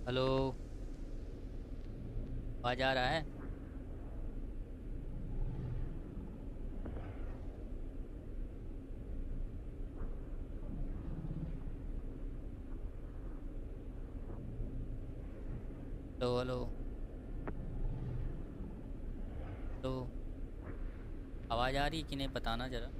Hello. आवाज आ रहा है? Hello hello. तो आवाज आ रही है कि नहीं बताना जरा।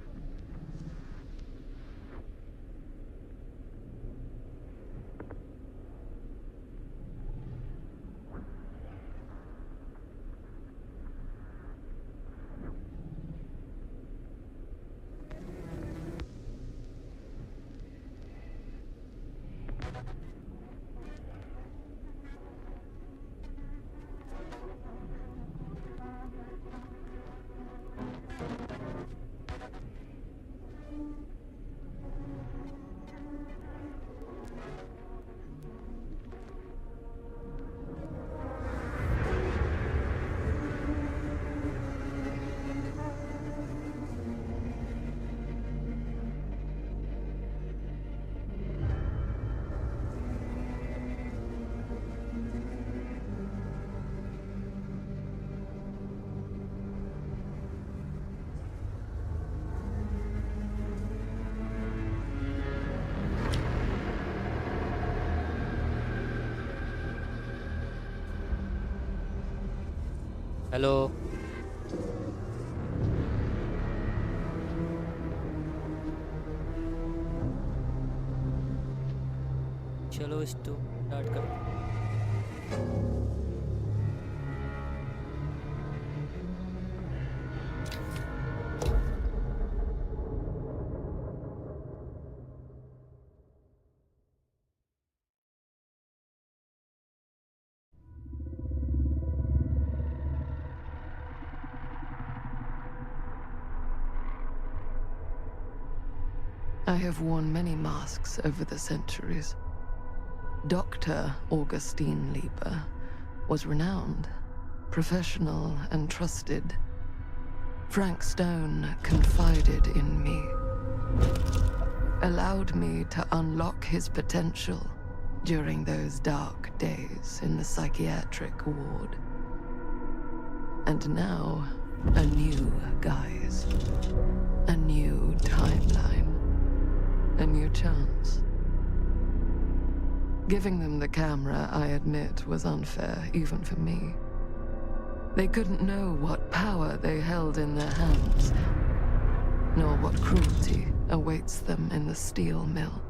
हेलो। चलो स्टार्ट करो। I have worn many masks over the centuries. Dr. Augustine Lieber was renowned, professional, and trusted. Frank Stone confided in me, allowed me to unlock his potential during those dark days in the psychiatric ward. And now, a new guise, a new timeline. A new chance. Giving them the camera, I admit, was unfair, even for me. They couldn't know what power they held in their hands, nor what cruelty awaits them in the steel mill.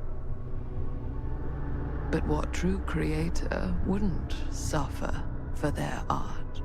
But what true creator wouldn't suffer for their art?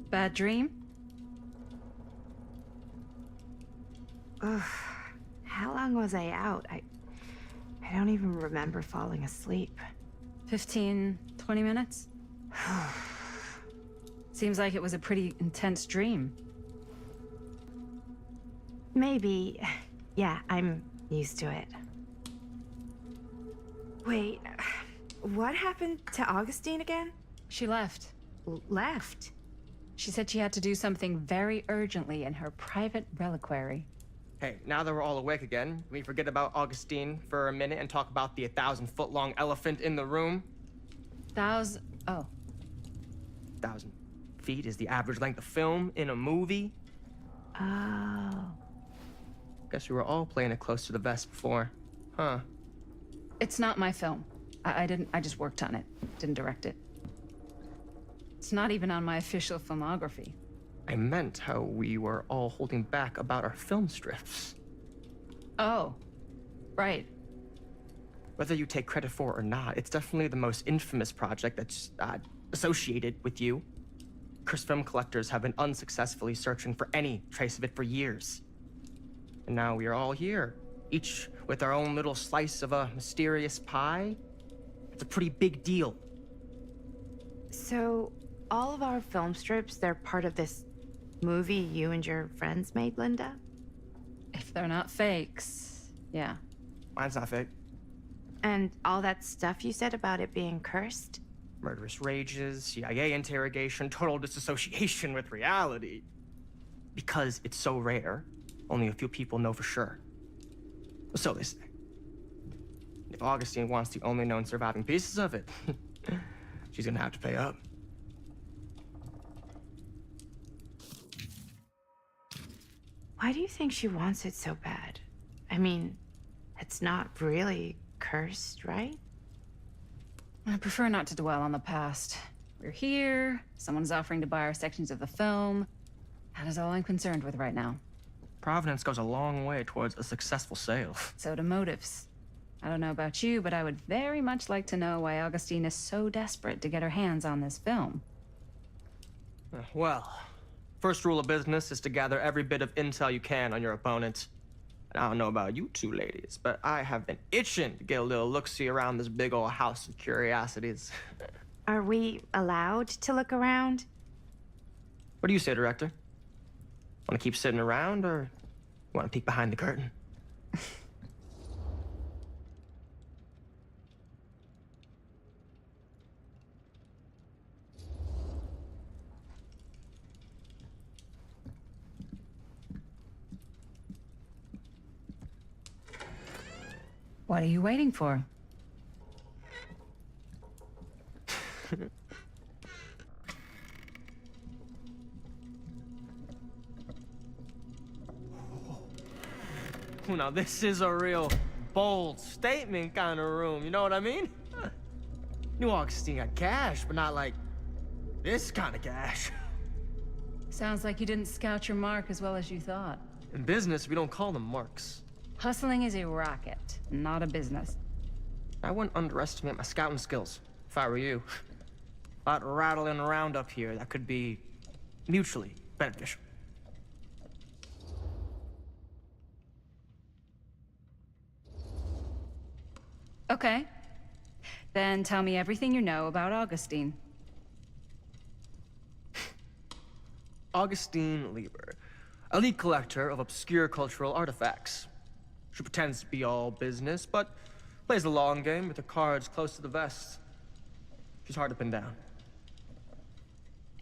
Bad dream? Ugh. How long was I out? I don't even remember falling asleep. 15, 20 minutes? Seems like it was a pretty intense dream. Maybe. Yeah, I'm used to it. Wait, what happened to Augustine again? She left. Left? She said she had to do something very urgently in her private reliquary. Hey, now that we're all awake again, can we forget about Augustine for a minute and talk about the 1,000-foot-long elephant in the room? Oh. 1,000 feet is the average length of film in a movie? Oh. Guess we were all playing it close to the vest before. Huh. It's not my film. I just worked on it. Didn't direct it. It's not even on my official filmography. I meant how we were all holding back about our film strips. Oh, right. Whether you take credit for it or not, it's definitely the most infamous project that's associated with you. Cursed film collectors have been unsuccessfully searching for any trace of it for years. And now we are all here, each with our own little slice of a mysterious pie. It's a pretty big deal. So, all of our film strips, they're part of this movie you and your friends made, Linda? If they're not fakes, yeah. Mine's not fake. And all that stuff you said about it being cursed? Murderous rages, CIA interrogation, total disassociation with reality. Because it's so rare, only a few people know for sure. So they say. If Augustine wants the only known surviving pieces of it, she's gonna have to pay up. Why do you think she wants it so bad? I mean, it's not really cursed, right? I prefer not to dwell on the past. We're here, someone's offering to buy our sections of the film. That is all I'm concerned with right now. Providence goes a long way towards a successful sale. So do motives. I don't know about you, but I would very much like to know why Augustine is so desperate to get her hands on this film. Well, first rule of business is to gather every bit of intel you can on your opponent. And I don't know about you two ladies, but I have been itching to get a little look-see around this big old house of curiosities. Are we allowed to look around? What do you say, director? Want to keep sitting around, or want to peek behind the curtain? What are you waiting for? Now, this is a real bold statement kind of room, you know what I mean? New Augustine got cash, but not like this kind of cash. Sounds like you didn't scout your mark as well as you thought. In business, we don't call them marks. Hustling is a racket, not a business. I wouldn't underestimate my scouting skills, if I were you. A lot rattling around up here that could be mutually beneficial. Okay. Then tell me everything you know about Augustine. Augustine Lieber, elite collector of obscure cultural artifacts. She pretends to be all business, but plays the long game with her cards close to the vest. She's hard to pin down.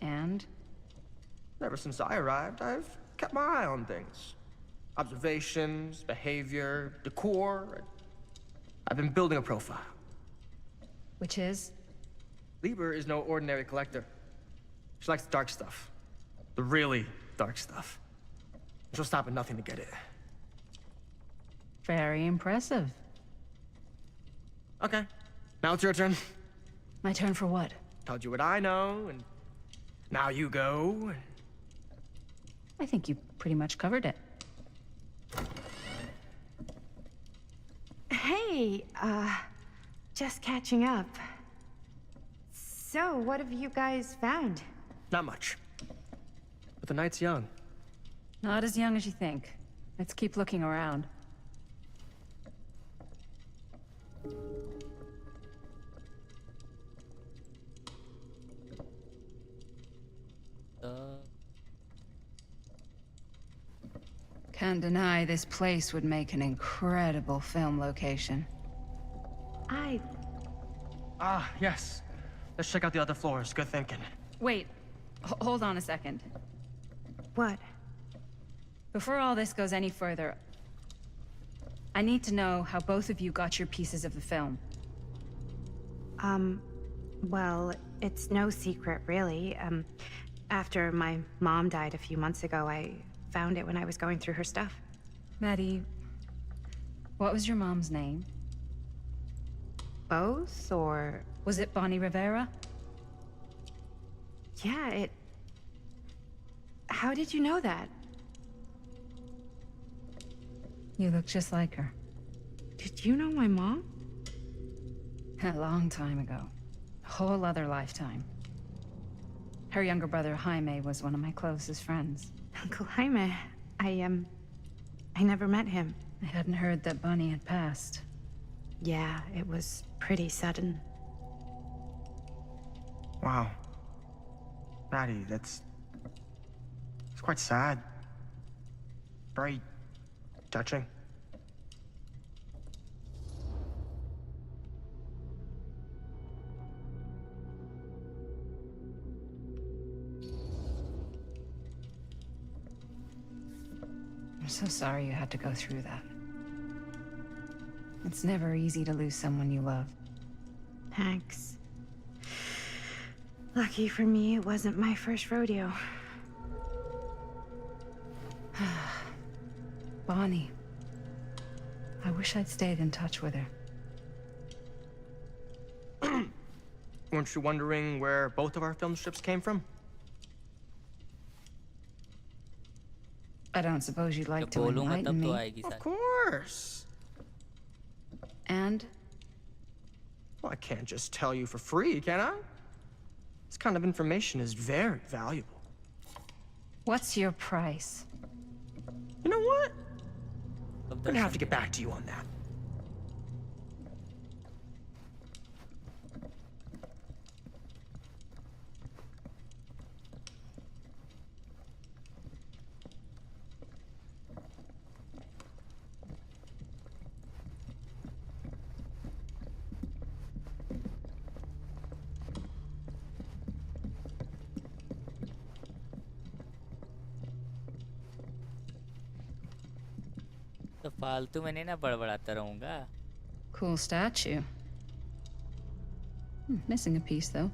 And? Ever since I arrived, I've kept my eye on things. Observations, behavior, decor. I've been building a profile. Which is? Lieber is no ordinary collector. She likes the dark stuff. The really dark stuff. She'll stop at nothing to get it. Very impressive. Okay, now it's your turn. My turn for what? Told you what I know, and now you go. I think you pretty much covered it. Hey, just catching up. So, what have you guys found? Not much. But the night's young. Not as young as you think. Let's keep looking around. Can't deny this place would make an incredible film location. Ah, yes. Let's check out the other floors. Good thinking. Wait, hold on a second. What? Before all this goes any further, I need to know how both of you got your pieces of the film. Well, it's no secret, really. After my mom died a few months ago, I found it when I was going through her stuff. Maddie, what was your mom's name? Both, or... Was it Bonnie Rivera? Yeah, it... How did you know that? You look just like her. Did you know my mom? A long time ago. A whole other lifetime. Her younger brother, Jaime, was one of my closest friends. Uncle Jaime. I never met him. I hadn't heard that Bunny had passed. Yeah, it was pretty sudden. Wow. Maddie, it's quite sad. Very touching. I'm so sorry you had to go through that. It's never easy to lose someone you love. Thanks. Lucky for me, it wasn't my first rodeo. Bonnie. I wish I'd stayed in touch with her. Weren't you wondering where both of our film strips came from? I don't suppose you'd like जब to बोलूँगा enlighten तब तो me. आएगी Of सारी. course. And Well, I can't just tell you for free, can I? This kind of information is very valuable. what's your price? You know what? अब I'm gonna have to Darshan get back to you on that. तो फालतू में नहीं ना बड़बड़ाता रहूँगा. Cool statue. Missing a piece, though.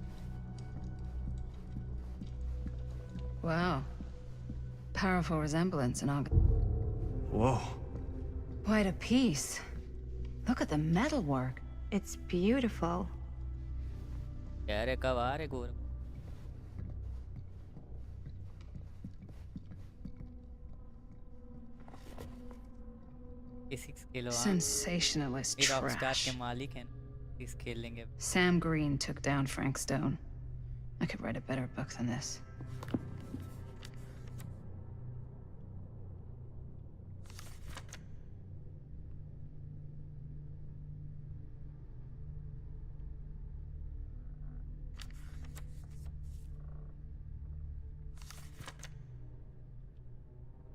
Wow. Powerful resemblance in August. Whoa. Quite a piece. Look at the metalwork. It's beautiful. कह रहे कब आ रहे गोर. Physics खेलो हाँ. Sensationalist ये रॉकस्टार trash. के मालिक हैं. इस खेल लेंगे. Sam Green took down Frank Stone. I could write a better book than this.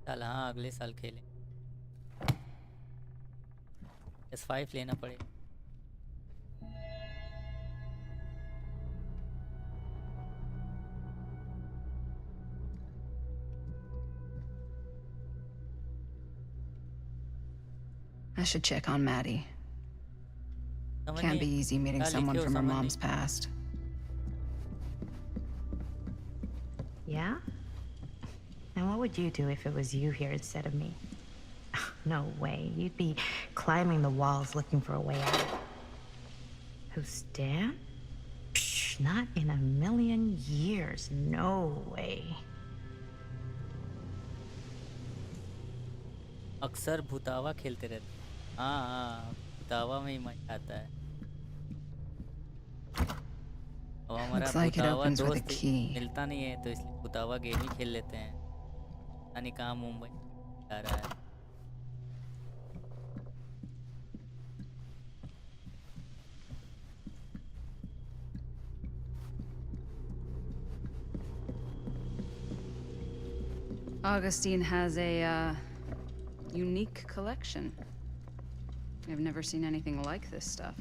साल हाँ अगले साल खेलें. S5 लेना पड़ेगा. I should check on Maddie. समझ Can't be नहीं. easy meeting क्या someone लिखे हो from her समझ mom's नहीं. past. Yeah? And what would you do if it was you here instead of me? No way. You'd be climbing the walls looking for a way out. Who's Dan? Psh, not in a million years. No way. अक्सर भूतावा खेलते रहते. हाँ हाँ भूतावा में ही मजा आता है. अब हमारा Looks like it भूतावा opens with a दोस्त key. मिलता नहीं है तो इसलिए भूतावा गेम ही खेल लेते हैं. पता नहीं कहाँ मुंबई जा रहा है. Augustine has a unique collection. I've never seen anything like this stuff.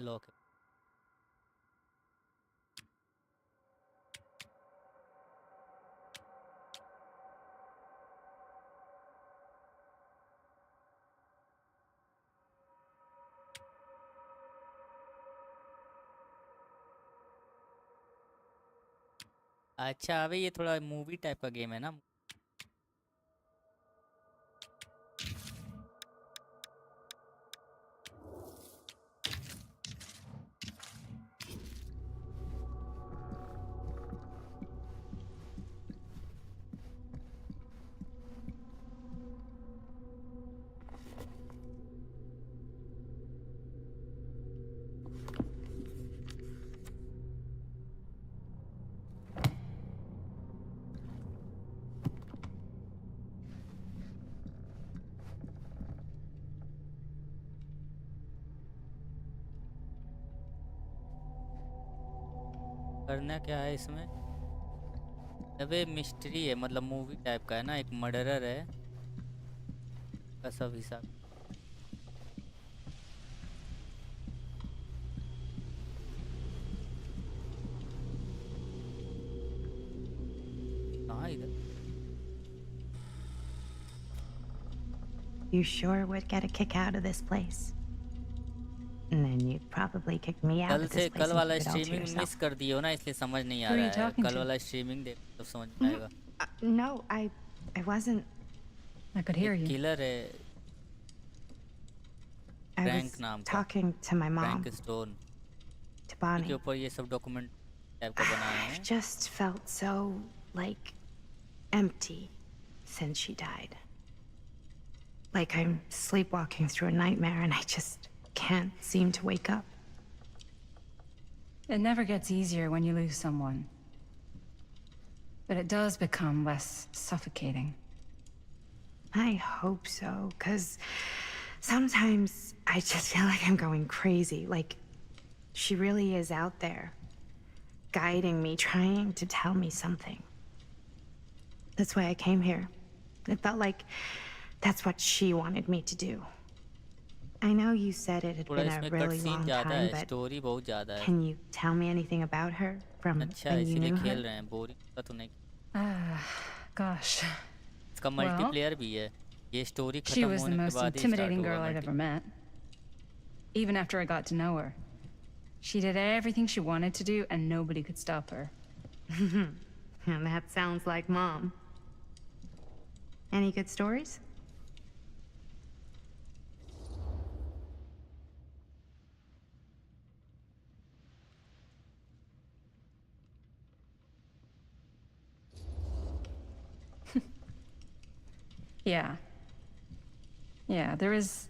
Lock है. अच्छा अबे ये थोड़ा मूवी टाइप का गेम है ना. करना क्या है इसमें? अब ये मिस्ट्री है, मतलब मूवी टाइप का है ना, एक मर्डरर है का सब हिसाब। कहाँ इधर? You sure would get a kick out of this place. And then you'd probably kick me out कल of से this place कल and वाला keep it all to streaming yourself. Miss कर दिए हो ना, इसलिए समझ नहीं आ Who are रहा you है। talking कल to? वाला स्ट्रीमिंग देख तब समझ में आएगा। No, I wasn't. I could hear एक you. किलर है, I Frank was नाम का, talking to my mom, Frank stone to के Bonnie. ऊपर ये सब डॉक्यूमेंट टाइप का बनाए I've हैं। just felt so, like, empty since she died. Like I'm sleepwalking through a nightmare and I just can't seem to wake up. It never gets easier when you lose someone. But it does become less suffocating. I hope so, because sometimes I just feel like I'm going crazy. Like, she really is out there, guiding me, trying to tell me something. That's why I came here. It felt like that's what she wanted me to do. I know you said it had थोड़ा been a इसमें cut really scene long ज़्यादा time, है, but story बहुत ज़्यादा है। can you tell me anything about her from अच्छा when you इसीलिए knew खेल her? रहे हैं, बोरिंग का तो नहीं। Ah, gosh. इसका Well, मल्टीप्लेयर भी है, ये स्टोरी She खत्म was the होने के most बाद ही स्टार्ट intimidating होगा girl I'd multi. ever met. Even after I got to know her. She did everything she wanted to do, and nobody could stop her. That sounds like Mom. Any good stories? Yeah. Yeah, there is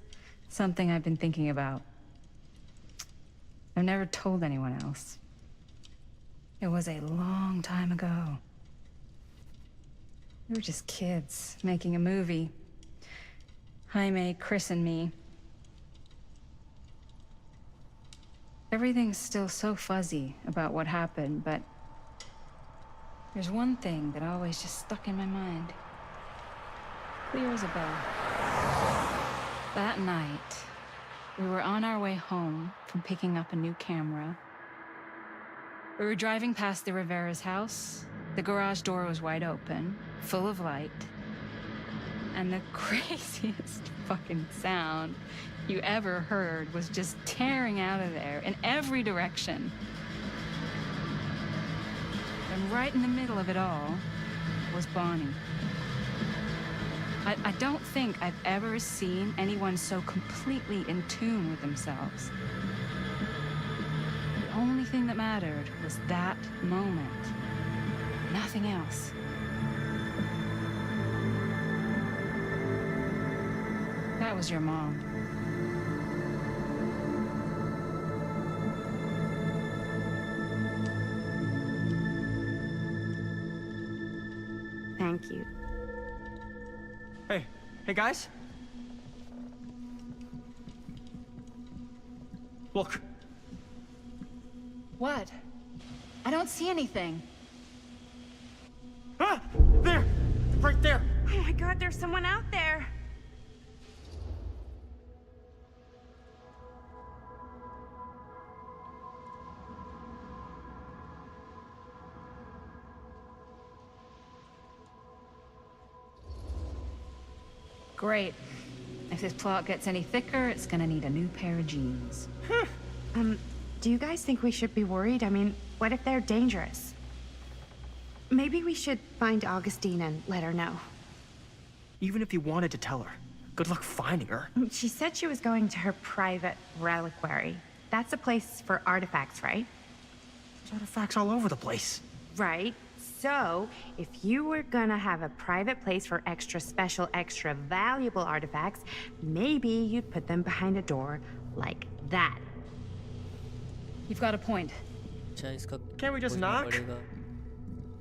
something I've been thinking about. I've never told anyone else. It was a long time ago. We were just kids making a movie. Jaime, Chris, and me. Everything's still so fuzzy about what happened, but there's one thing that always just stuck in my mind. Clear as a bell. That night, we were on our way home from picking up a new camera. We were driving past the Rivera's house. The garage door was wide open, full of light. And the craziest fucking sound you ever heard was just tearing out of there in every direction. And right in the middle of it all was Bonnie. I don't think I've ever seen anyone so completely in tune with themselves. The only thing that mattered was that moment. Nothing else. That was your mom. Thank you. Hey guys. Look. What? I don't see anything. Ah! There! Right there! Oh my God, there's someone out there. Great. If this plot gets any thicker, it's gonna need a new pair of jeans. Do you guys think we should be worried? I mean, what if they're dangerous? Maybe we should find Augustine and let her know. Even if you wanted to tell her, good luck finding her. She said she was going to her private reliquary. That's a place for artifacts, right? There's artifacts all over the place. Right. So, if you were gonna have a private place for extra special, extra valuable artifacts, maybe you'd put them behind a door like that. You've got a point. अच्छा इसका Can't we just खोजना knock? पड़ेगा।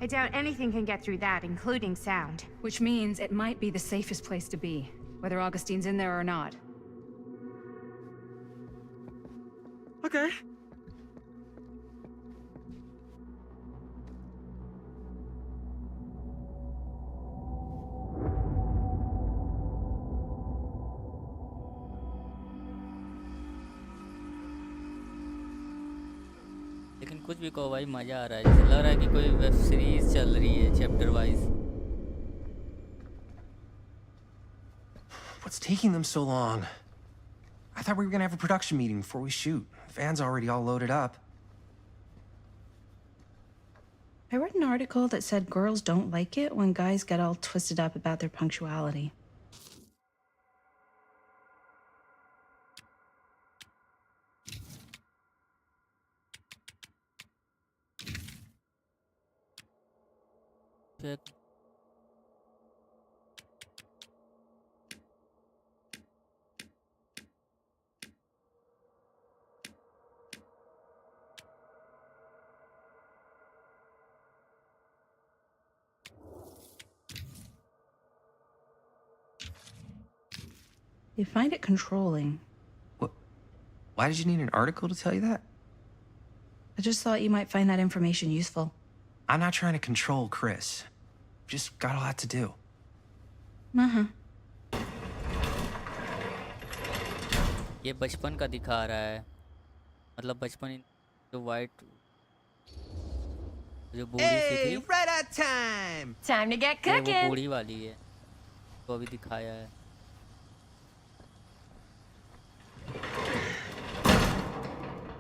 I doubt anything can get through that, including sound. Which means it might be the safest place to be, whether Augustine's in there or not. Okay. कुछ भी कहो भाई, मजा आ रहा है, जैसे लग रहा है कि कोई वेब सीरीज चल रही है chapter wise. What's taking them so long? I thought we were gonna have a production meeting before we shoot. Van's already all loaded up. I read an article that said girls don't like it when guys get all twisted up about their punctuality. check। You find it controlling. What? Why did you need an article to tell you that? I just thought you might find that information useful. I'm not trying to control Chris. Just got a lot to do. Uh-huh. ये बचपन का दिखा रहा है, मतलब बचपन जो white जो बूढ़ी सी थी, right at time! Time to get वो cooking. बूढ़ी वाली है, वो अभी दिखाया है।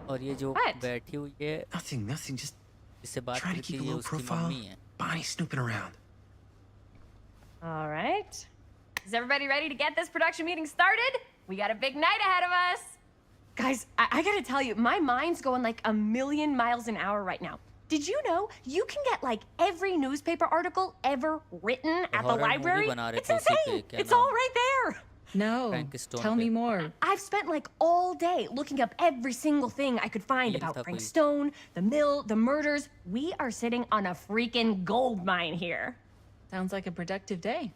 और ये जो What? बैठी हुई है Nothing, just जिससे बात trying to करती keep a है, ये low उसकी profile. मम्मी है। Bonnie snooping around. All right. Is everybody ready to get this production meeting started? We got a big night ahead of us. Guys, I gotta tell you, my mind's going like a million miles an hour right now. Did you know you can get like every newspaper article ever written at the horror movie library? बना रहे It's थे उसी पे, insane. क्या It's नाम? all right there. No. Frank Stone Tell पे। me more. I've spent like all day looking up every single thing I could find Feel about था Frank कोई। Stone, the mill, the murders. We are sitting on a freaking gold mine here. Sounds like a productive day.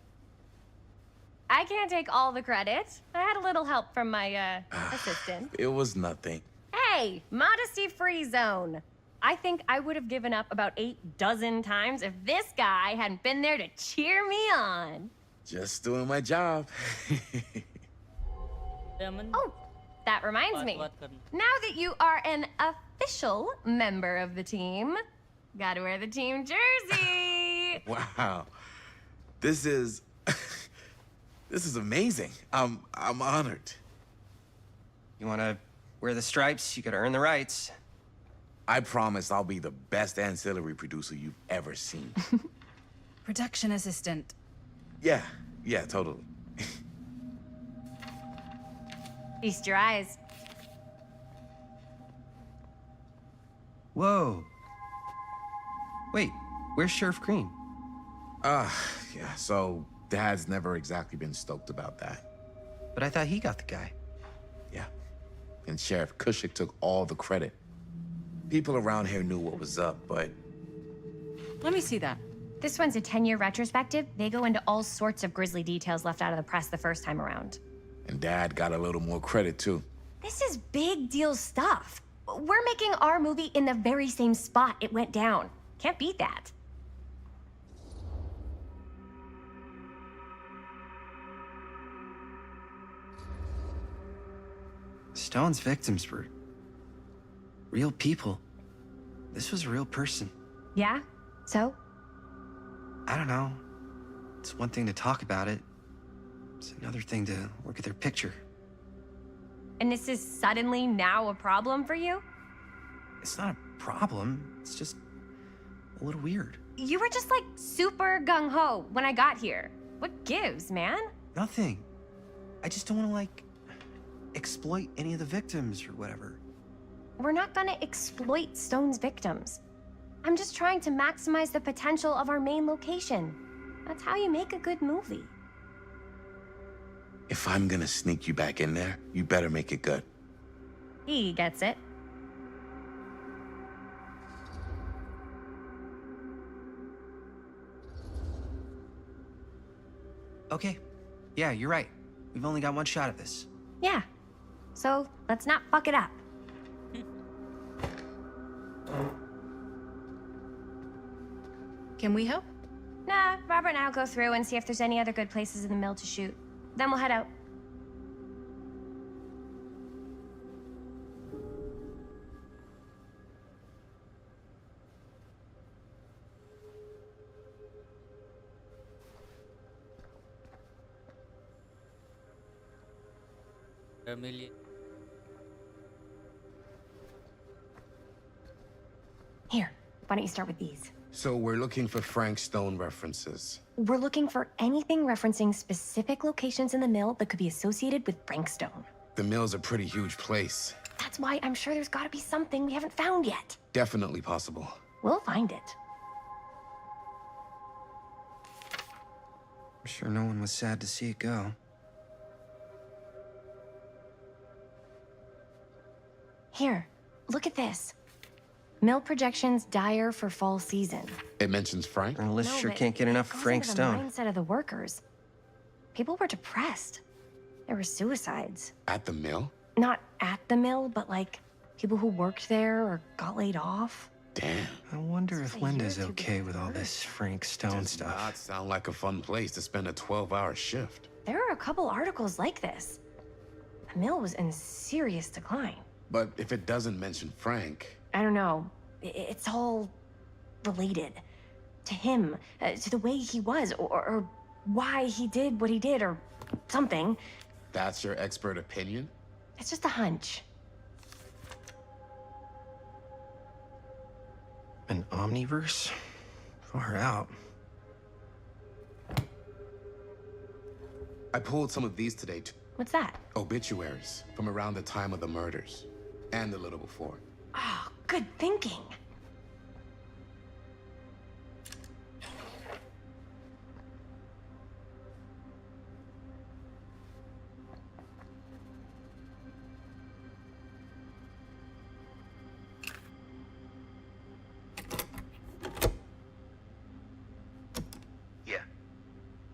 I can't take all the credit. I had a little help from my assistant. It was nothing. Hey, modesty-free zone. I think I would have given up about 8 dozen times if this guy hadn't been there to cheer me on. Just doing my job. Aman, Oh, that reminds me. बात करना। Now that you are an official member of the team, gotta wear the team jersey. Wow. This is this is amazing. I'm honored. You wanna wear the stripes? You gotta earn the rights. I promise I'll be the best ancillary producer you've ever seen. Production assistant. Yeah, totally. Feast your eyes. Whoa. Wait, where's Sheriff Green? Yeah, so Dad's never exactly been stoked about that. But I thought he got the guy. Yeah. And Sheriff Cushik took all the credit. People around here knew what was up, but Let me see that. This one's a 10-year retrospective. They go into all sorts of grisly details left out of the press the first time around. and Dad got a little more credit too. This is big deal stuff. We're making our movie in the very same spot it went down. Can't beat that. Stone's victims were real people. This was a real person. Yeah? So? I don't know. It's one thing to talk about it. It's another thing to look at their picture. And this is suddenly now a problem for you? It's not a problem. It's just a little weird. You were just like super gung-ho when I got here. What gives, man? Nothing. I just don't want to, like, exploit any of the victims or whatever. We're not gonna exploit Stone's victims. I'm just trying to maximize the potential of our main location. That's how you make a good movie. If I'm gonna sneak you back in there, you better make it good. He gets it. Okay. Yeah, you're right. We've only got one shot at this. Yeah. So let's not fuck it up. Can we help? Nah, Robert and I'll go through and see if there's any other good places in the mill to shoot. Then we'll head out. A million. Here, why don't you start with these? So we're looking for Frank Stone references. We're looking for anything referencing specific locations in the mill that could be associated with Frank Stone. The mill's a pretty huge place. That's why I'm sure there's gotta be something we haven't found yet. Definitely possible. We'll find it. I'm sure no one was sad to see it go. Here, look at this. Mill projections dire for fall season. It mentions Frank? The list No, sure but can't get enough it of goes Frank into Stone. The mindset of the workers. People were depressed. There were suicides. At the mill? Not at the mill, but like people who worked there or got laid off. Damn. I wonder It's if a year Linda's to be okay with all hurt. this Frank Stone Does stuff. not sound like a fun place to spend a 12-hour shift. There are a couple articles like this. The mill was in serious decline. But if it doesn't mention Frank, I don't know. It's all related to him, to the way he was, or why he did what he did, or something. that's your expert opinion? It's just a hunch. An omniverse? Far out. I pulled some of these today, too. What's that? Obituaries from around the time of the murders and a little before. Oh, good thinking.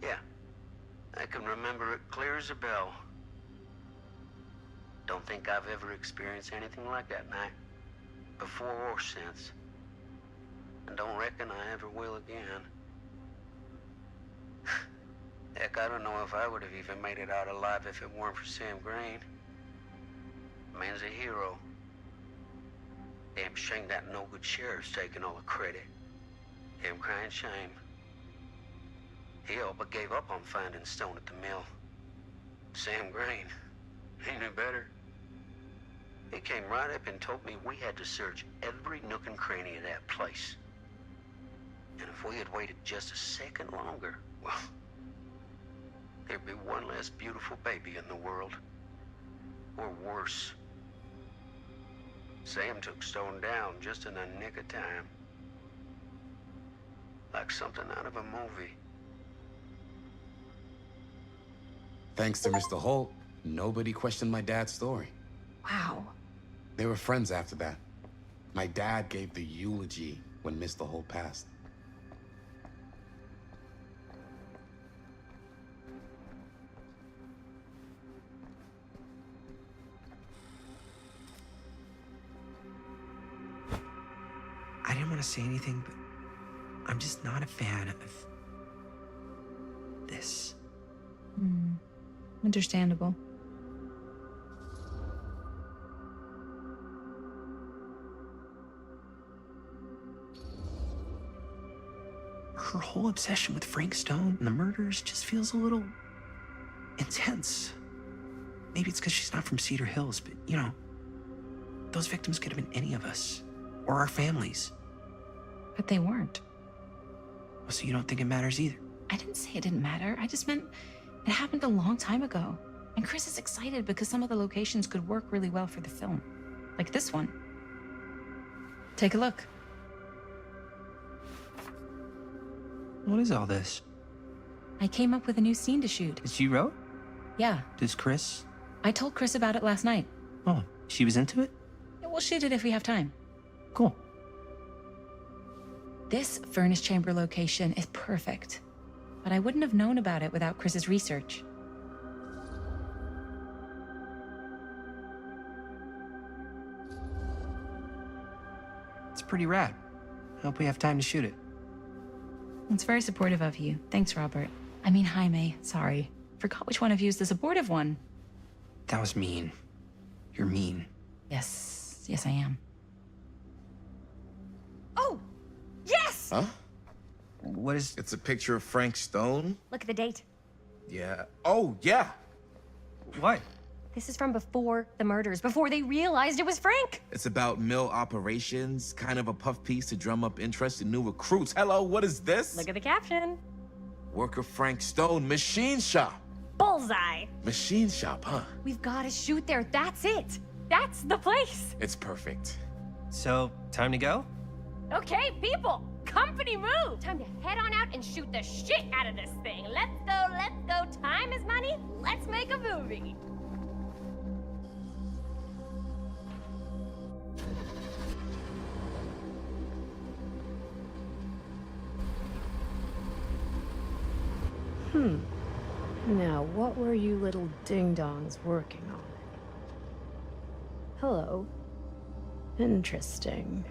Yeah. I can remember it clear as a bell. Don't think I've ever experienced anything like that night, before or since. And don't reckon I ever will again. Heck, I don't know if I would have even made it out alive if it weren't for Sam Green. Man's a hero. Damn shame that no-good sheriff's taking all the credit. Him crying shame. He all but gave up on finding Stone at the mill. Sam Green, he knew better. He came right up and told me we had to search every nook and cranny of that place. And if we had waited just a second longer, well, there'd be one less beautiful baby in the world. Or worse. Sam took Stone down just in the nick of time. Like something out of a movie. Thanks to Mr. Holt, nobody questioned my dad's story. Wow. They were friends after that. My dad gave the eulogy when Mr. Holt passed. I didn't want to say anything, but I'm just not a fan of this. Understandable. Her whole obsession with Frank Stone and the murders just feels a little intense. Maybe it's because she's not from Cedar Hills, but you know, those victims could have been any of us or our families. But they weren't. So you don't think it matters either? I didn't say it didn't matter. I just meant it happened a long time ago. And Chris is excited because some of the locations could work really well for the film. Like this one. Take a look. What is all this? I came up with a new scene to shoot. That you wrote? Yeah, Does Chris? I told Chris about it last night. Oh, she was into it? Yeah, we'll shoot it if we have time. Cool. This furnace chamber location is perfect. But I wouldn't have known about it without Chris's research. It's pretty rad. I hope we have time to shoot it. It's very supportive of you. Thanks, Robert. I mean, Jaime, sorry. Forgot which one of you is the supportive one. That was mean. You're mean. Yes, I am. Oh! Yes! Huh? What is... It's a picture of Frank Stone? Look at the date. Yeah. Oh, yeah. What? This is from before the murders, before they realized it was Frank. It's about mill operations, kind of a puff piece to drum up interest in new recruits. Hello, what is this? Look at the caption. Worker Frank Stone, machine shop. Bullseye. Machine shop, huh? We've got to shoot there. That's it. That's the place. It's perfect. So, time to go? Okay, people, company move. Time to head on out and shoot the shit out of this thing. Let's go, let's go. Time is money. Let's make a movie. Now, what were you little ding-dongs working on? Hello. Interesting.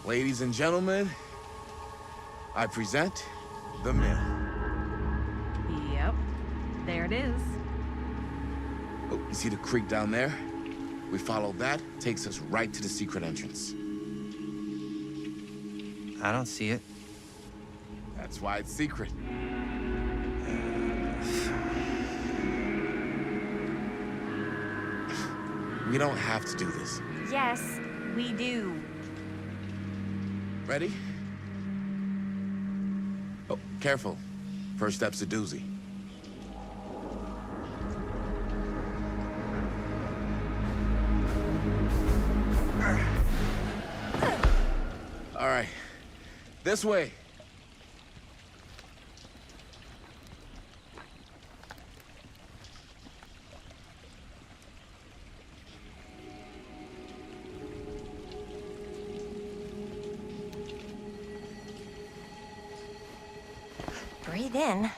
Ladies and gentlemen, I present the mill. Yep. There it is. Oh, you see the creek down there? We follow that, takes us right to the secret entrance. I don't see it. That's why it's secret. We don't have to do this. Yes, we do. Ready? Oh, careful. First step's a doozy. All right, this way. Breathe in.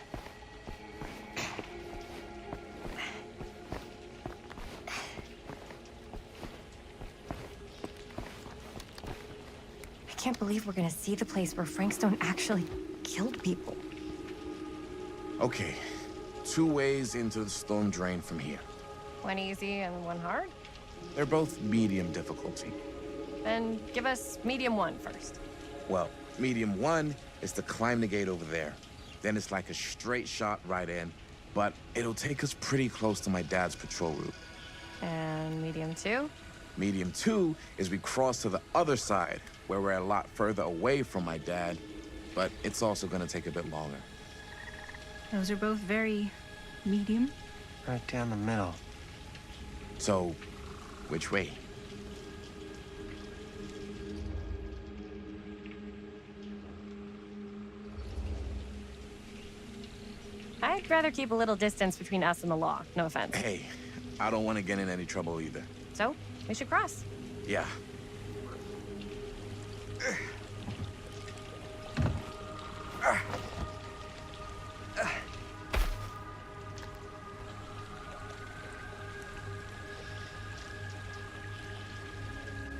I can't believe we're gonna see the place where Frank Stone actually killed people. Okay, 2 ways into the storm drain from here. One easy and one hard? They're both medium difficulty. Then give us medium one first. Well, medium 1 is to climb the gate over there. Then it's like a straight shot right in, but it'll take us pretty close to my dad's patrol route. And medium two? Medium 2 is we cross to the other side, where we're a lot further away from my dad, but it's also gonna take a bit longer. Those are both very medium. Right down the middle. So, which way? I'd rather keep a little distance between us and the law, no offense. Hey, I don't want to get in any trouble either. So, we should cross. Yeah.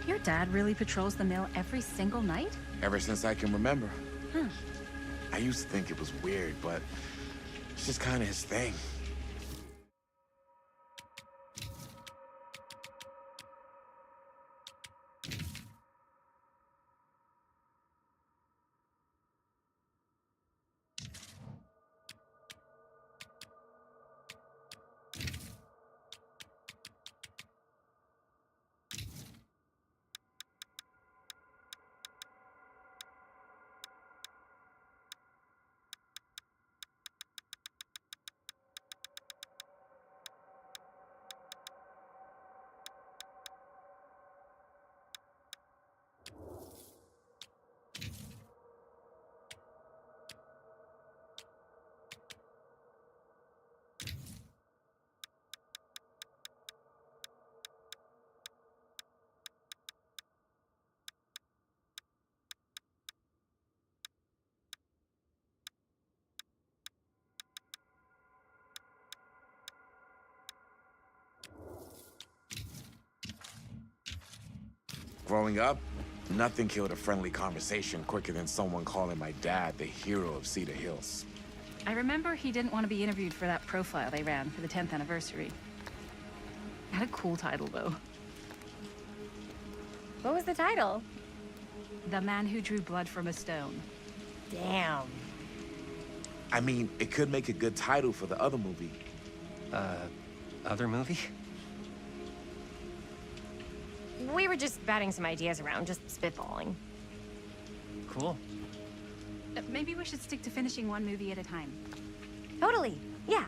Your dad really patrols the mill every single night? Ever since I can remember. Huh. I used to think it was weird, but it's just kind of his thing. Growing up, nothing killed a friendly conversation quicker than someone calling my dad the hero of Cedar Hills. I remember he didn't want to be interviewed for that profile they ran for the 10th anniversary. Had a cool title, though. What was the title? The Man Who Drew Blood from a Stone. Damn. I mean, it could make a good title for the other movie. Other movie? We were just batting some ideas around, just spitballing. Cool. Maybe we should stick to finishing one movie at a time. Totally. Yeah.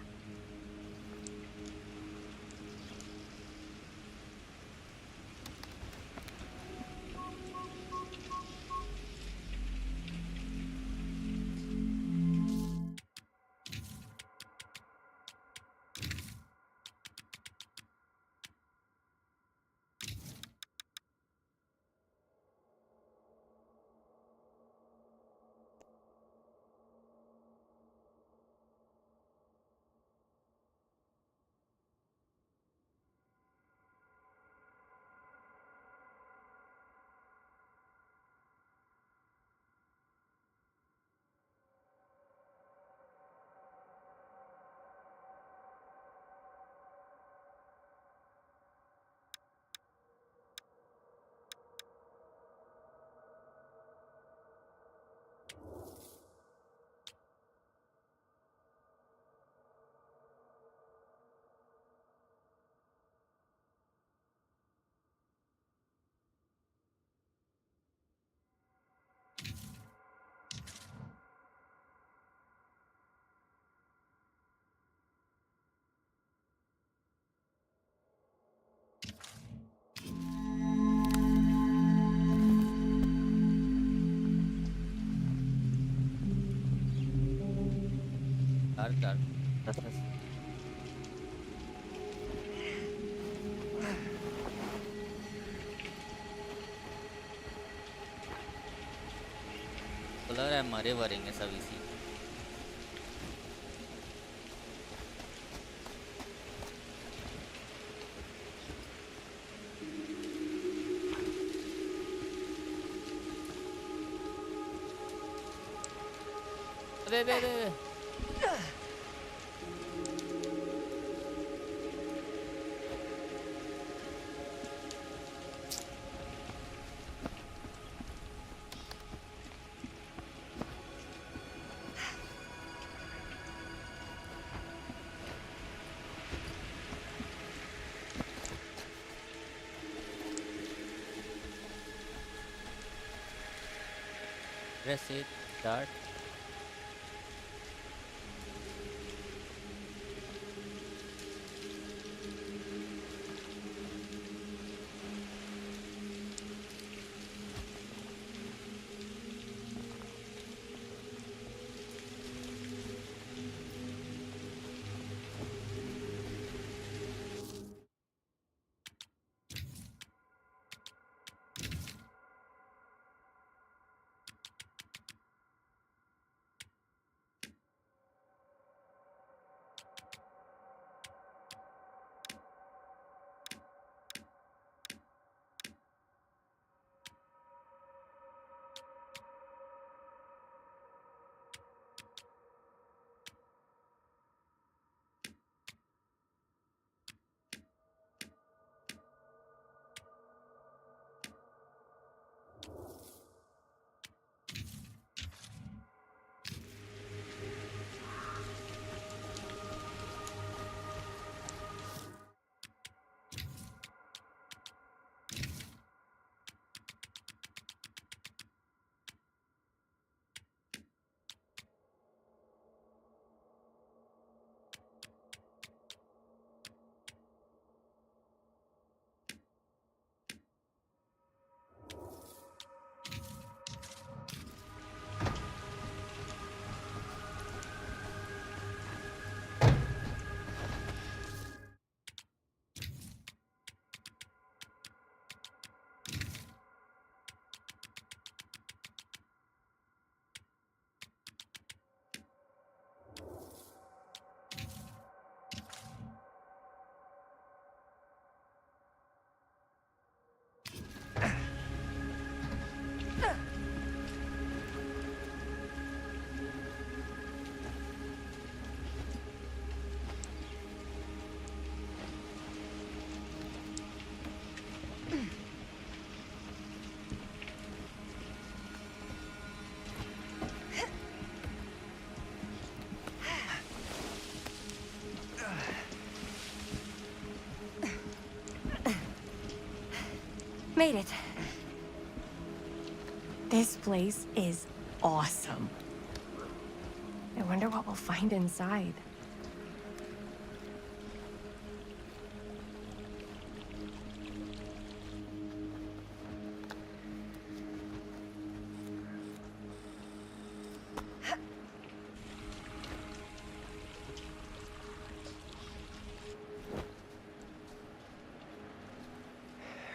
Dark. That's colour है मरे वरेंगे सब इसी अबे press it, start. Made it. This place is awesome. I wonder what we'll find inside.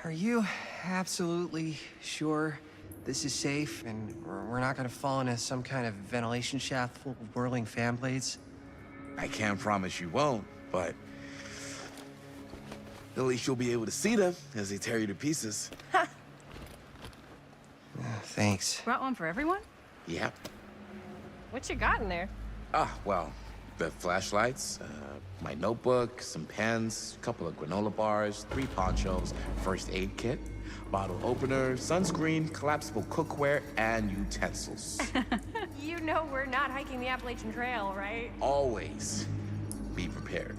Are you absolutely sure this is safe and we're not gonna fall into some kind of ventilation shaft full of whirling fan blades? I can't promise you won't, but at least you'll be able to see them as they tear you to pieces. Thanks. Brought one for everyone? Yep. What you got in there? Well, the flashlights, my notebook, some pens, a couple of granola bars, 3 ponchos, first aid kit, bottle opener, sunscreen, collapsible cookware, and utensils. You know we're not hiking the Appalachian Trail, right? Always be prepared.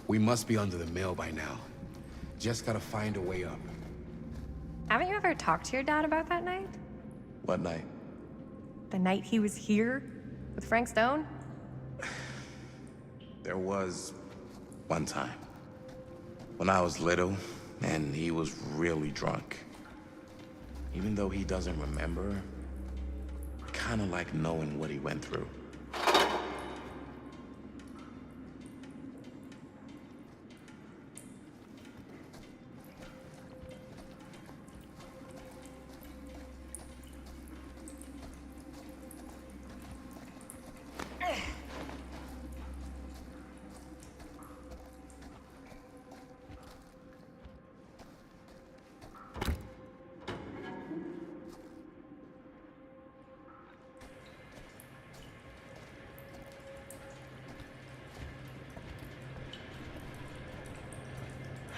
We must be under the mill by now. Just gotta find a way up. Haven't you ever talked to your dad about that night? What night? The night he was here with Frank Stone? There was one time when I was little and he was really drunk. Even though he doesn't remember, I kind of like knowing what he went through.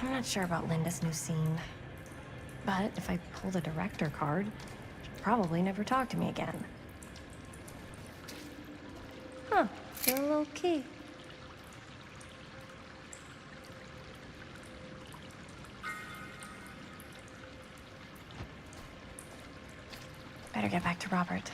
I'm not sure about Linda's new scene. But if I pull the director card, she'll probably never talk to me again. Huh, still low key. Better get back to Robert.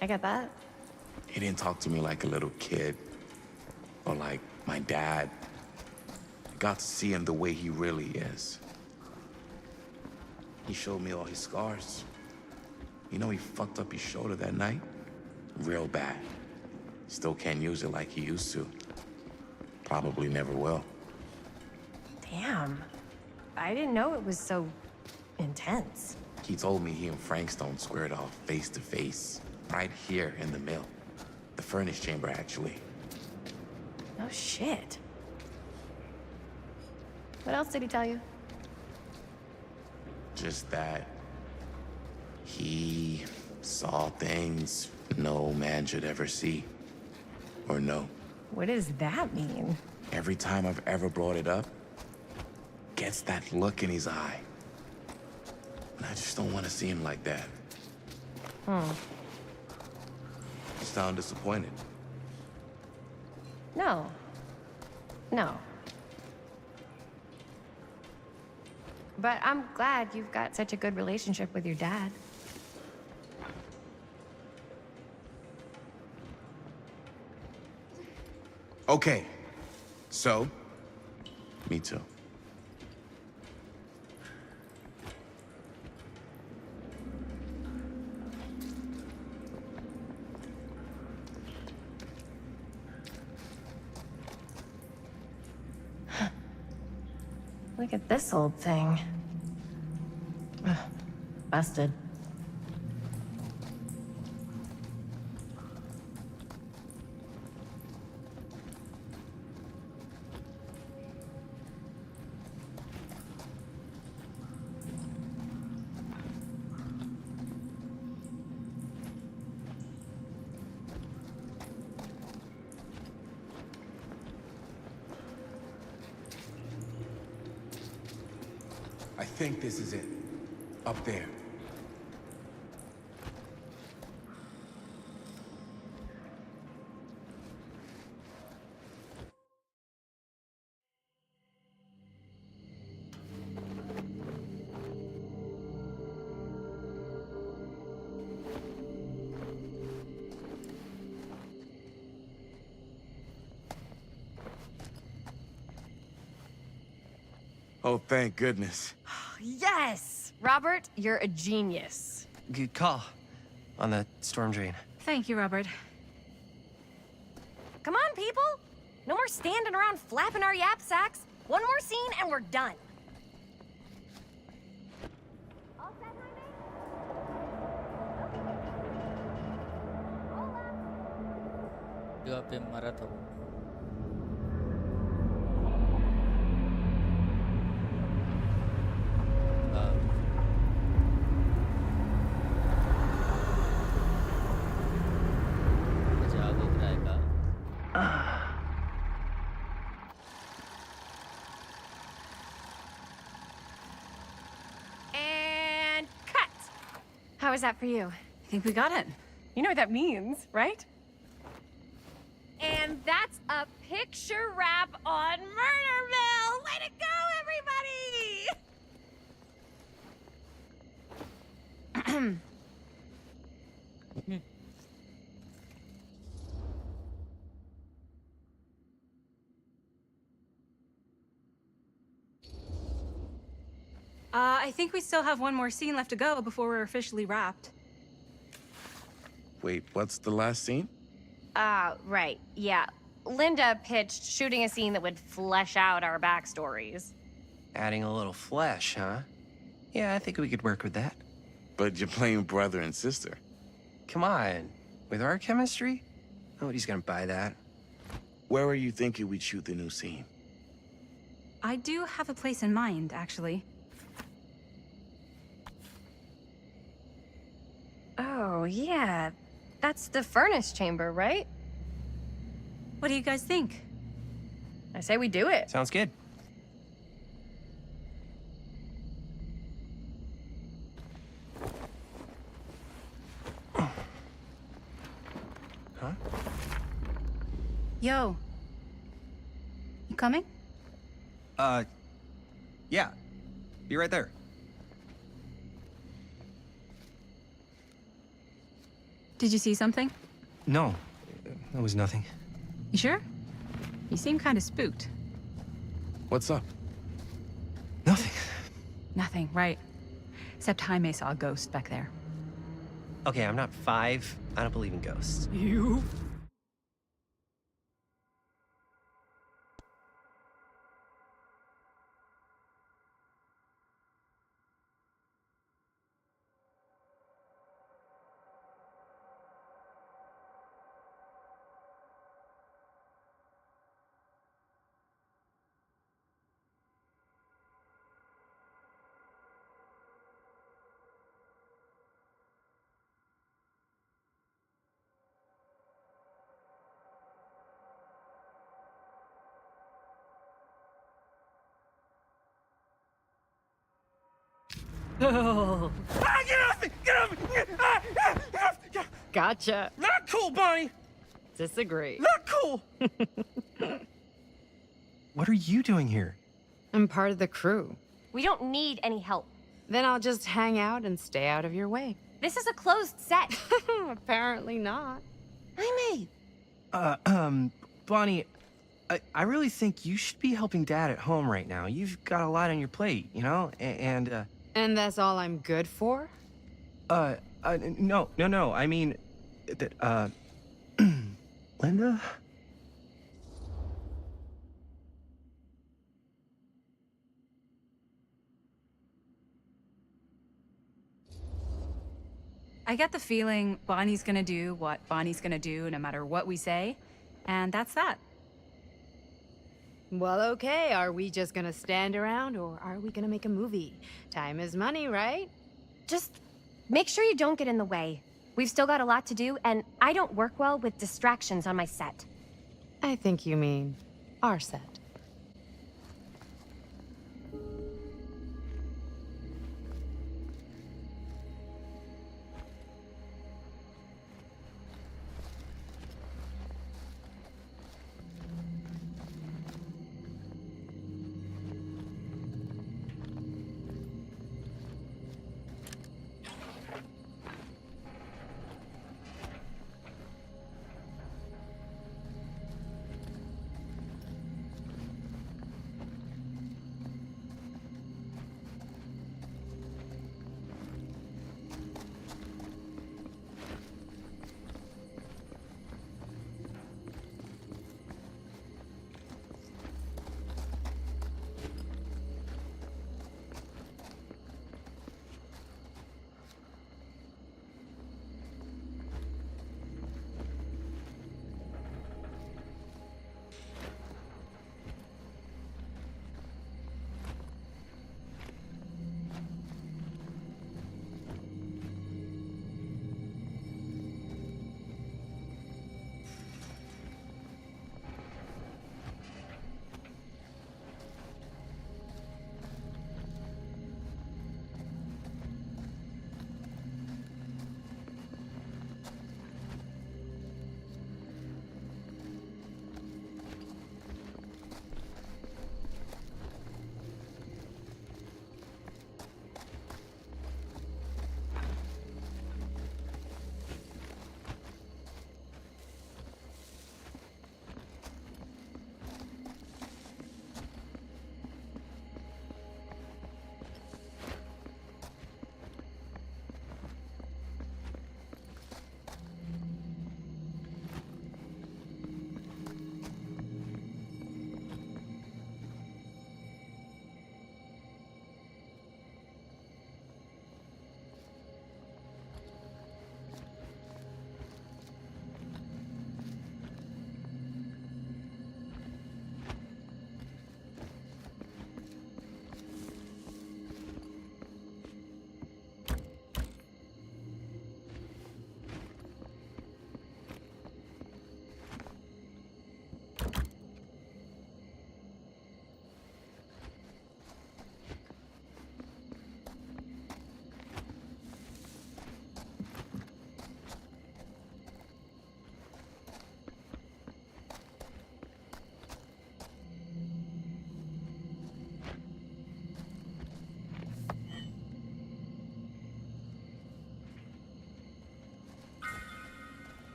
I get that. He didn't talk to me like a little kid or like my dad. I got to see him the way he really is. He showed me all his scars. You know, he fucked up his shoulder that night? Real bad. Still can't use it like he used to. Probably never will. Damn. I didn't know it was so intense. He told me he and Frank Stone squared off face to face. Right here in the mill. The furnace chamber, actually. No shit. What else did he tell you? Just that he saw things no man should ever see or know. What does that mean? Every time I've ever brought it up, gets that look in his eye. And I just don't want to see him like that. You sound disappointed. No. No. But I'm glad you've got such a good relationship with your dad. Okay, so? Me too. Look at this old thing. Ugh, busted. I think this is it. Up there. Oh, thank goodness. Yes! Robert, you're a genius. Good call on the storm drain. Thank you, Robert. Come on, people! No more standing around flapping our yap sacks. One more scene and we're done. All set, Jaime? जो पे मरा था वो मजाक हो रहा है का And cut! How was that for you? I think we got it. You know what that means, right? And that's a picture wrap on Murder Mill! Way to go, everybody! I think we still have one more scene left to go before we're officially wrapped. Wait, what's the last scene? Right, yeah. Linda pitched shooting a scene that would flesh out our backstories. Adding a little flesh, huh? Yeah, I think we could work with that. But you're playing brother and sister. Come on. With our chemistry? Nobody's gonna buy that. Where are you thinking we'd shoot the new scene? I do have a place in mind, actually. Oh, yeah. That's the furnace chamber, right? What do you guys think? I say we do it. Sounds good. Huh? Yo. You coming? Yeah. Be right there. Did you see something? No, that was nothing. You sure? You seem kind of spooked. What's up? Nothing. Nothing, right. Except Jaime saw a ghost back there. Okay, I'm not 5. I don't believe in ghosts. You? Ah, get off me! Get off me! Gotcha. Not cool, Bonnie! Disagree. Not cool! What are you doing here? I'm part of the crew. We don't need any help. Then I'll just hang out and stay out of your way. This is a closed set. Apparently not. Jaime! Bonnie, I really think you should be helping Dad at home right now. You've got a lot on your plate, you know? And that's all I'm good for? No. I mean, that, Linda? I get the feeling Bonnie's gonna do what Bonnie's gonna do no matter what we say, and that's that. Well, okay, are we just gonna stand around or are we gonna make a movie? Time is money, right? Just make sure you don't get in the way. We've still got a lot to do, and I don't work well with distractions on my set. I think you mean our set.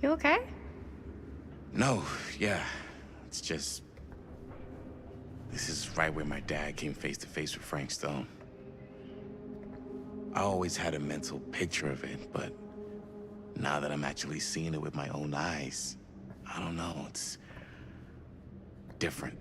You okay? No, yeah. It's just... This is right where my dad came face to face with Frank Stone. I always had a mental picture of it, but now that I'm actually seeing it with my own eyes, I don't know, it's different.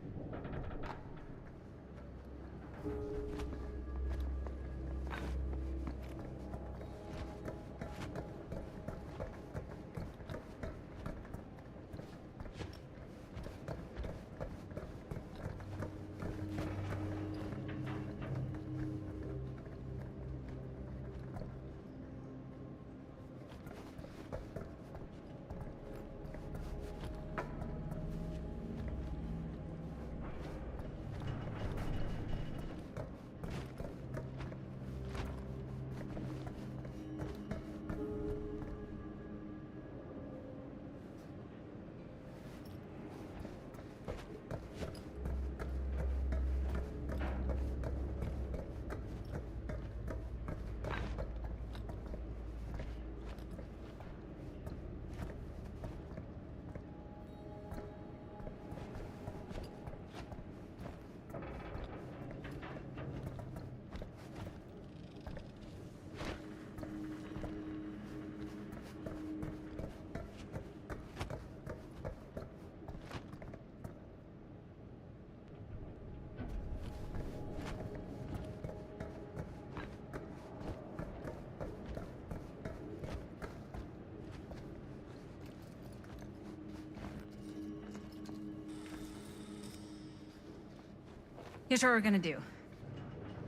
Here's what we're gonna do.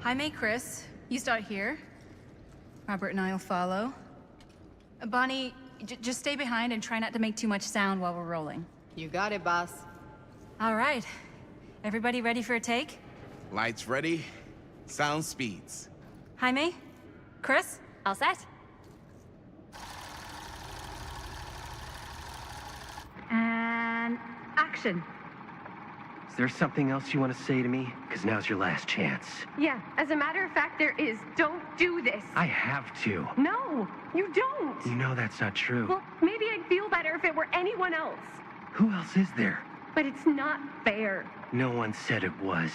Jaime, Chris, you start here. Robert and I'll follow. Bonnie, just stay behind and try not to make too much sound while we're rolling. You got it, boss. All right. Everybody ready for a take? Lights ready, sound speeds. Jaime? Chris? All set? And action. Is there something else you want to say to me? Because now's your last chance. Yeah, as a matter of fact, there is. Don't do this. I have to. No, you don't. You know that's not true. Well, maybe I'd feel better if it were anyone else. Who else is there? But it's not fair. No one said it was.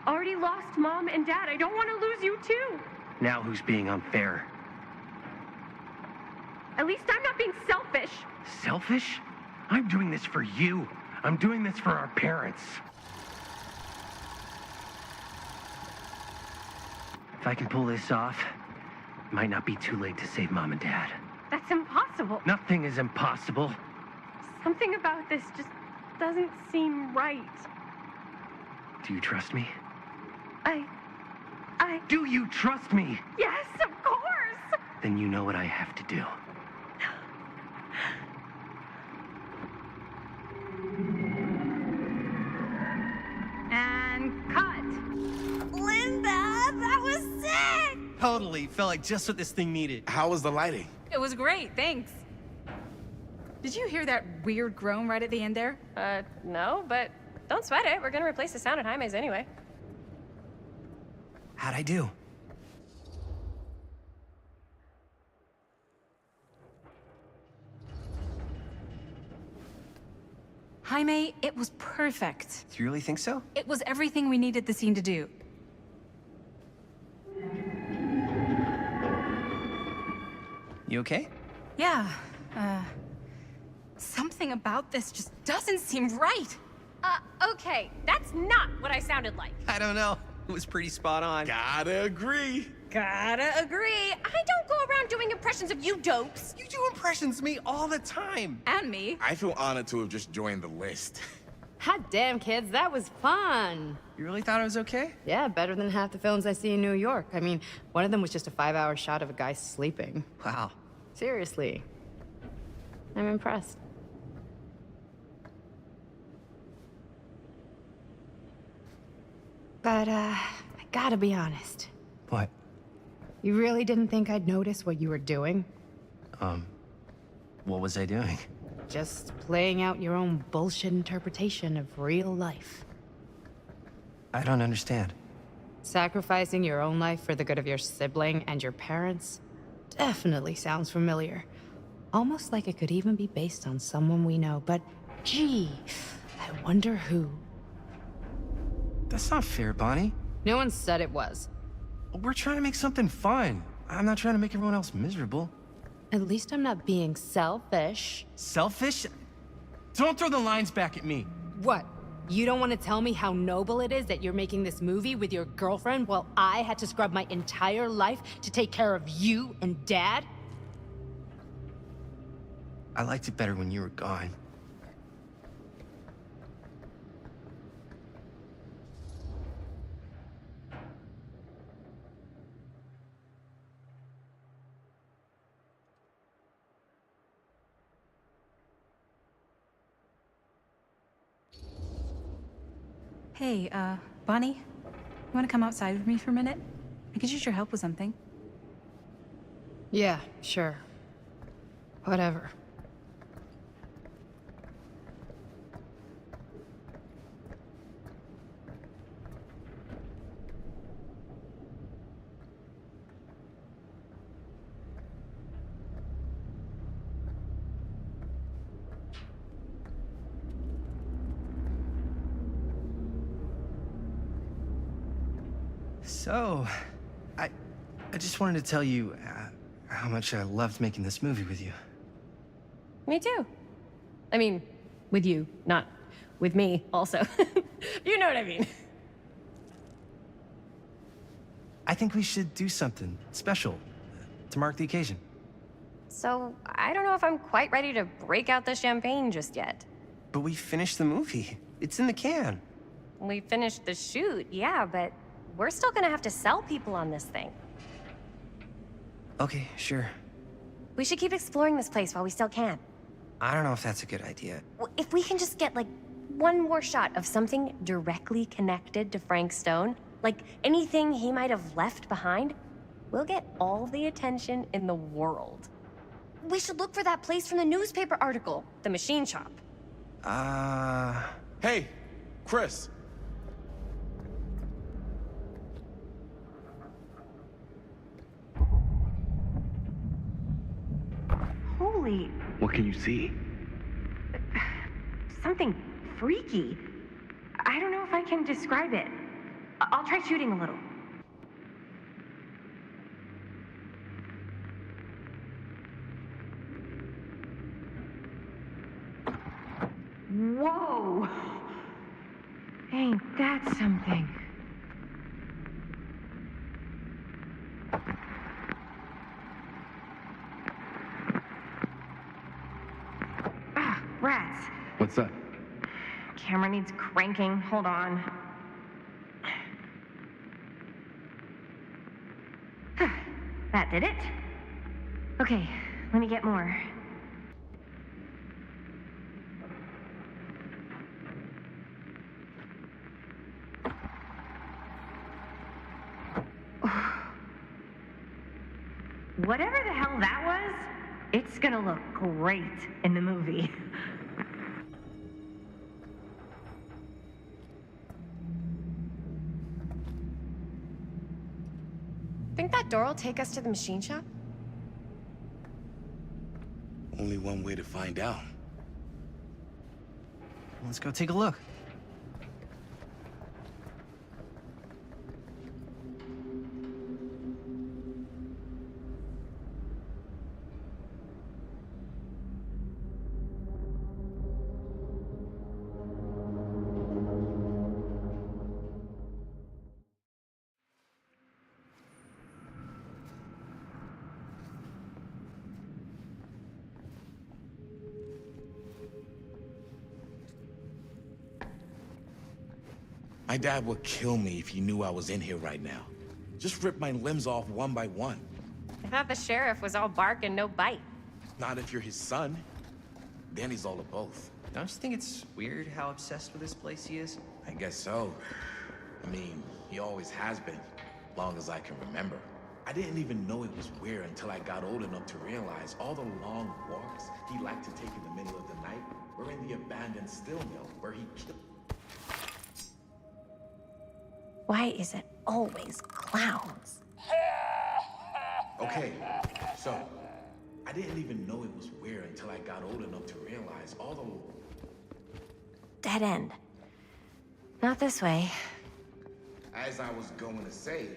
Already lost Mom and Dad. I don't want to lose you too. Now who's being unfair? At least I'm not being selfish. Selfish? I'm doing this for you. I'm doing this for our parents. If I can pull this off, it might not be too late to save Mom and Dad. That's impossible. Nothing is impossible. Something about this just doesn't seem right. Do you trust me? I... Do you trust me? Yes, of course! Then you know what I have to do. And cut. Linda, that was sick! Totally. Felt like just what this thing needed. How was the lighting? It was great, thanks. Did you hear that weird groan right at the end there? No, but don't sweat it. We're gonna replace the sound at Jaime's anyway. How'd I do? Jaime, it was perfect. Do you really think so? It was everything we needed the scene to do. You okay? Yeah, something about this just doesn't seem right. Okay, that's not what I sounded like. I don't know. It was pretty spot on. Gotta agree. Gotta agree. I don't go around doing impressions of you dopes. You do impressions of me all the time. And me. I feel honored to have just joined the list. Hot damn, kids, that was fun. You really thought I was okay? Yeah, better than half the films I see in New York. I mean, one of them was just a 5-hour shot of a guy sleeping. Wow. Seriously. I'm impressed. But, I gotta be honest. What? You really didn't think I'd notice what you were doing? What was I doing? Just playing out your own bullshit interpretation of real life. I don't understand. Sacrificing your own life for the good of your sibling and your parents definitely sounds familiar. Almost like it could even be based on someone we know, but gee, I wonder who. That's not fair, Bonnie. No one said it was. We're trying to make something fun. I'm not trying to make everyone else miserable. At least I'm not being selfish. Selfish? Don't throw the lines back at me. What? You don't want to tell me how noble it is that you're making this movie with your girlfriend while I had to scrub my entire life to take care of you and Dad? I liked it better when you were gone. Hey, Bonnie, you want to come outside with me for a minute? I could use your help with something. Yeah, sure. Whatever. So, I just wanted to tell you how much I loved making this movie with you. Me too. I mean, with you, not with me, also. You know what I mean. I think we should do something special to mark the occasion. So, I don't know if I'm quite ready to break out the champagne just yet. But we finished the movie. It's in the can. We finished the shoot, yeah, but we're still gonna have to sell people on this thing. Okay, sure. We should keep exploring this place while we still can. I don't know if that's a good idea. If we can just get, like, one more shot of something directly connected to Frank Stone, like anything he might have left behind, we'll get all the attention in the world. We should look for that place from the newspaper article, the machine shop. Hey, Chris. Holy... What can you see? something freaky. I don't know if I can describe it. I'll try shooting a little. Whoa! Ain't that something? Ah, rats. What's that? Camera needs cranking. Hold on. That did it. Okay, let me get more. Whatever the hell that was, it's gonna look great in the movie. Think that door will take us to the machine shop? Only one way to find out. Let's go take a look. My dad would kill me if he knew I was in here right now. Just rip my limbs off one by one. I thought the sheriff was all bark and no bite. Not if you're his son. Then he's all of both. Don't you think it's weird how obsessed with this place he is? I guess so. I mean, he always has been, long as I can remember. I didn't even know it was weird until I got old enough to realize all the long walks he liked to take in the middle of the night were in the abandoned steel mill where he killed. Why is it always clowns? Okay, so I didn't even know it was weird until I got old enough to realize all the... Dead end. Not this way. As I was going to say,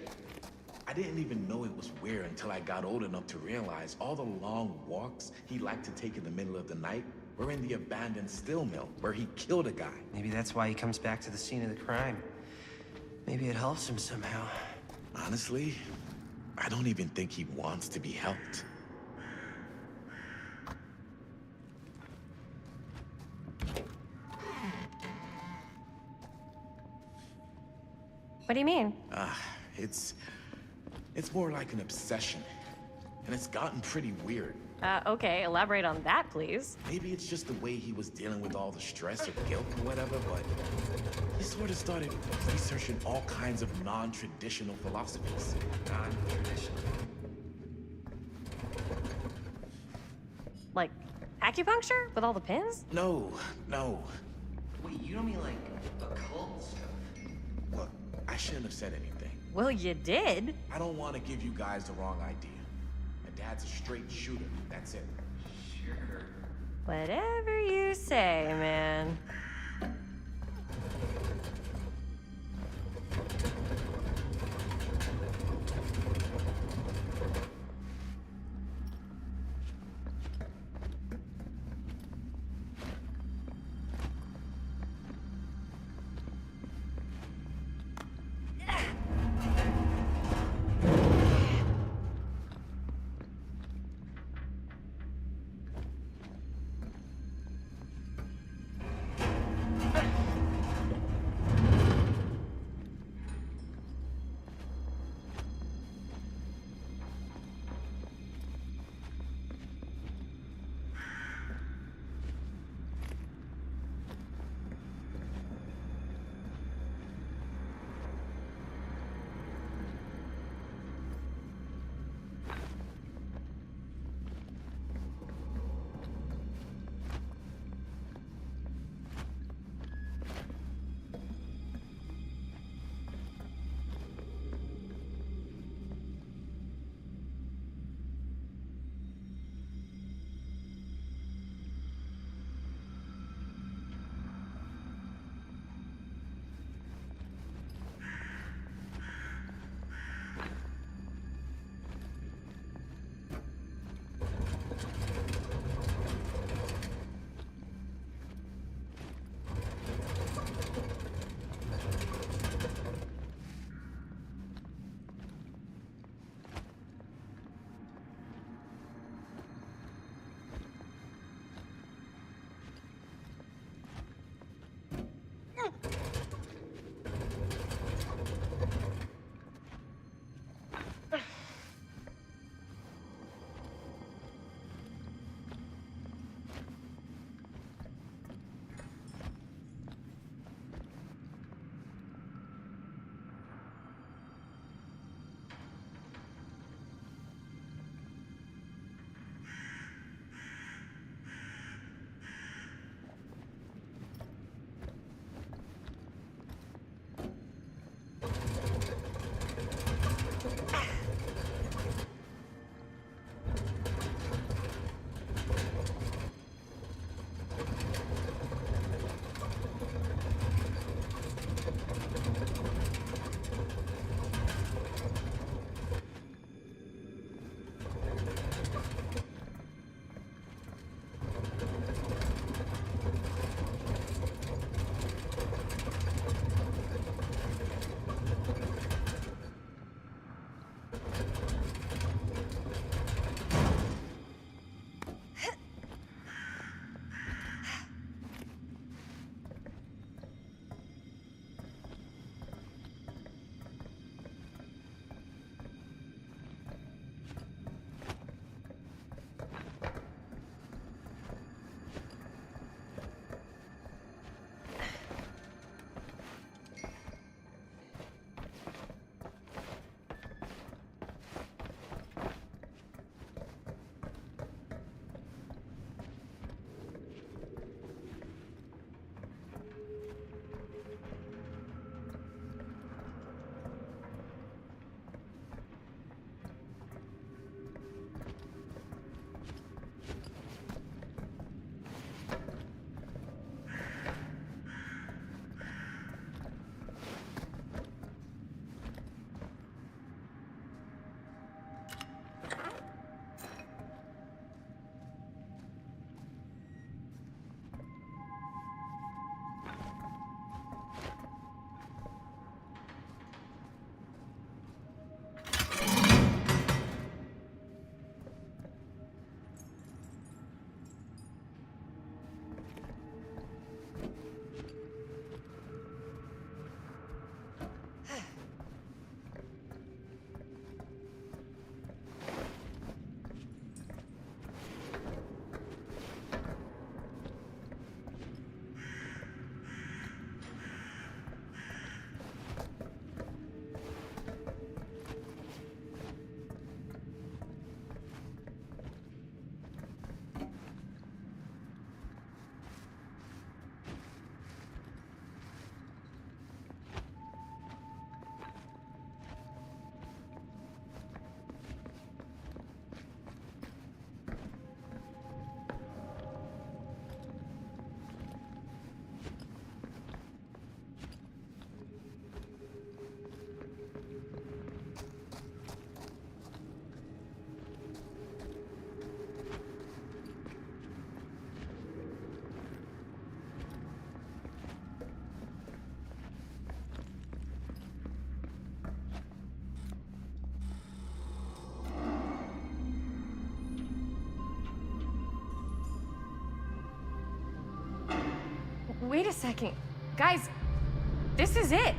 I didn't even know it was weird until I got old enough to realize all the long walks he liked to take in the middle of the night were in the abandoned steel mill where he killed a guy. Maybe that's why he comes back to the scene of the crime. Maybe it helps him somehow. Honestly, I don't even think he wants to be helped. What do you mean? It's more like an obsession. And it's gotten pretty weird. Okay, elaborate on that, please. Maybe it's just the way he was dealing with all the stress or guilt or whatever, but he sort of started researching all kinds of non-traditional philosophies. Non-traditional. Like acupuncture with all the pins? No. Wait, you don't mean like occult stuff? Look, I shouldn't have said anything. Well, you did. I don't want to give you guys the wrong idea. My dad's a straight shooter, that's it. Sure. Whatever you say, man. Wait a second. Guys, this is it.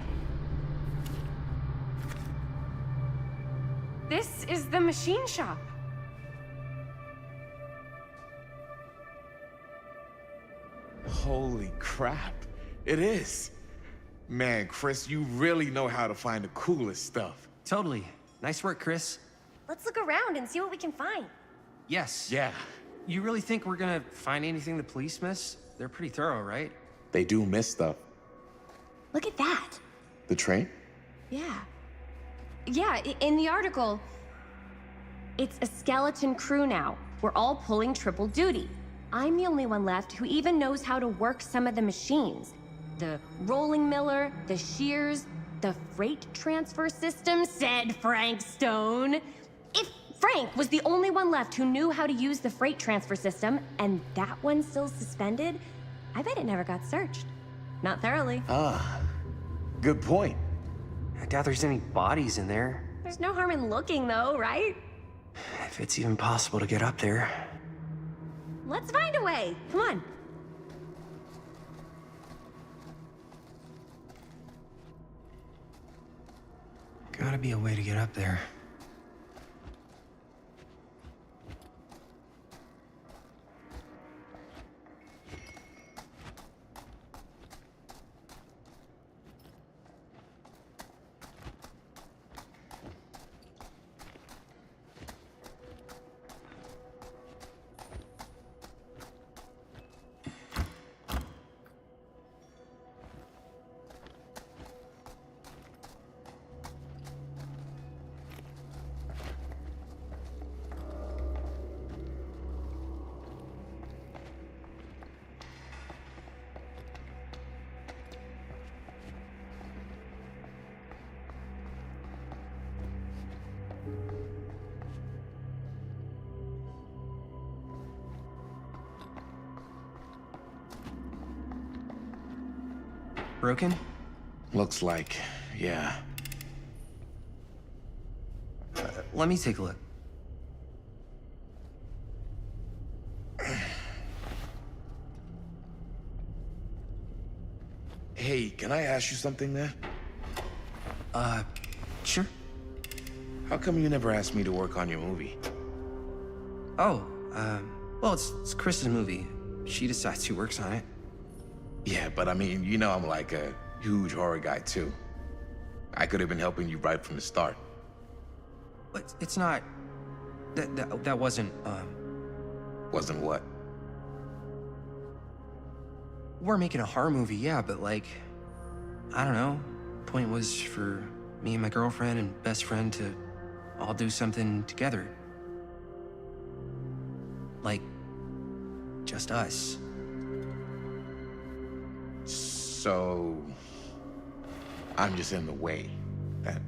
This is the machine shop. Holy crap. It is. Man, Chris, you really know how to find the coolest stuff. Totally. Nice work, Chris. Let's look around and see what we can find. Yes. Yeah, You really think we're gonna find anything the police miss? They're pretty thorough, right? they do miss stuff. Look at that. The train? Yeah. Yeah, in the article, it's a skeleton crew now. We're all pulling triple duty. I'm the only one left who even knows how to work some of the machines. The rolling miller, the shears, the freight transfer system, said Frank Stone. If Frank was the only one left who knew how to use the freight transfer system, and that one's still suspended, I bet it never got searched. Not thoroughly. Ah, good point. I doubt there's any bodies in there. There's no harm in looking, though, right? If it's even possible to get up there. Let's find a way. Come on. Gotta be a way to get up there. Broken? Looks like, yeah. Let me take a look. Hey, can I ask you something, man? Sure. How come you never asked me to work on your movie? Oh, well, it's Chris's movie. She decides who works on it. Yeah, but I mean, you know I'm like a huge horror guy, too. I could have been helping you right from the start. But it's not... That wasn't, Wasn't what? We're making a horror movie, yeah, but like... I don't know. Point was for me and my girlfriend and best friend to all do something together. Like... just us. So... I'm just in the way. That...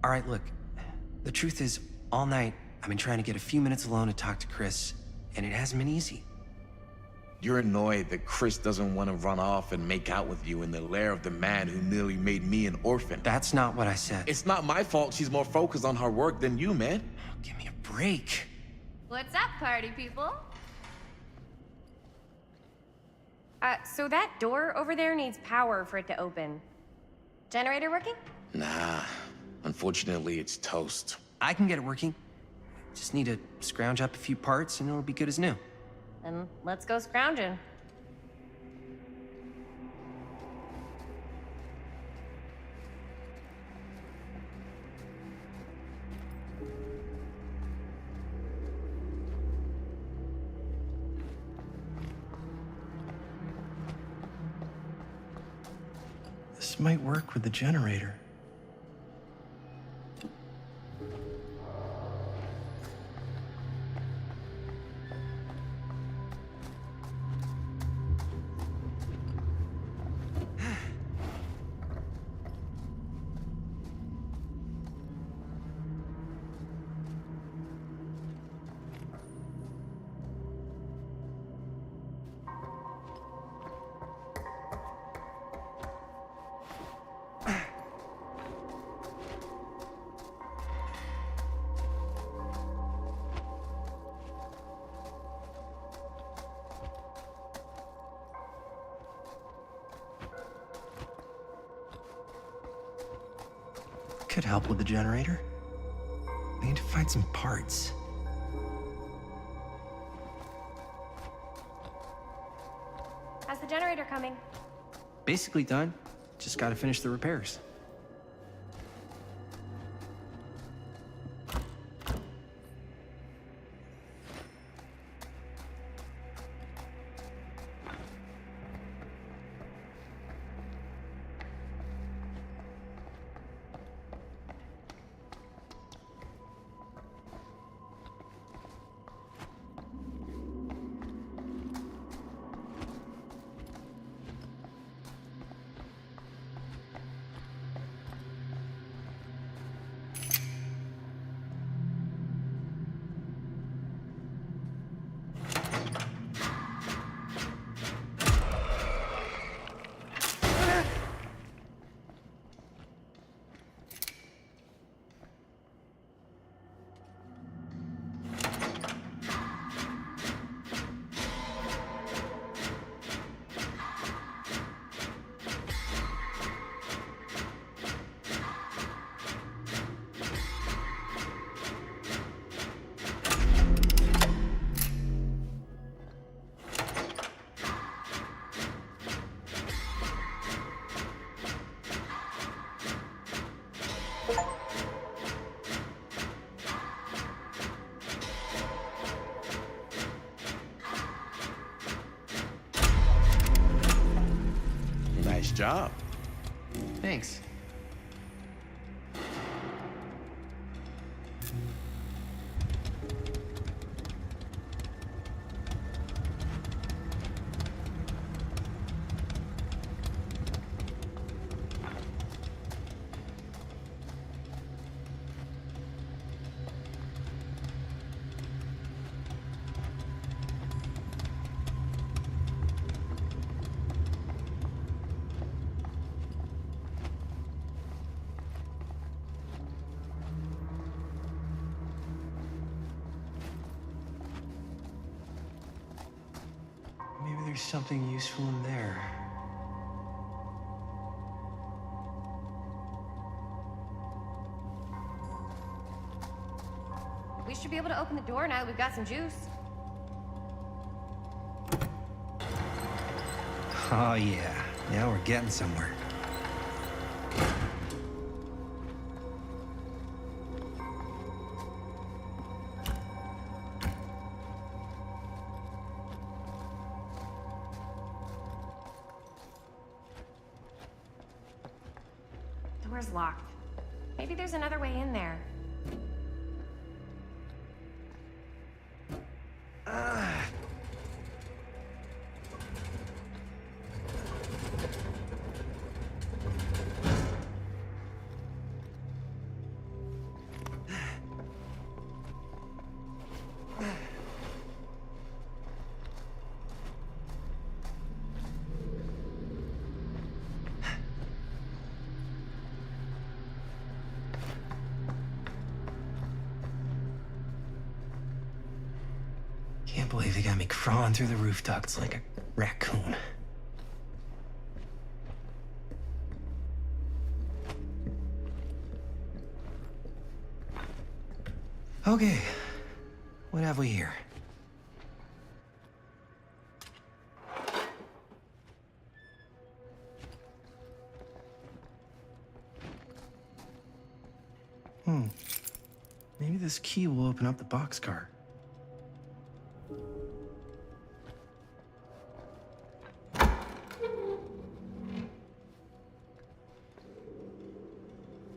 All right, look. The truth is, all night, I've been trying to get a few minutes alone to talk to Chris, and it hasn't been easy. You're annoyed that Chris doesn't want to run off and make out with you in the lair of the man who nearly made me an orphan. That's not what I said. It's not my fault she's more focused on her work than you, man. Oh, give me a break. What's up, party people? So that door over there needs power for it to open. Generator working? Nah. Unfortunately, it's toast. I can get it working. Just need to scrounge up a few parts and it'll be good as new. Then let's go scrounging. This might work with the generator. could help with the generator. We need to find some parts. How's the generator coming? Basically done. Just gotta finish the repairs. Nice job. Thanks. Maybe there's something useful in there. We should be able to open the door now that we've got some juice. Oh yeah, now we're getting somewhere. Door's locked. Maybe there's another way in there. Can't believe they got me crawling through the roof ducts like a raccoon. Okay, what have we here? Maybe this key will open up the boxcar.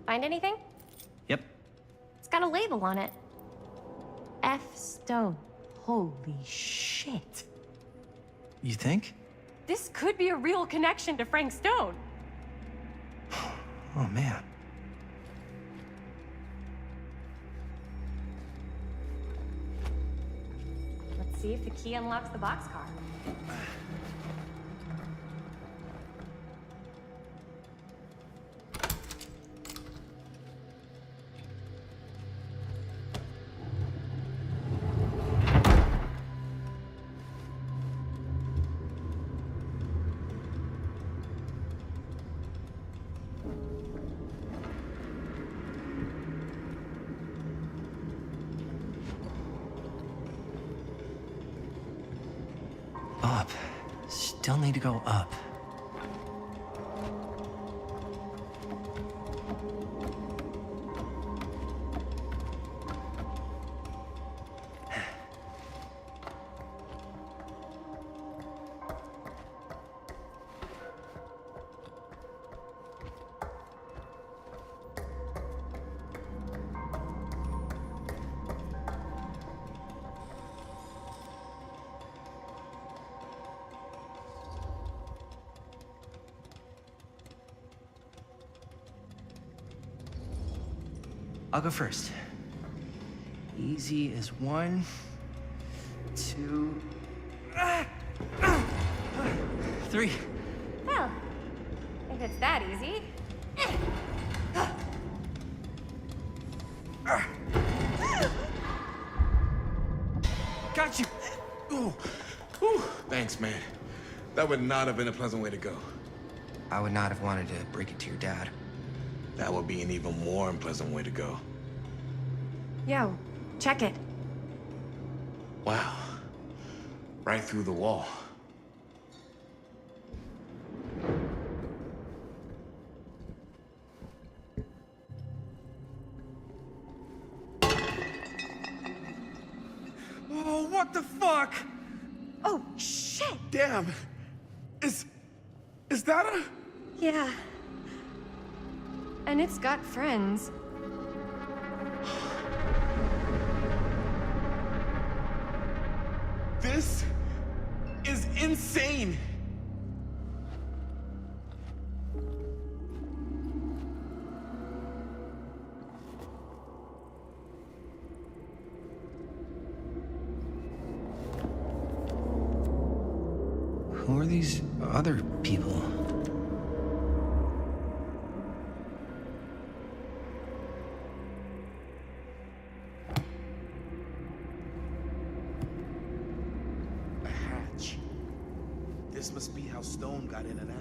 Find anything? Yep. It's got a label on it. F. Stone. Holy shit. You think? This could be a real connection to Frank Stone. Oh man. Let's see if the key unlocks the boxcar. up. Still need to go up. I'll go first. Easy as 1, 2, 3. Well, if it's that easy. Got you! Ooh. Ooh. Thanks, man. That would not have been a pleasant way to go. I would not have wanted to break it to your dad. That would be an even more unpleasant way to go. Yo, check it. Wow. Right through the wall. Oh, what the fuck? Oh, shit! Damn. Is that a... Yeah. And it's got friends. This is insane. Who are these other people? A hatch. This must be how Stone got in and out.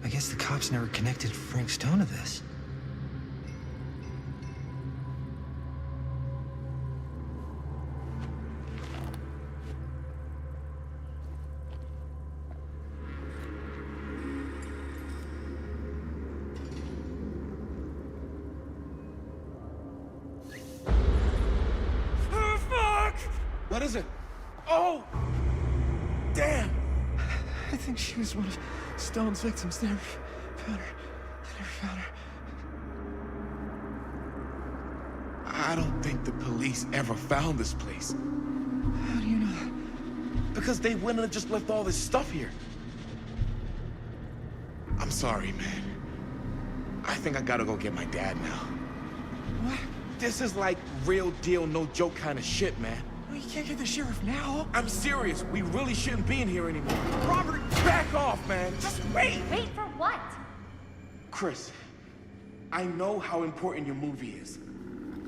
I guess the cops never connected Frank Stone to this. Oh, fuck! What is it? Oh! Damn! I think she was one of Stone's victims. They never found her. They never found her. I don't think the police ever found this place. How do you know that? Because they wouldn't have just left all this stuff here. I'm sorry, man. I think I gotta go get my dad now. What? This is like real deal, no joke kind of shit, man. No, you can't get the sheriff now. I'm serious. We really shouldn't be in here anymore. Robert, back off, man. Just wait. Wait for what? Chris, I know how important your movie is.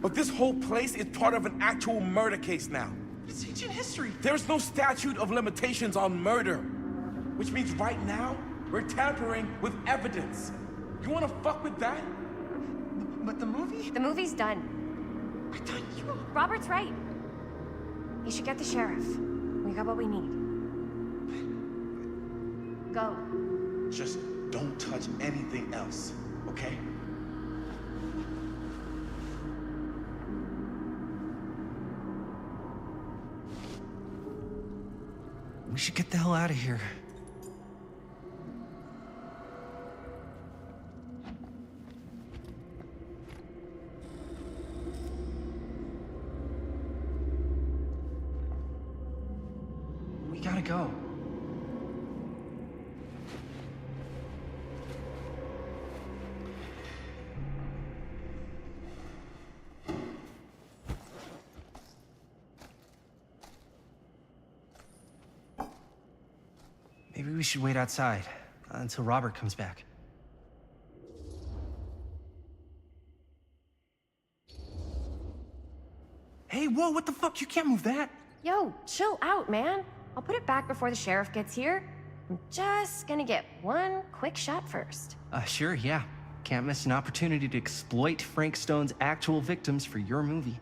But this whole place is part of an actual murder case now. It's ancient history. There's no statute of limitations on murder. Which means right now, we're tampering with evidence. You wanna fuck with that? But the movie? The movie's done. I thought you... Robert's right. You should get the sheriff. We got what we need. Go. Just don't touch anything else, okay? We should get the hell out of here. We gotta go. Maybe we should wait outside until Robert comes back. whoa, what the fuck? You can't move that. Yo, chill out, man. I'll put it back before the sheriff gets here. I'm just gonna get one quick shot first. Sure, yeah. Can't miss an opportunity to exploit Frank Stone's actual victims for your movie.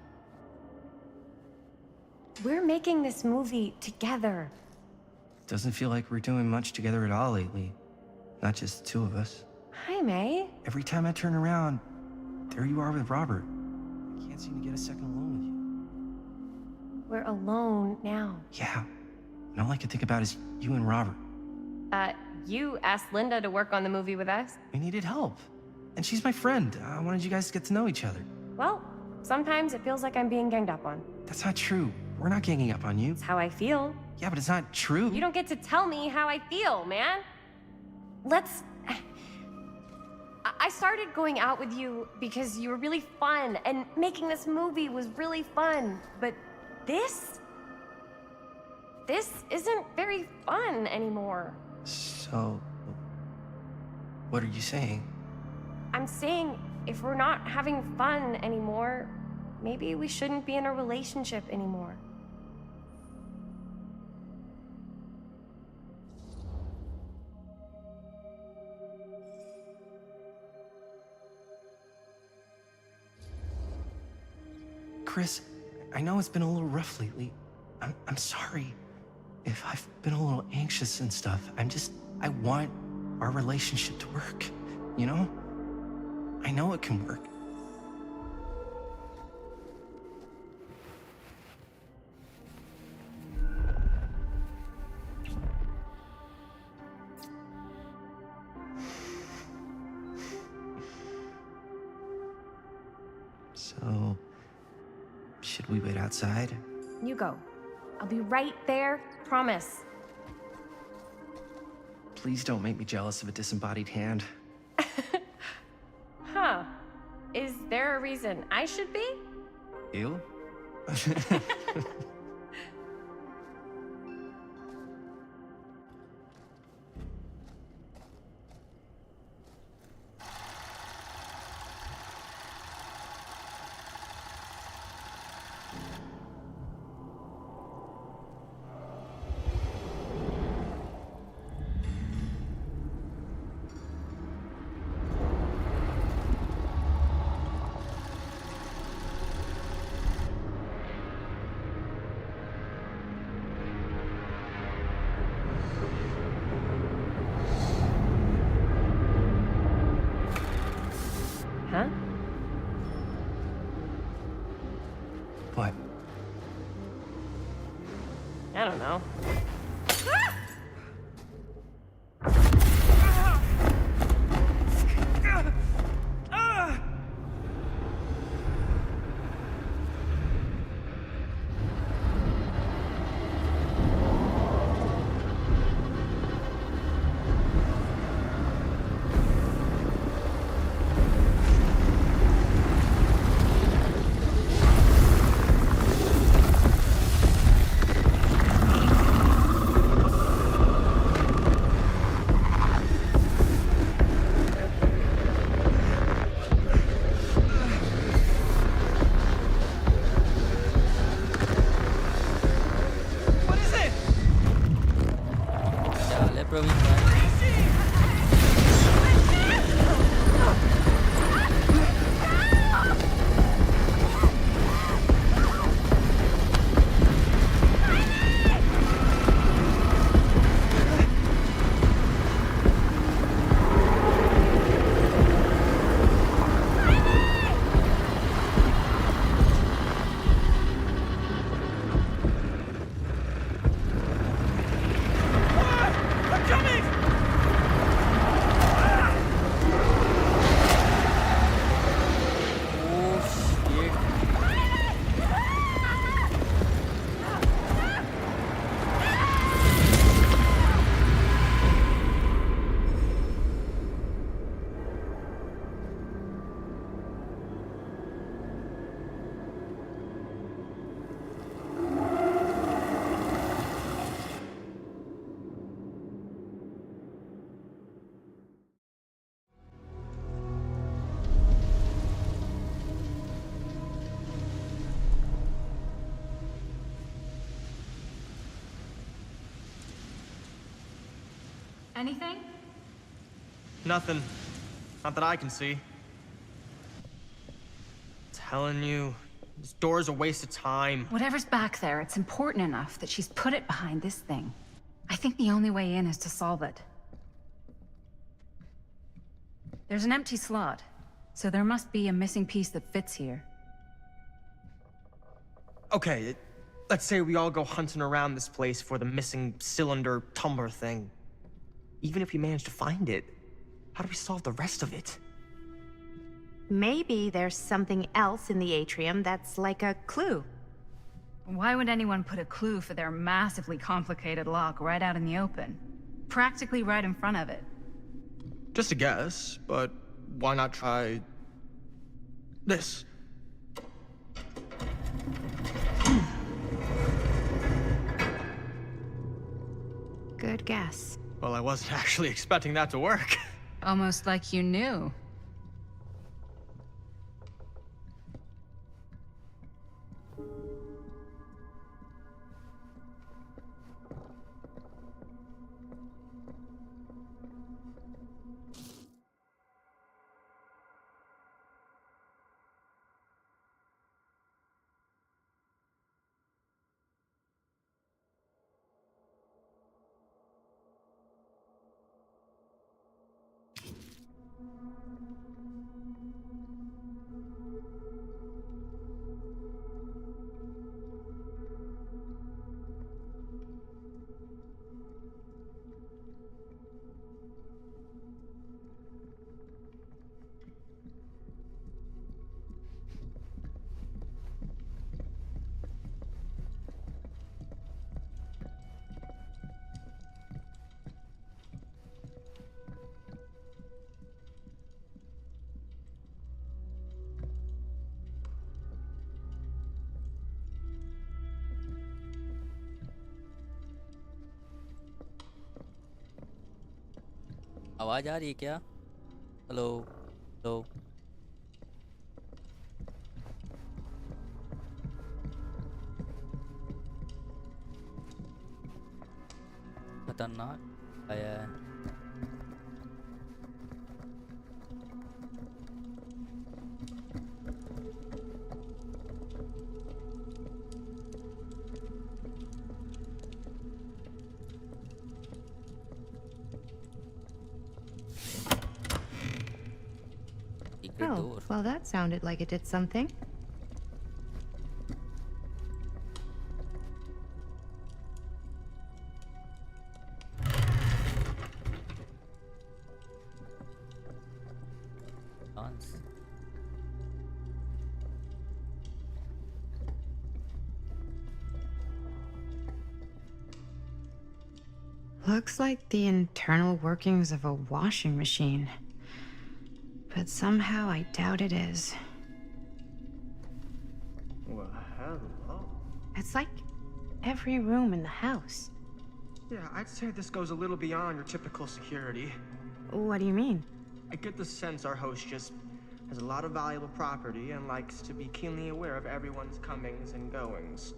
We're making this movie together. Doesn't feel like we're doing much together at all lately. Not just the two of us. Hi, May. Every time I turn around, there you are with Robert. I can't seem to get a second alone with you. We're alone now. Yeah. And all I can think about is you and Robert. You asked Linda to work on the movie with us? We needed help. And she's my friend. I wanted you guys to get to know each other. Well, sometimes it feels like I'm being ganged up on. That's not true. We're not ganging up on you. It's how I feel. Yeah, but it's not true. You don't get to tell me how I feel, man. I started going out with you because you were really fun, and making this movie was really fun. But this isn't very fun anymore. So, what are you saying? I'm saying if we're not having fun anymore, maybe we shouldn't be in a relationship anymore. Chris, I know it's been a little rough lately. I'm sorry if I've been a little anxious and stuff. I want our relationship to work, you know? I know it can work. So, should we wait outside? You go. I'll be right there, promise. Please don't make me jealous of a disembodied hand. Huh. Is there a reason I should be? You? Huh? What? I don't know. I'm coming! Anything? Nothing. Not that I can see. Telling you, this door's a waste of time. Whatever's back there, it's important enough that she's put it behind this thing. I think the only way in is to solve it. There's an empty slot, so there must be a missing piece that fits here. Okay, let's say we all go hunting around this place for the missing cylinder tumbler thing. Even if we manage to find it, how do we solve the rest of it? Maybe there's something else in the atrium that's like a clue. Why would anyone put a clue for their massively complicated lock right out in the open? Practically right in front of it. Just a guess, but why not try this? Good guess. Well, I wasn't actually expecting that to work. Almost like you knew. आवाज आ रही है क्या? Hello hello खतरनाक आया है। Oh, well, that sounded like it did something. Dance. Looks like the internal workings of a washing machine. But somehow I doubt it is. Well, hello. It's like every room in the house. Yeah, I'd say this goes a little beyond your typical security. What do you mean? I get the sense our host just has a lot of valuable property and likes to be keenly aware of everyone's comings and goings.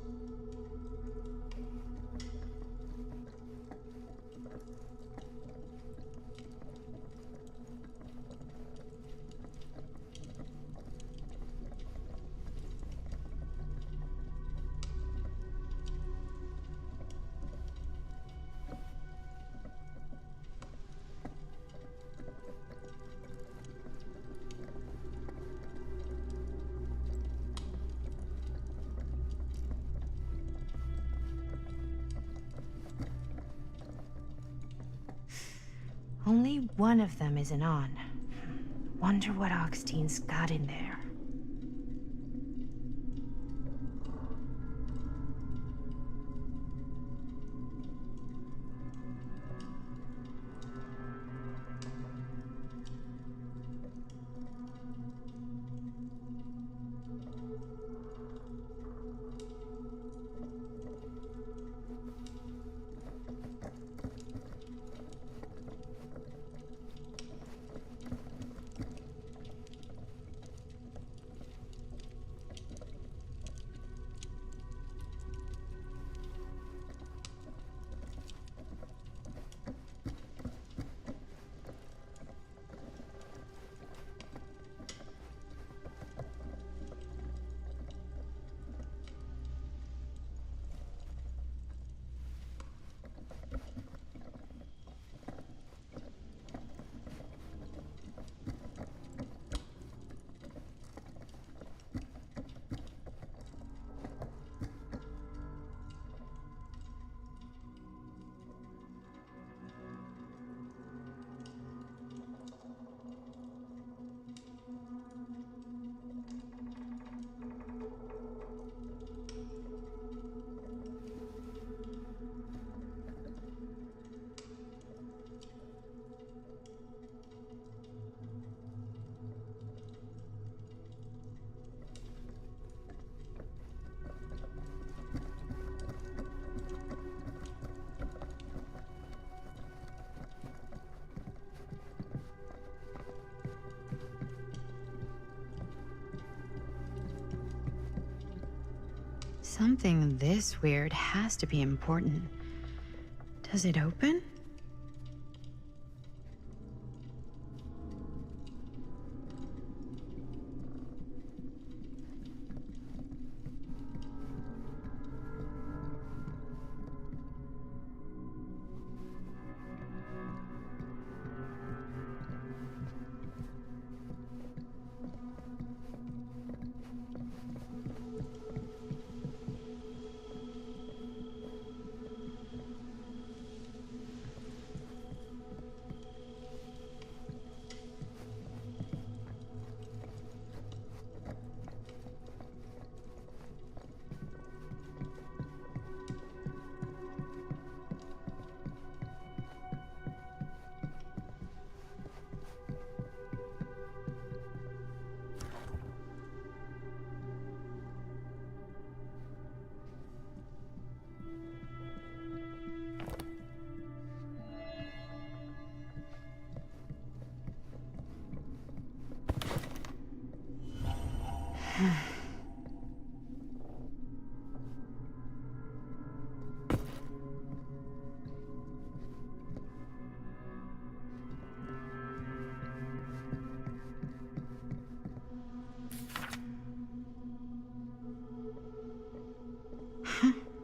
Only one of them isn't on. Wonder what Augustine's got in there. Something this weird has to be important. Does it open?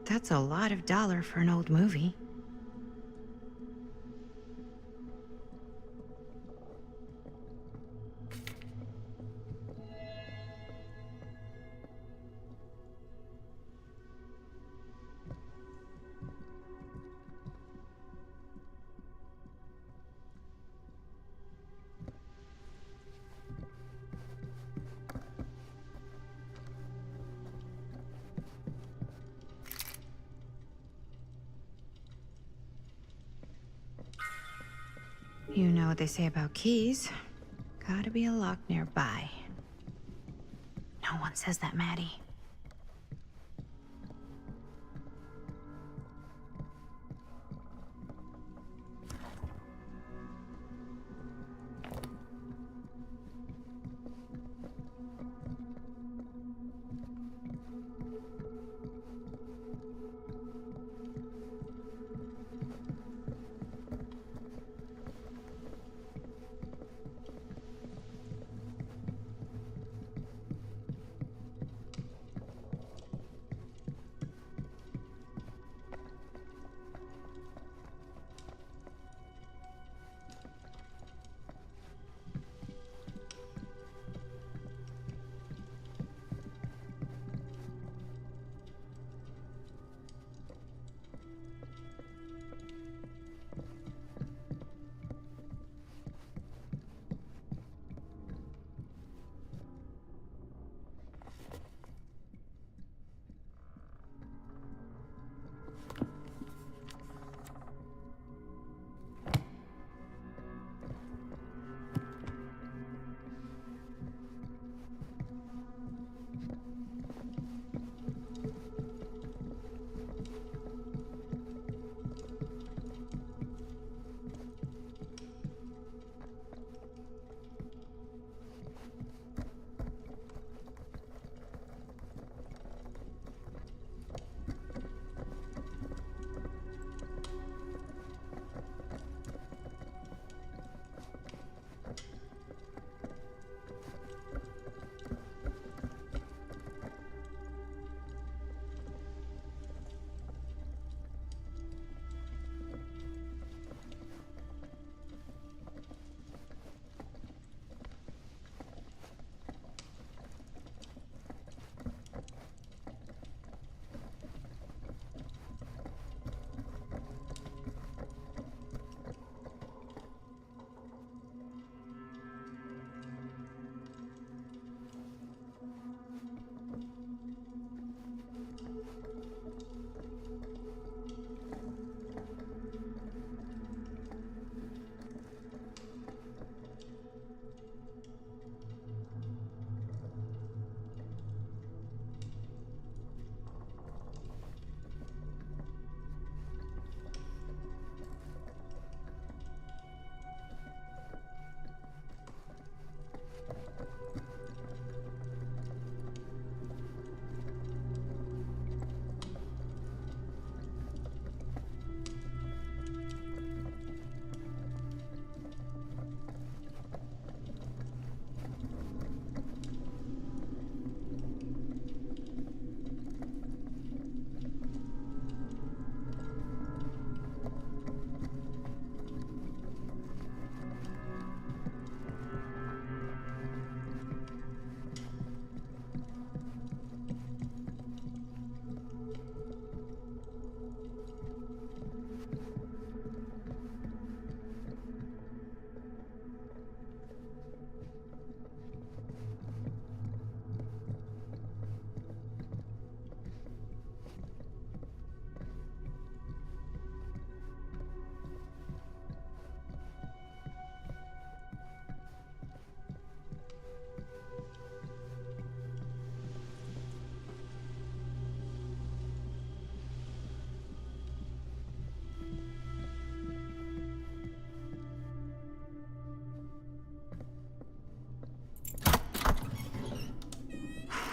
That's a lot of dollar for an old movie. You know what they say about keys. Gotta be a lock nearby. No one says that, Maddie.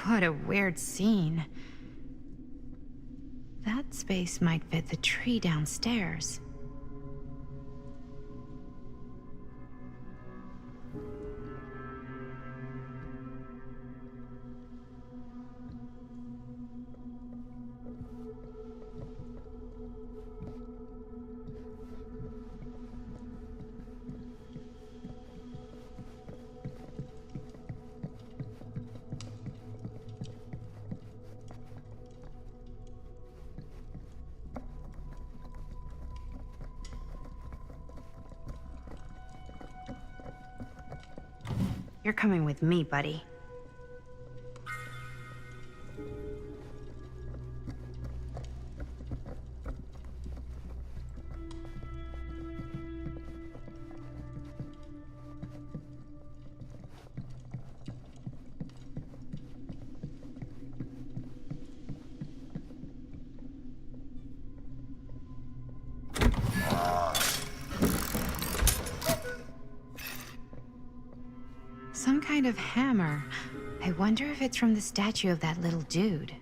What a weird scene. That space might fit the tree downstairs. You're coming with me, buddy. Some kind of hammer. I wonder if it's from the statue of that little dude.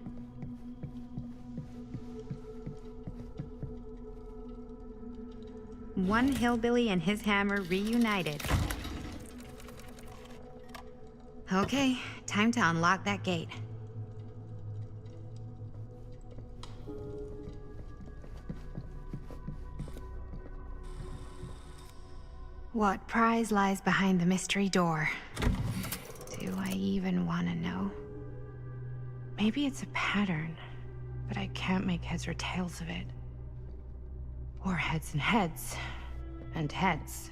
One hillbilly and his hammer reunited. Okay, time to unlock that gate. What prize lies behind the mystery door? Do I even want to know? Maybe it's a pattern, but I can't make heads or tails of it. Or heads and heads, and heads.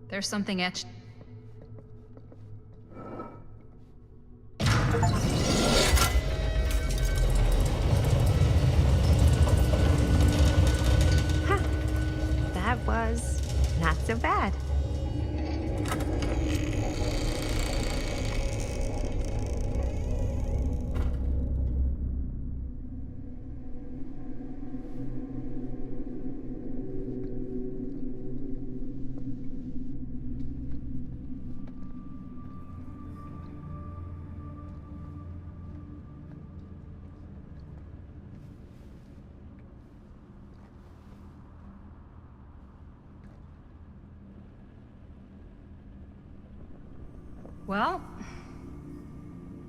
There's something etched. That was not so bad. Well,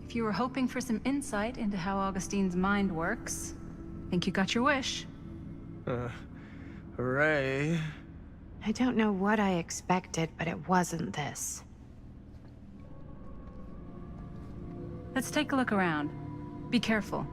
if you were hoping for some insight into how Augustine's mind works, I think you got your wish. Hooray. I don't know what I expected, but it wasn't this. Let's take a look around. Be careful.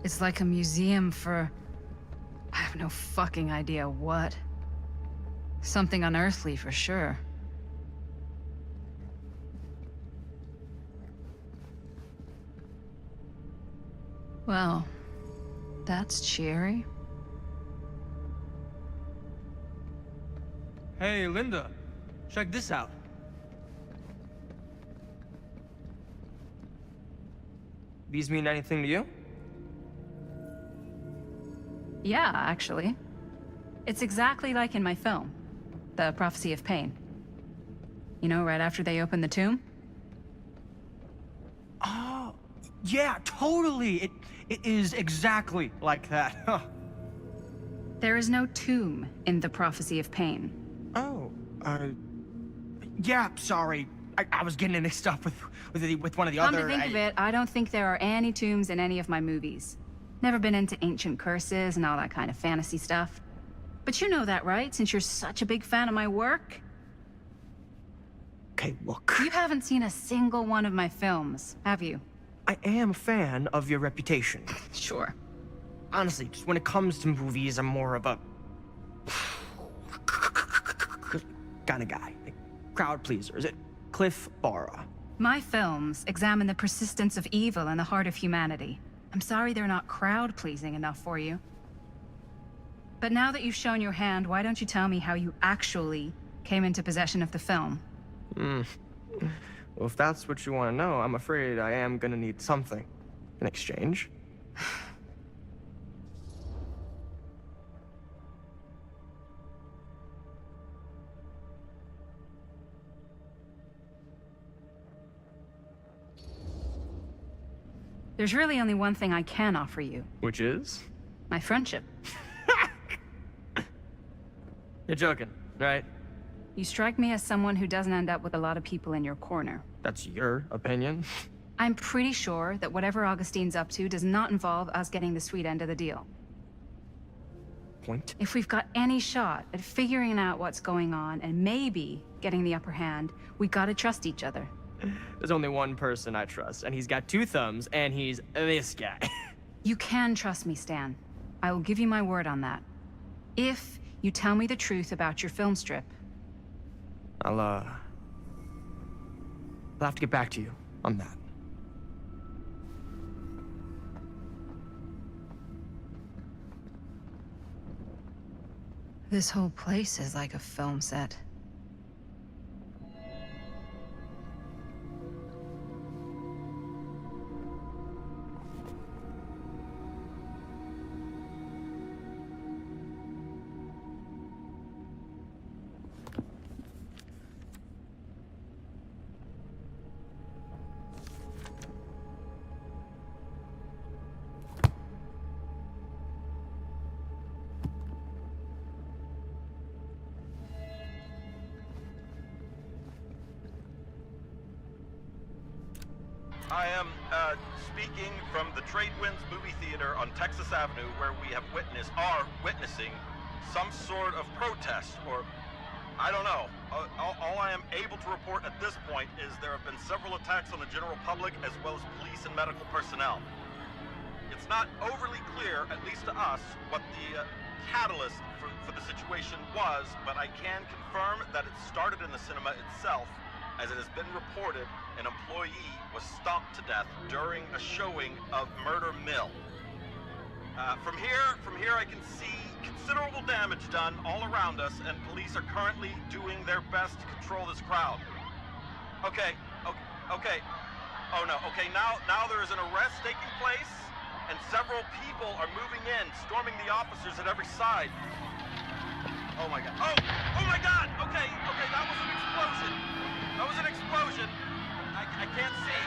It's like a museum for... I have no fucking idea what. Something unearthly for sure. Well, that's cheery. Hey, Linda. Check this out. These mean anything to you? Yeah, actually. It's exactly like in my film, The Prophecy of Pain. You know, right after they open the tomb? Oh, yeah, totally. It is exactly like that. Huh. There is no tomb in The Prophecy of Pain. Oh, yeah, sorry. I was getting it mixed up with one of the Come other... to think of it, I don't think there are any tombs in any of my movies. Never been into ancient curses and all that kind of fantasy stuff. But you know that, right? Since you're such a big fan of my work? Okay, look. You haven't seen a single one of my films, have you? I am a fan of your reputation. Sure. Honestly, just when it comes to movies, I'm more of a kind of guy. Like, crowd pleaser. Is it Cliff Barra? My films examine the persistence of evil in the heart of humanity. I'm sorry they're not crowd-pleasing enough for you. But now that you've shown your hand, why don't you tell me how you actually came into possession of the film? Well, if that's what you want to know, I'm afraid I am gonna need something in exchange. There's really only one thing I can offer you. Which is? My friendship. You're joking, right? You strike me as someone who doesn't end up with a lot of people in your corner. That's your opinion? I'm pretty sure that whatever Augustine's up to does not involve us getting the sweet end of the deal. Point? If we've got any shot at figuring out what's going on and maybe getting the upper hand, we gotta trust each other. There's only one person I trust, and he's got 2 thumbs, and he's this guy. You can trust me, Stan. I will give you my word on that. If you tell me the truth about your film strip. I'll have to get back to you on that. This whole place is like a film set. I am speaking from the Trade Winds Movie Theater on Texas Avenue, where we are witnessing some sort of protest, or I don't know. All I am able to report at this point is there have been several attacks on the general public, as well as police and medical personnel. It's not overly clear, at least to us, what the catalyst for the situation was, but I can confirm that it started in the cinema itself. As it has been reported, an employee was stomped to death during a showing of Murder Mill. From here I can see considerable damage done all around us, and police are currently doing their best to control this crowd. Okay. Oh no, okay, now there is an arrest taking place, and several people are moving in, storming the officers at every side. Oh my god. Oh my god! Okay, that was an explosion. That was an explosion. I can't see.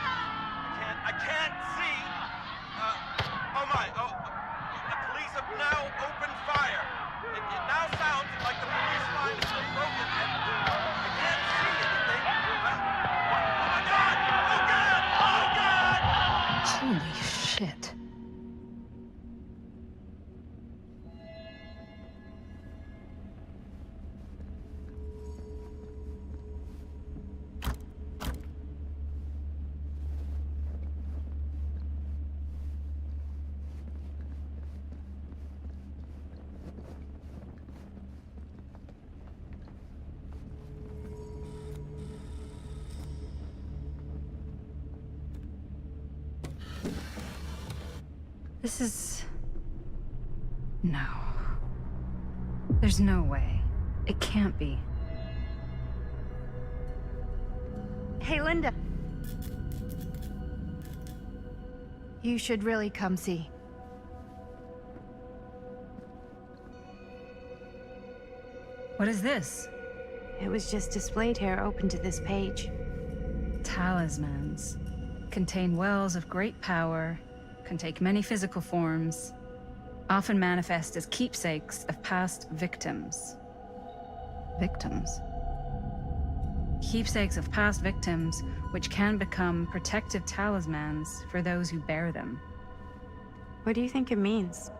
I can't see. The police have now opened fire. It now sounds like the police line has been broken, and I can't see anything. Oh my god! Oh god! Oh god! Holy shit. This is... No. There's no way. It can't be. Hey, Linda. You should really come see. What is this? It was just displayed here, open to this page. Talismans. Contain wells of great power, can take many physical forms, often manifest as keepsakes of past victims. Victims? Keepsakes of past victims, which can become protective talismans for those who bear them. What do you think it means?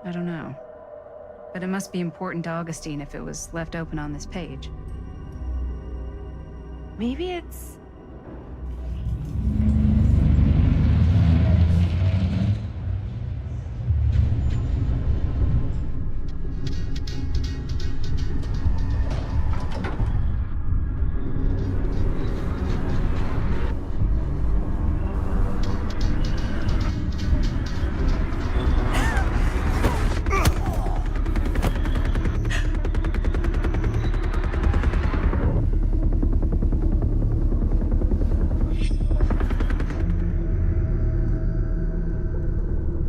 I don't know. But it must be important to Augustine if it was left open on this page. Maybe it's...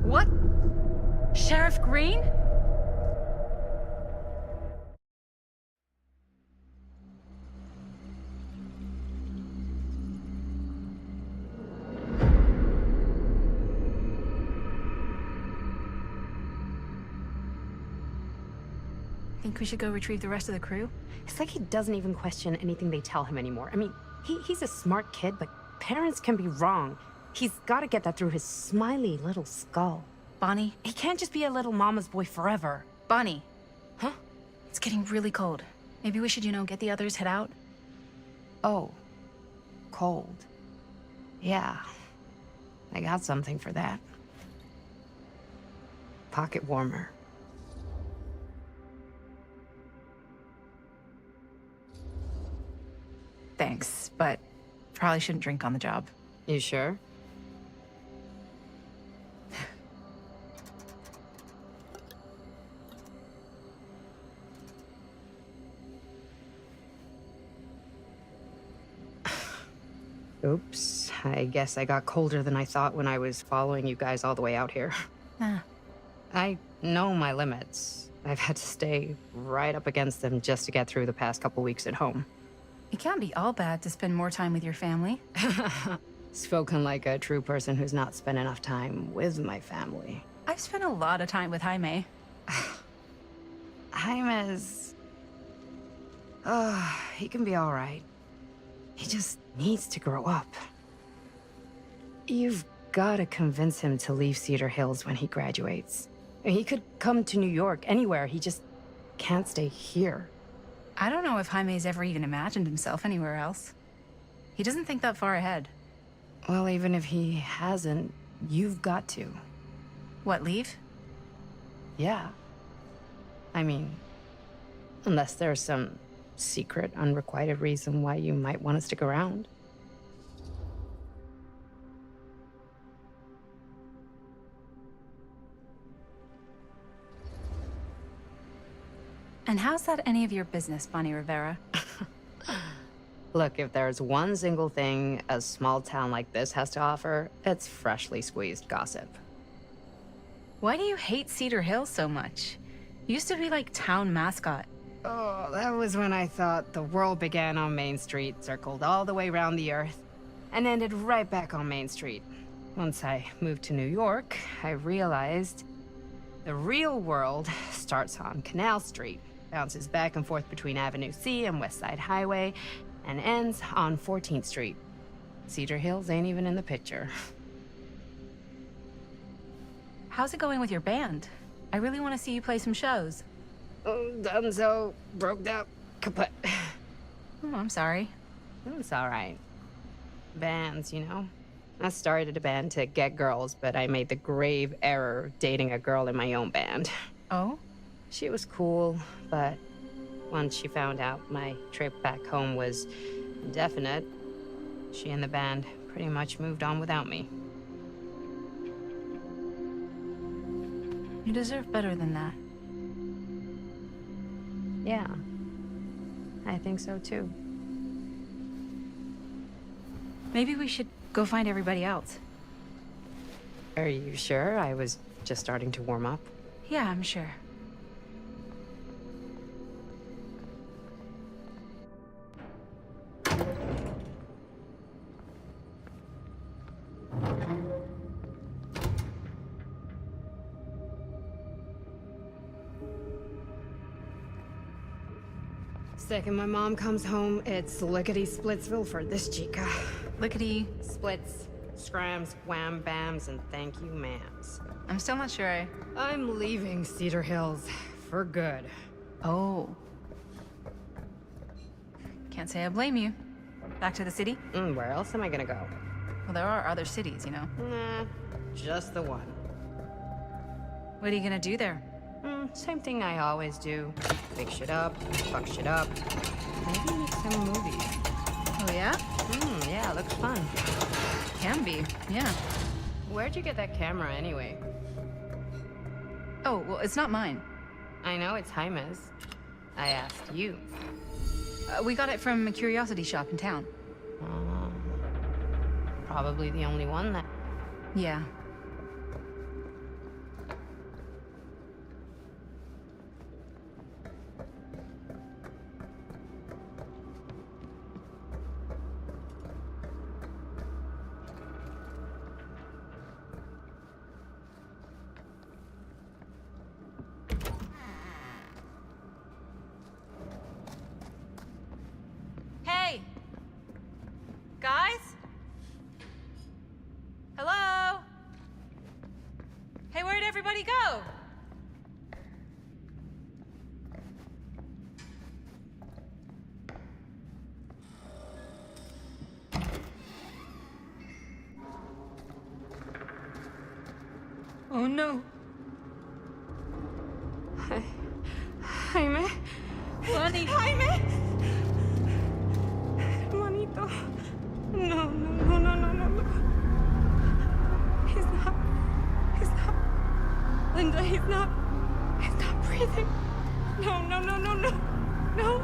What? Sheriff Green? Think we should go retrieve the rest of the crew? It's like he doesn't even question anything they tell him anymore. I mean, he's a smart kid, but parents can be wrong. He's got to get that through his smiley little skull. Bonnie? He can't just be a little mama's boy forever. Bonnie. Huh? It's getting really cold. Maybe we should, get the others, head out? Oh. Cold. Yeah. I got something for that. Pocket warmer. Thanks, but probably shouldn't drink on the job. You sure? Oops. I guess I got colder than I thought when I was following you guys all the way out here. Ah. I know my limits. I've had to stay right up against them just to get through the past couple weeks at home. It can't be all bad to spend more time with your family. Spoken like a true person who's not spent enough time with my family. I've spent a lot of time with Jaime. Jaime's... he can be all right. He just needs to grow up. You've got to convince him to leave Cedar Hills when he graduates. He could come to New York, anywhere. He just can't stay here. I don't know if Jaime's ever even imagined himself anywhere else. He doesn't think that far ahead. Well, even if he hasn't, you've got to. What, leave? Yeah. I mean, unless there's some secret, unrequited reason why you might want to stick around. And how's that any of your business, Bonnie Rivera? Look, if there's one single thing a small town like this has to offer, it's freshly squeezed gossip. Why do you hate Cedar Hills so much? You used to be like town mascot. Oh, that was when I thought the world began on Main Street, circled all the way around the earth, and ended right back on Main Street. Once I moved to New York, I realized the real world starts on Canal Street, bounces back and forth between Avenue C and West Side Highway, and ends on 14th Street. Cedar Hills ain't even in the picture. How's it going with your band? I really want to see you play some shows. Oh, done so. Broke up. Kaput. Oh, I'm sorry. It's all right. Bands, you know? I started a band to get girls, but I made the grave error of dating a girl in my own band. Oh? She was cool, but once she found out my trip back home was indefinite, she and the band pretty much moved on without me. You deserve better than that. Yeah, I think so too. Maybe we should go find everybody else. Are you sure? I was just starting to warm up. Yeah, I'm sure. Second my mom comes home, it's lickety-splitsville for this chica. Lickety. Splits, scrams, wham bams, and thank you ma'ams. I'm still not sure I'm leaving Cedar Hills for good. Oh. Can't say I blame you. Back to the city? Where else am I gonna go? Well, there are other cities, you know. Nah, just the one. What are you gonna do there? Same thing I always do. Pick shit up, fuck shit up. Maybe make some movies. Oh, yeah? Yeah, looks fun. Can be, yeah. Where'd you get that camera anyway? Oh, well, it's not mine. I know it's Jaime's. I asked you. We got it from a curiosity shop in town. Probably the only one that... Yeah. Hey! Guys? Hello? Hey, where'd everybody go? Oh no. Jaime? Bunny! Jaime! Manito. No, no, no, no, no, no, no. He's not. Linda, he's not breathing. No, no, no, no, no. No.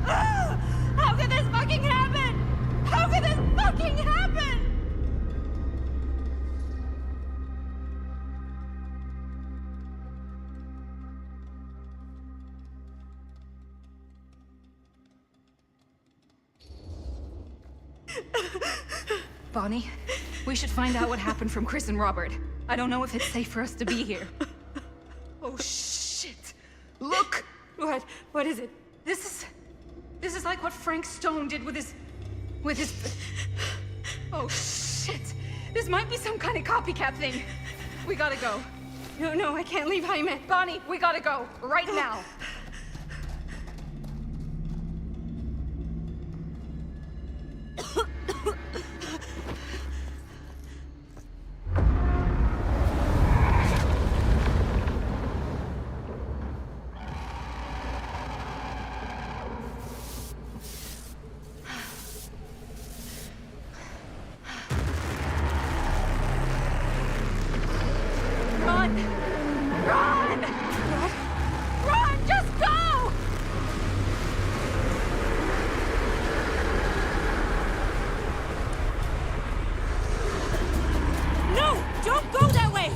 Ah! How could this fucking happen? How could this fucking happen? Bonnie, we should find out what happened from Chris and Robert. I don't know if it's safe for us to be here. Oh, shit. Look! What? What is it? This is like what Frank Stone did with his... Oh, shit. This might be some kind of copycat thing. We gotta go. No, no, I can't leave Jaime. Bonnie, we gotta go. Right now. Run! Run! What? Run! Just go! No! Don't go that way!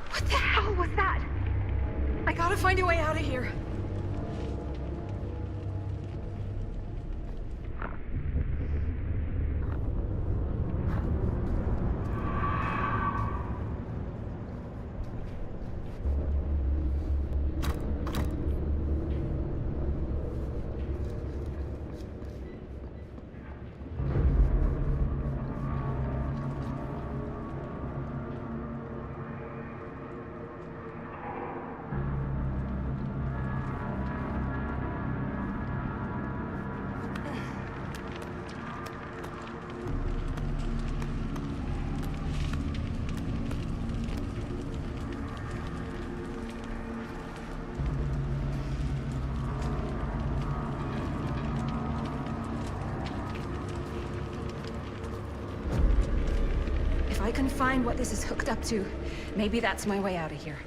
What the hell was that? I gotta find a way out of here. If I can find what this is hooked up to, maybe that's my way out of here.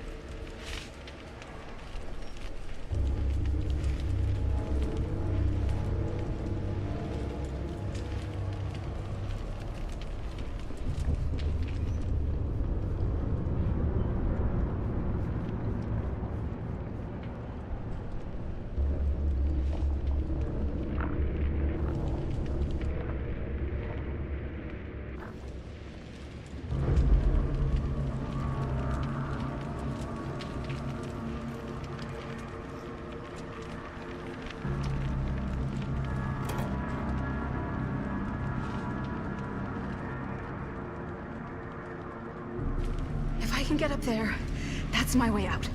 can get up there, that's my way out.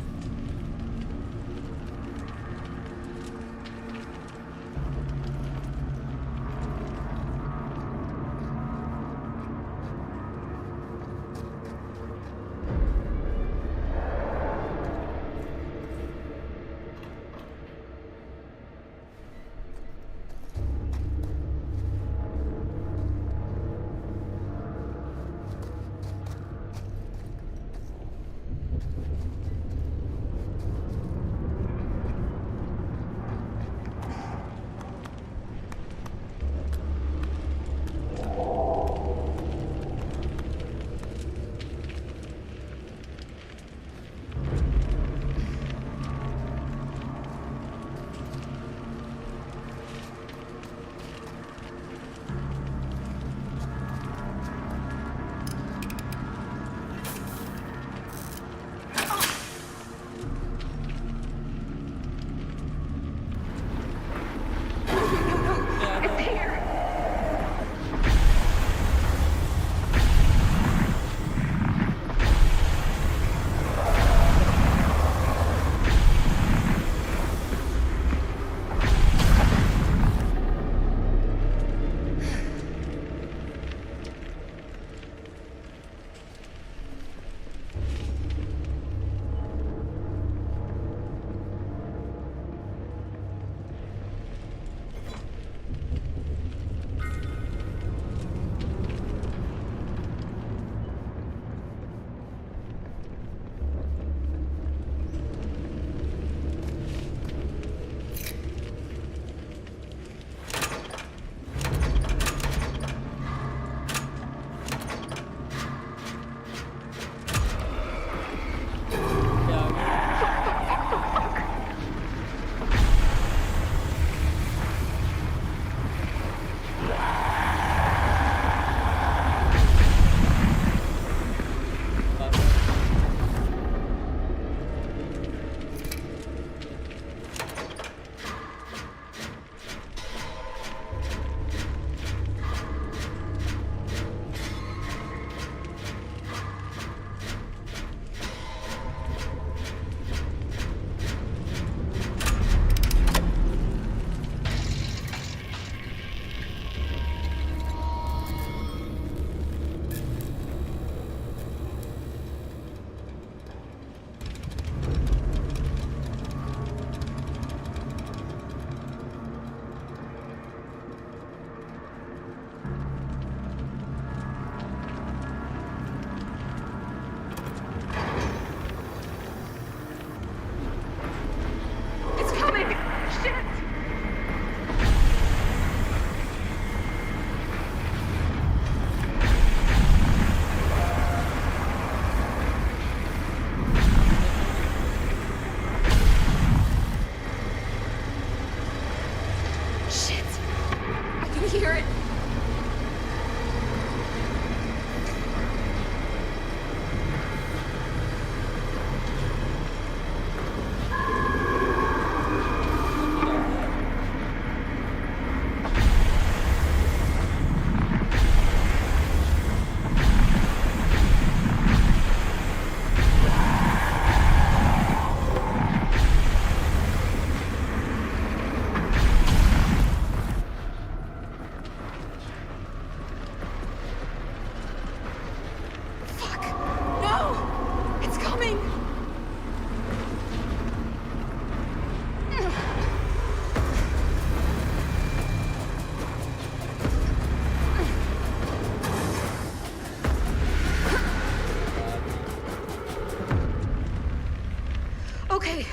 Okay.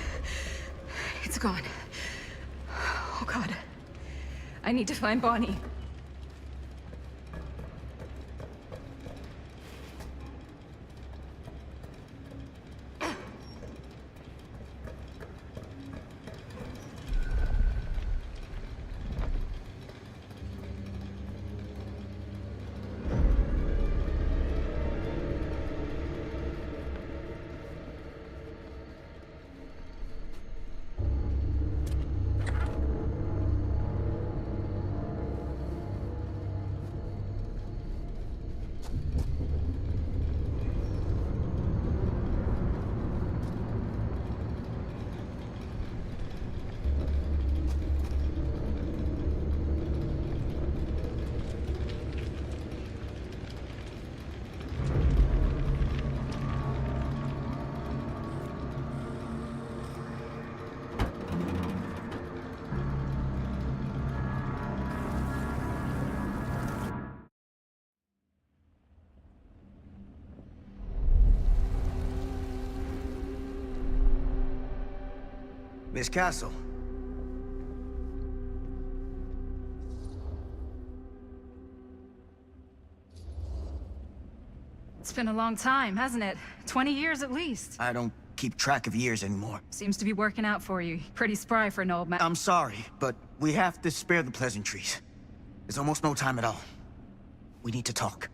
It's gone. Oh, God. I need to find Bonnie. Miss Castle. It's been a long time, hasn't it? 20 years at least. I don't keep track of years anymore. Seems to be working out for you. Pretty spry for an old man. I'm sorry, but we have to spare the pleasantries. There's almost no time at all. We need to talk.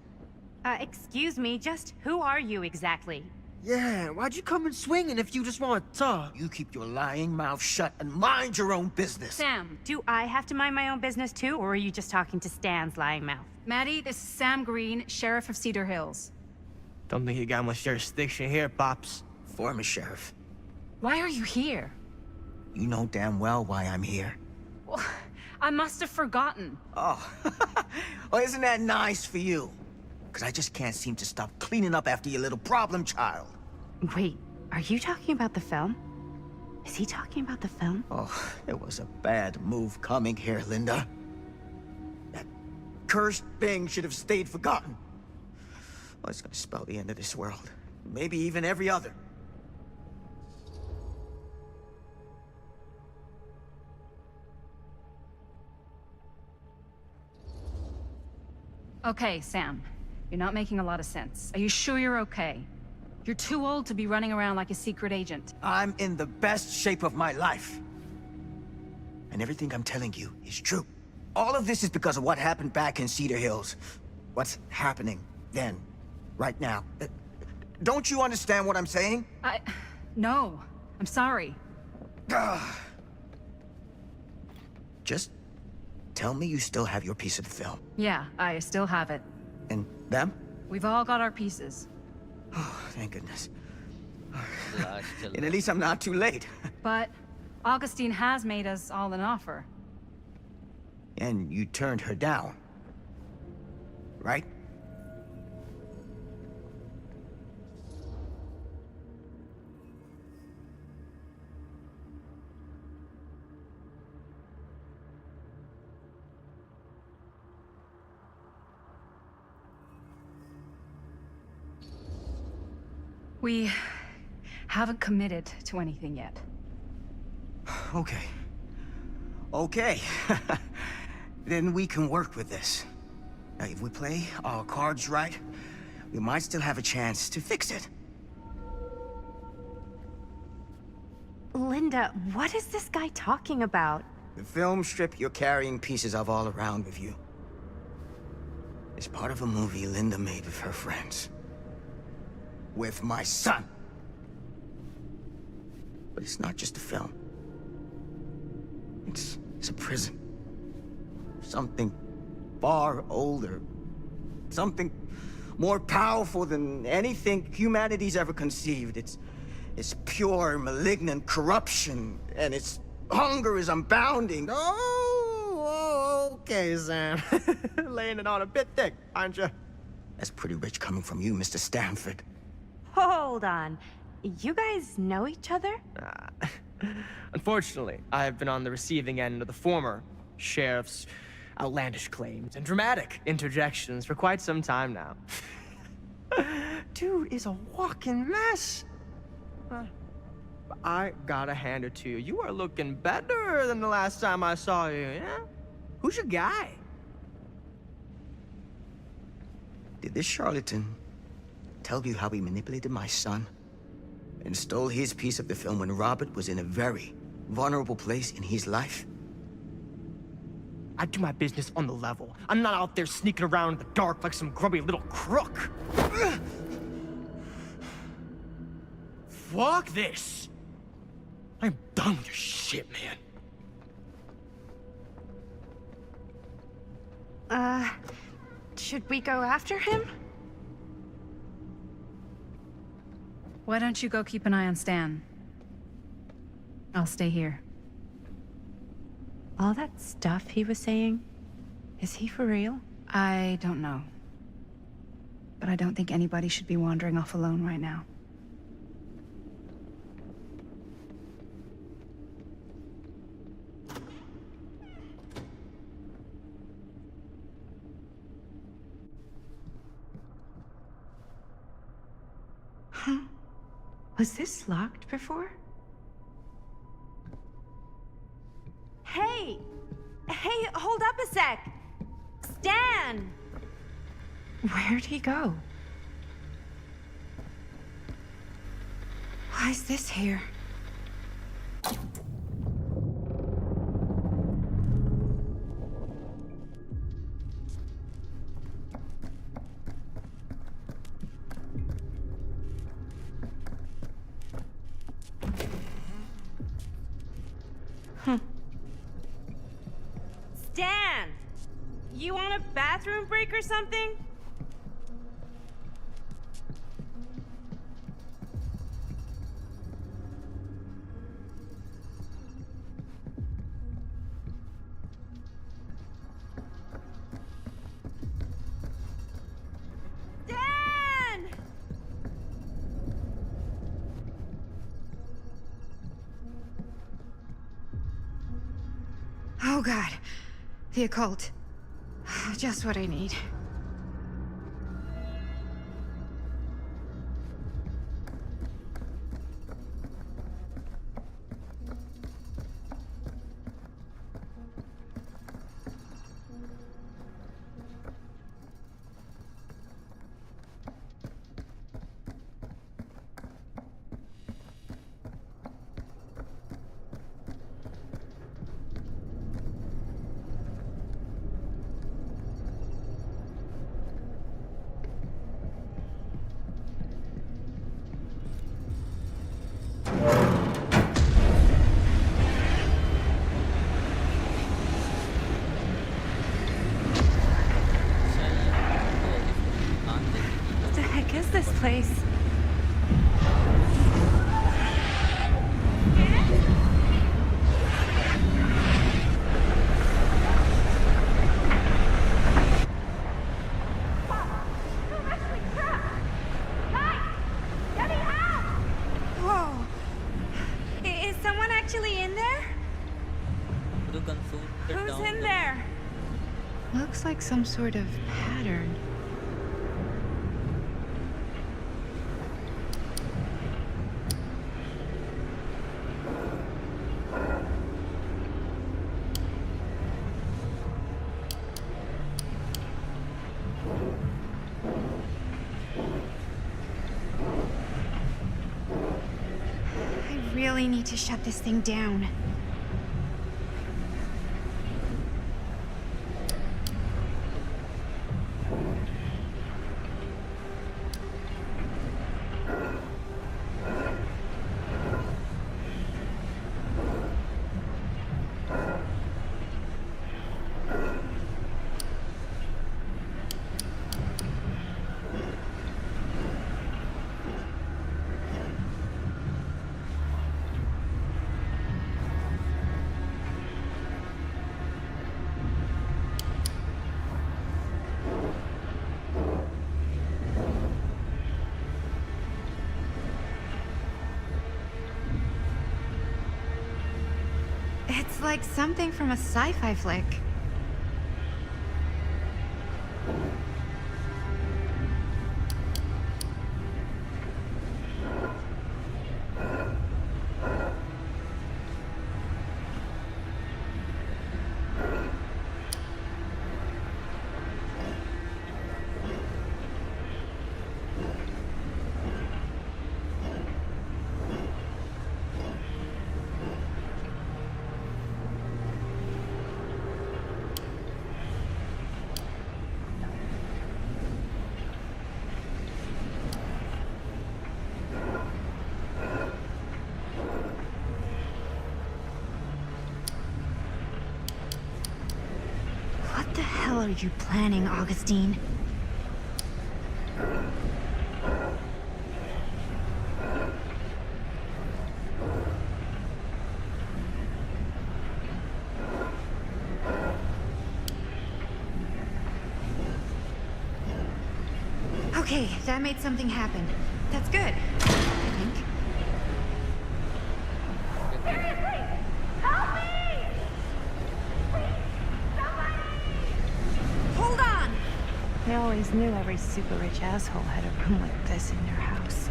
Excuse me, just who are you exactly? Yeah, why'd you come in swinging if you just want to talk? You keep your lying mouth shut and mind your own business. Sam. Do I have to mind my own business too, or are you just talking to Stan's lying mouth? Maddie, this is Sam Green, Sheriff of Cedar Hills. Don't think you got much jurisdiction here, Pops. Former sheriff. Why are you here? You know damn well why I'm here. Well, I must have forgotten. Oh, well, isn't that nice for you? Because I just can't seem to stop cleaning up after your little problem child. Wait, are you talking about the film? Is he talking about the film? Oh, it was a bad move coming here, Linda. That cursed thing should have stayed forgotten. Oh, it's gonna spell the end of this world. Maybe even every other. Okay, Sam. You're not making a lot of sense. Are you sure you're okay? You're too old to be running around like a secret agent. I'm in the best shape of my life. And everything I'm telling you is true. All of this is because of what happened back in Cedar Hills. What's happening then, right now. Don't you understand what I'm saying? No. I'm sorry. Just tell me you still have your piece of the film. Yeah, I still have it. And them? We've all got our pieces. Oh, thank goodness. And at least I'm not too late. But Augustine has made us all an offer. And you turned her down, right? We haven't committed to anything yet. Okay. Okay. Then we can work with this. Now, if we play our cards right, we might still have a chance to fix it. Linda, what is this guy talking about? The film strip you're carrying pieces of all around with you is part of a movie Linda made with her friends. With my son. But it's not just a film. It's a prison. Something far older. Something more powerful than anything humanity's ever conceived. It's pure, malignant corruption, and its hunger is unbounding. Oh, okay, Sam. Laying it on a bit thick, aren't you? That's pretty rich coming from you, Mr. Stanford. Hold on. You guys know each other? Unfortunately, I've been on the receiving end of the former sheriff's outlandish claims and dramatic interjections for quite some time now. Dude is a walking mess. I gotta hand it to you. You are looking better than the last time I saw you, yeah? Who's your guy? Did this charlatan tell you how he manipulated my son and stole his piece of the film when Robert was in a very vulnerable place in his life? I do my business on the level. I'm not out there sneaking around in the dark like some grubby little crook. Fuck this. I'm done with your shit, man. Should we go after him? Why don't you go keep an eye on Stan? I'll stay here. All that stuff he was saying, is he for real? I don't know. But I don't think anybody should be wandering off alone right now. Huh? Was this locked before? a sec! Stan! Where'd he go? Why is this here? Stan! You want a bathroom break or something? Stan! Oh god. The occult. Just what I need. What the heck is this place? Whoa. Is someone actually in there? Who's in there? Looks like some sort of pattern. I really need to shut this thing down. It's like something from a sci-fi flick. What the hell are you planning, Augustine? Okay, that made something happen. That's good, I think. Seriously! Help me! Hold on! I always knew every super rich asshole had a room like this in their house.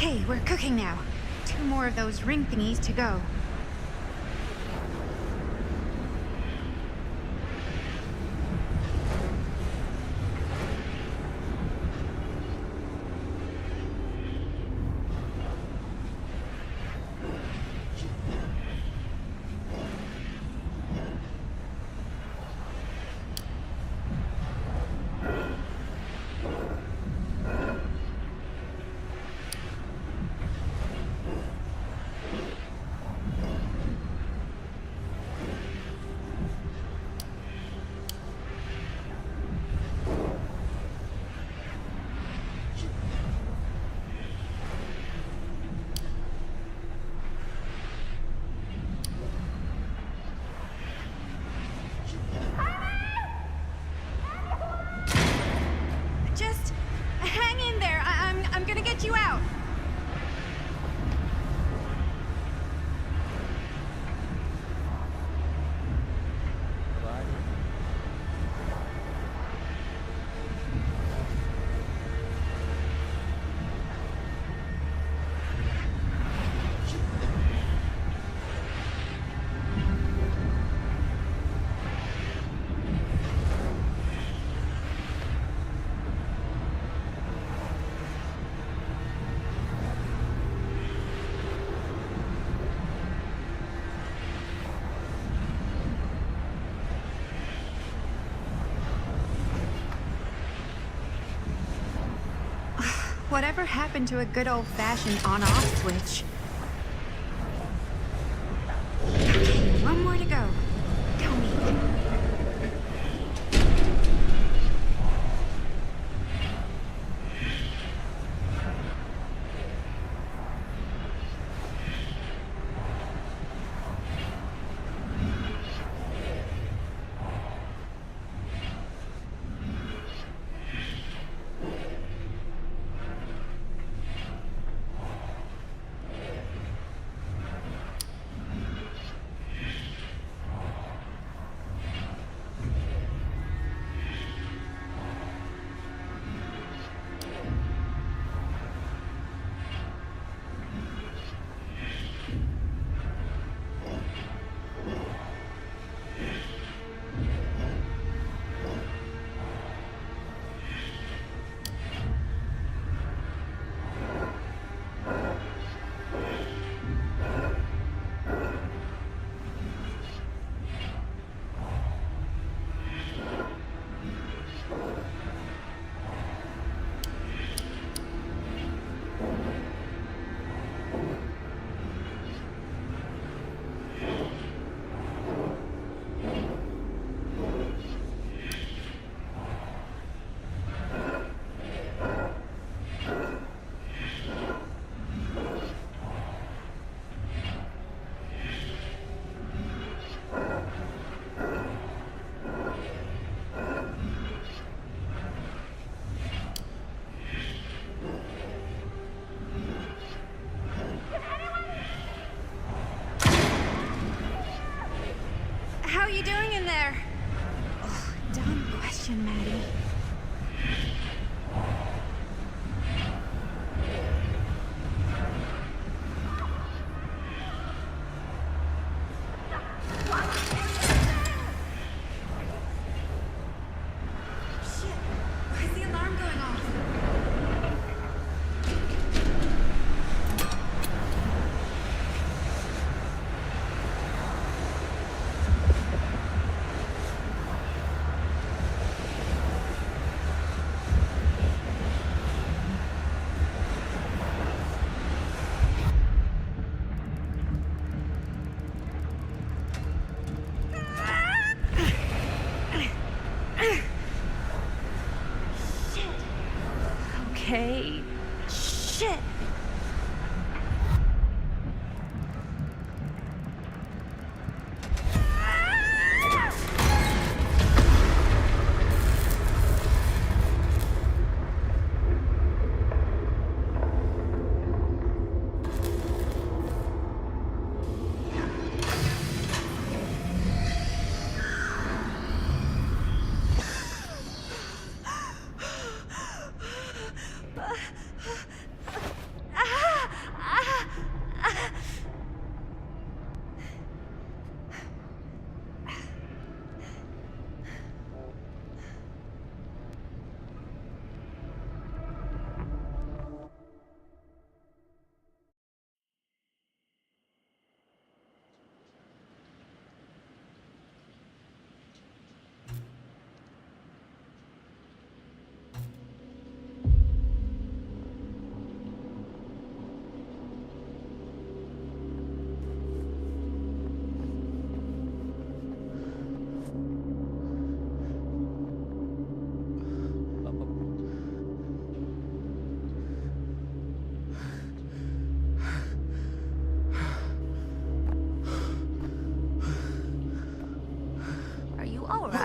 Okay, we're cooking now. 2 more of those ring thingies to go. Just hang in there. I'm gonna get you out. Whatever happened to a good old-fashioned on-off switch? Okay, 1 more to go. Tell me.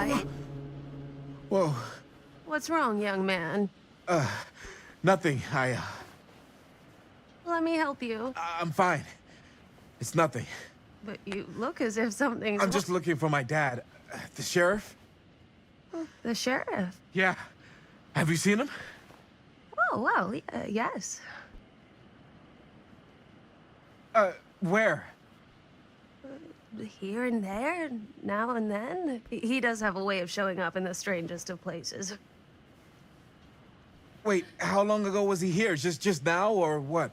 Hi. Whoa. What's wrong, young man? Nothing. Let me help you. I'm fine. It's nothing. But you look as if something's... I'm just looking for my dad. The sheriff? The sheriff? Yeah. Have you seen him? Oh, well, yes. Where? Here and there, now and then. He does have a way of showing up in the strangest of places. Wait, how long ago was he here? Just now, or what?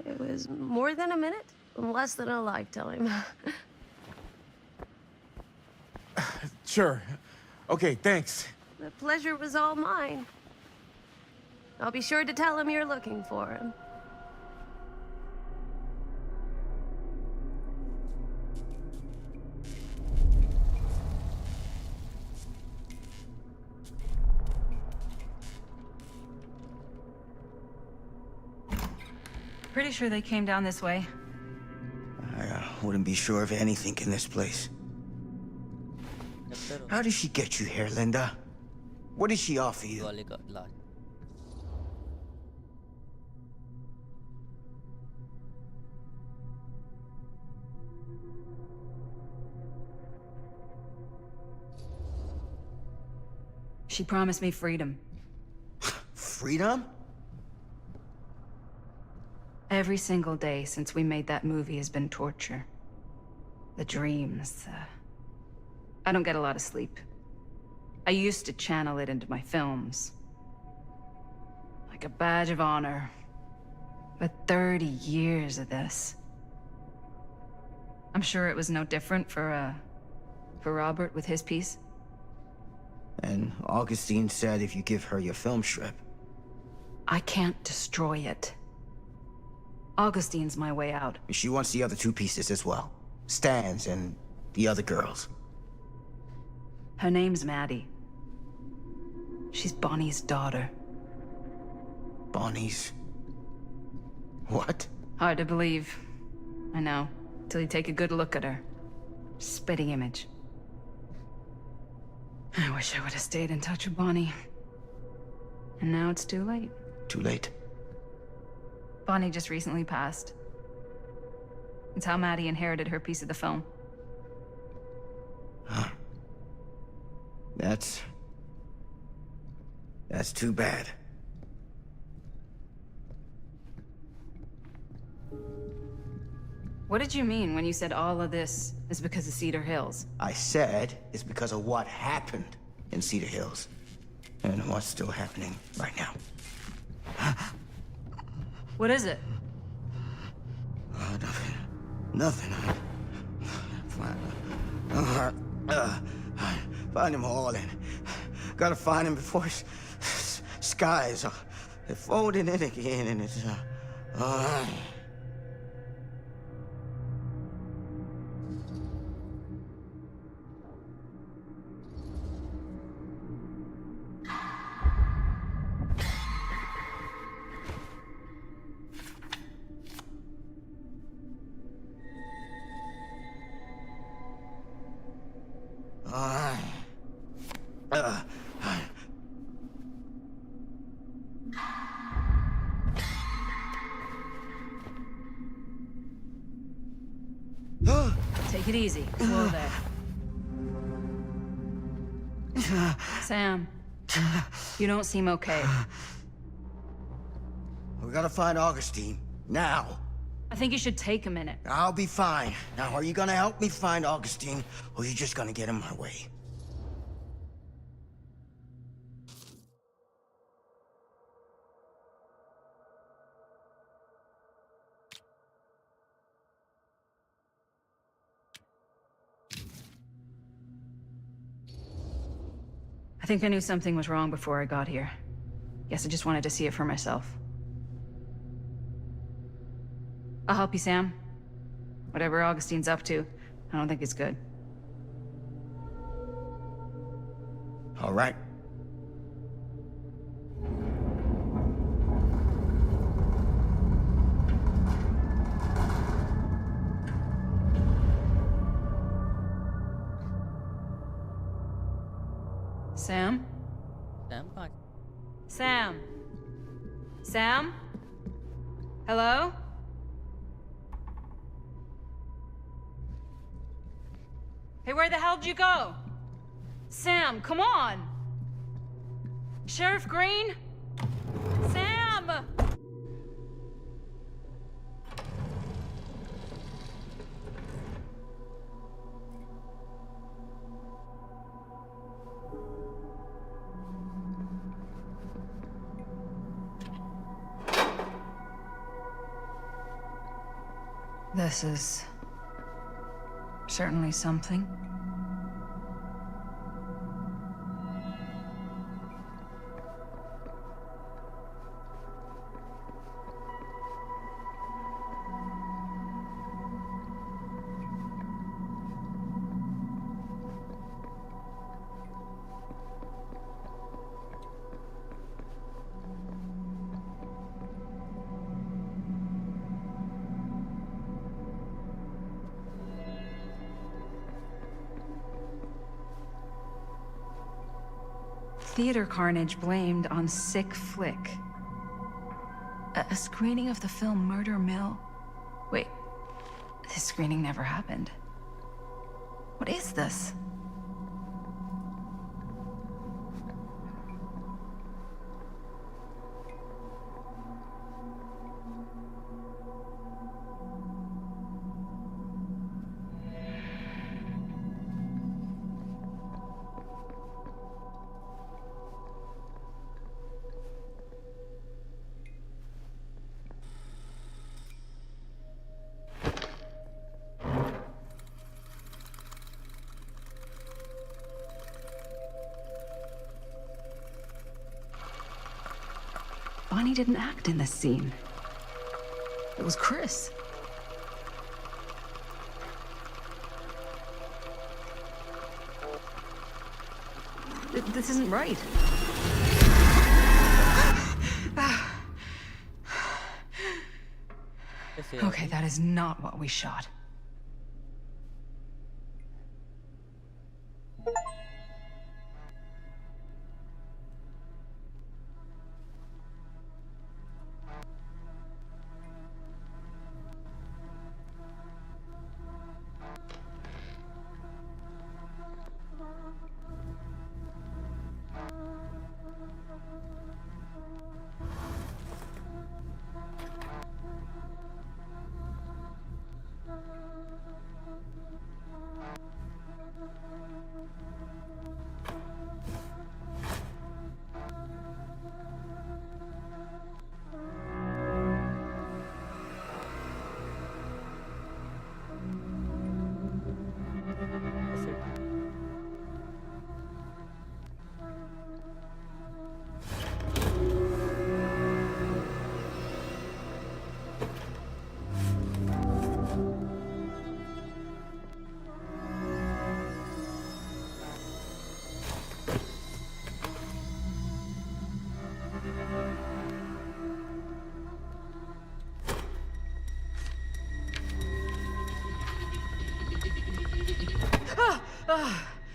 It was more than a minute, less than a lifetime. Sure. Okay, thanks. The pleasure was all mine. I'll be sure to tell him you're looking for him. Pretty sure they came down this way. I wouldn't be sure of anything in this place. How did she get you here, Linda? What did she offer you? She promised me freedom. Freedom? Every single day since we made that movie has been torture. The dreams, I don't get a lot of sleep. I used to channel it into my films. Like a badge of honor. But 30 years of this. I'm sure it was no different for Robert with his piece. And Augustine said if you give her your film strip. I can't destroy it. Augustine's my way out. She wants the other two pieces as well. Stan's and the other girls. Her name's Maddie. She's Bonnie's daughter. Bonnie's... what? Hard to believe. I know. Till you take a good look at her. Spitting image. I wish I would have stayed in touch with Bonnie. And now it's too late. Too late. Bonnie just recently passed. It's how Maddie inherited her piece of the film. Huh. That's too bad. What did you mean when you said all of this is because of Cedar Hills? I said it's because of what happened in Cedar Hills. And what's still happening right now. What is it? Nothing. Nothing. Find him all and gotta find him before his skies are folding in again and it's Take it easy. Whoa there. Sam, you don't seem okay. We gotta find Augustine. Now. I think you should take a minute. I'll be fine. Now, are you gonna help me find Augustine, or are you just gonna get in my way? I think I knew something was wrong before I got here. Guess I just wanted to see it for myself. I'll help you, Sam. Whatever Augustine's up to, I don't think it's good. All right. Sam? Sam कहाँ? Sam? Sam? Hello? Hey, where the hell did you go? Sam, come on! Sheriff Green? Sam! This is certainly something. Theater carnage blamed on sick flick. A screening of the film Murder Mill? Wait, this screening never happened. What is this? Bonnie didn't act in this scene. It was Chris. This isn't right. Okay, that is not what we shot.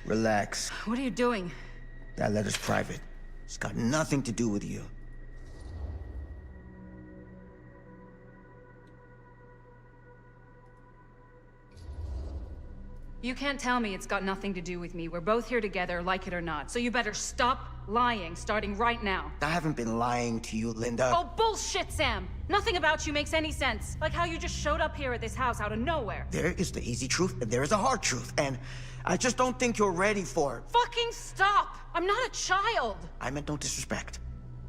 Relax. What are you doing? That letter's private. It's got nothing to do with you. You can't tell me it's got nothing to do with me. We're both here together, like it or not. So you better stop lying, starting right now. I haven't been lying to you, Linda. Oh, bullshit, Sam! Nothing about you makes any sense. Like how you just showed up here at this house out of nowhere. There is the easy truth, and there is a hard truth, and I just don't think you're ready for it. Fucking stop! I'm not a child! I meant no disrespect,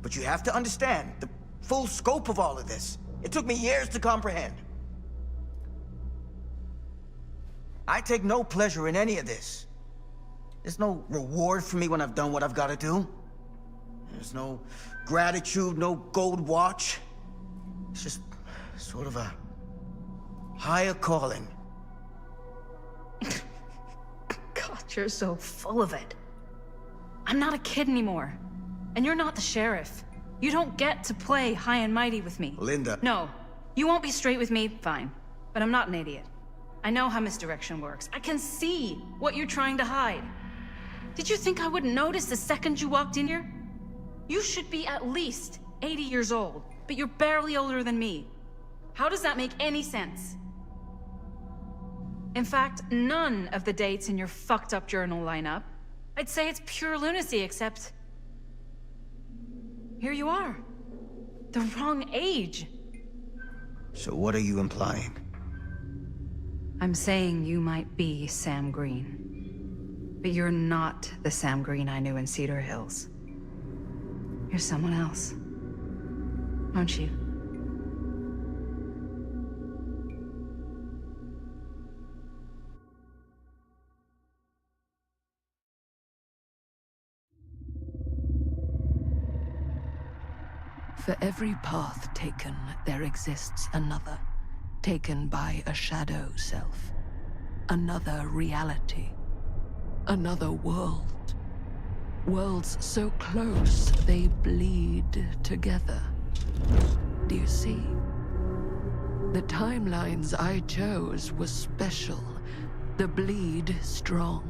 but you have to understand the full scope of all of this. It took me years to comprehend. I take no pleasure in any of this. There's no reward for me when I've done what I've got to do. There's no gratitude, no gold watch. It's just sort of a higher calling. God, you're so full of it. I'm not a kid anymore. And you're not the sheriff. You don't get to play high and mighty with me. Linda. No. You won't be straight with me, fine. But I'm not an idiot. I know how misdirection works. I can see what you're trying to hide. Did you think I wouldn't notice the second you walked in here? You should be at least 80 years old, but you're barely older than me. How does that make any sense? In fact, none of the dates in your fucked up journal line up. I'd say it's pure lunacy, except... here you are. The wrong age. So what are you implying? I'm saying you might be Sam Green. But you're not the Sam Green I knew in Cedar Hills. You're someone else. Aren't you? For every path taken, there exists another, taken by a shadow self. Another reality. Another world. Worlds so close, they bleed together. Do you see? The timelines I chose were special. The bleed strong.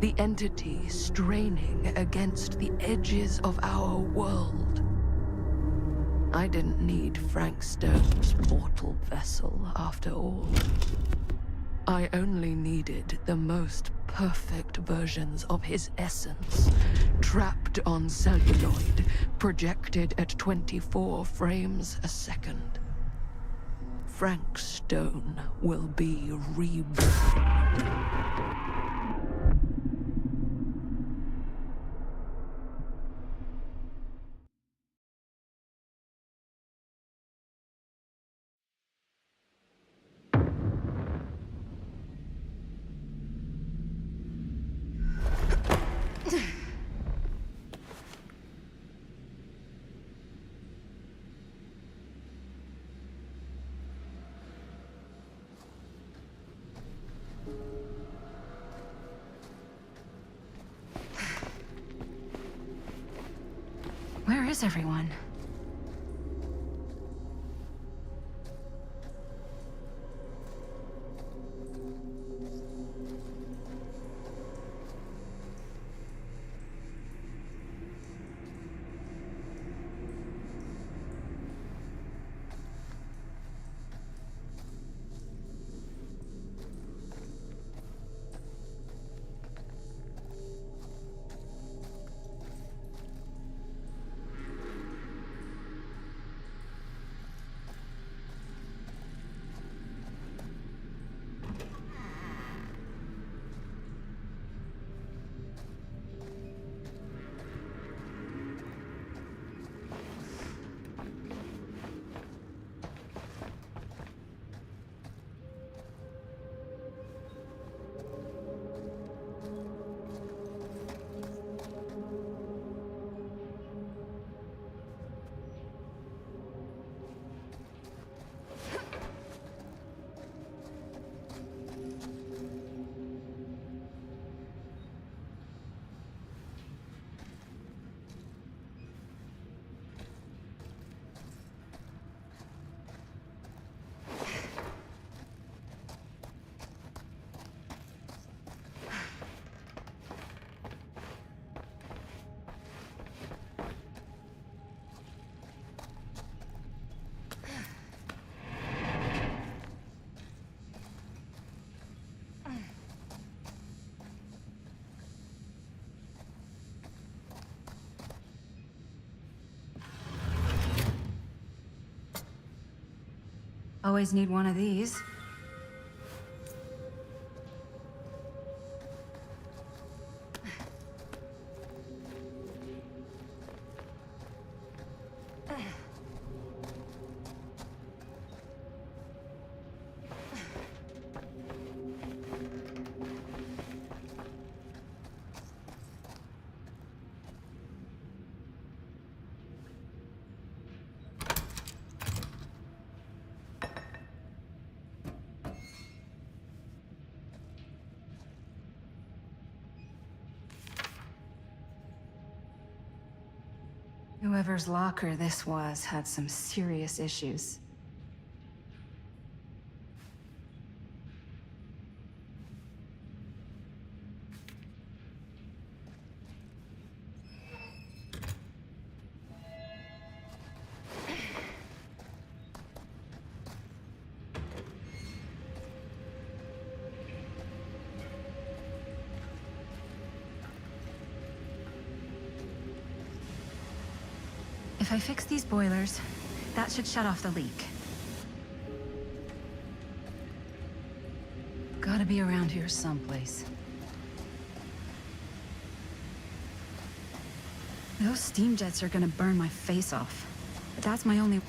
The entity straining against the edges of our world. I didn't need Frank Stone's mortal vessel, after all. I only needed the most perfect versions of his essence, trapped on celluloid, projected at 24 frames a second. Frank Stone will be reborn. Where is everyone? Always need one of these. Whoever's locker this was had some serious issues. If I fix these boilers, that should shut off the leak. Gotta be around here someplace. Those steam jets are gonna burn my face off. But that's my only...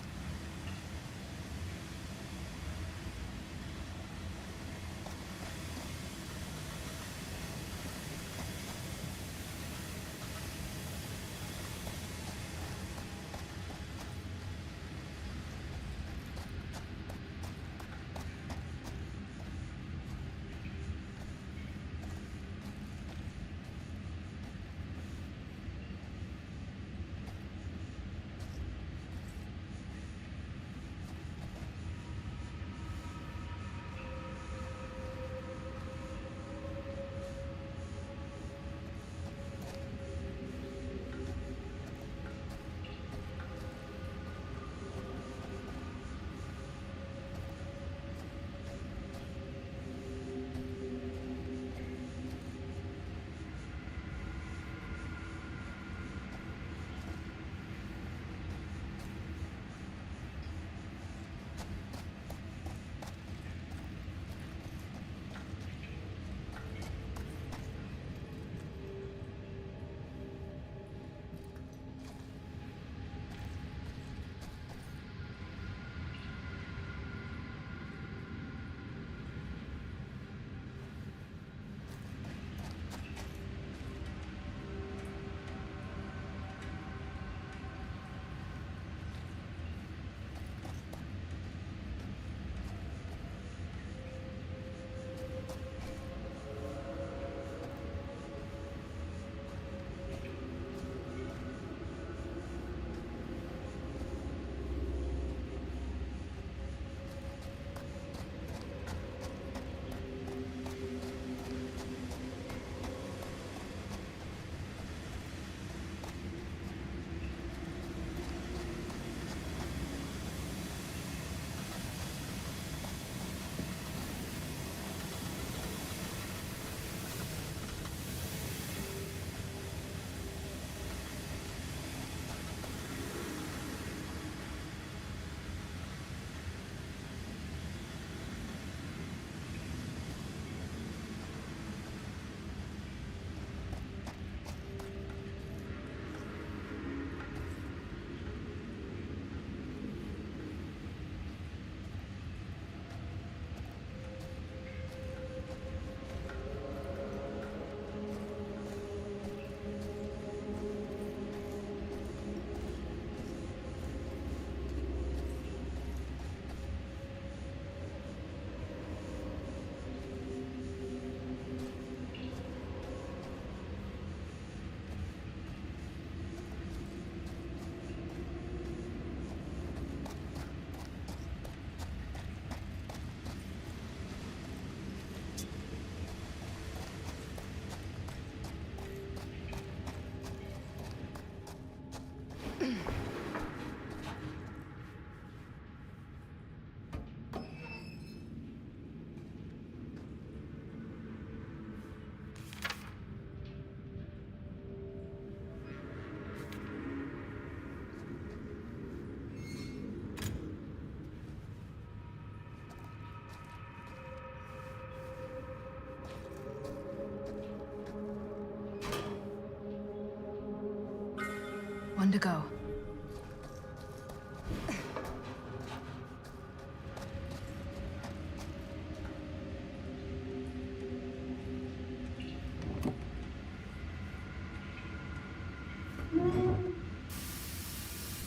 One to go.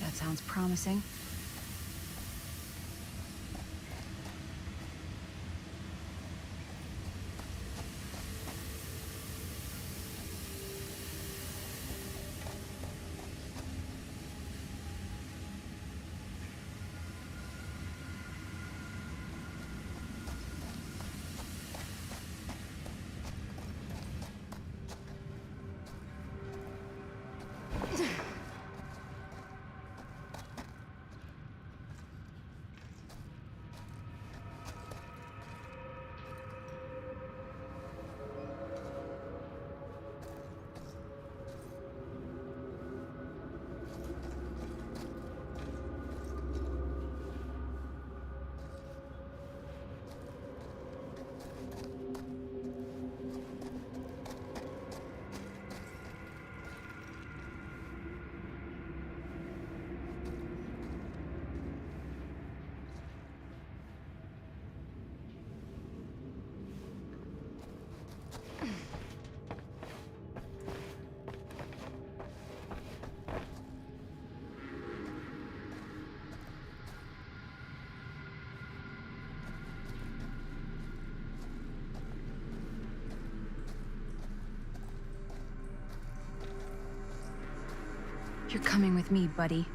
That sounds promising. You're coming with me, buddy.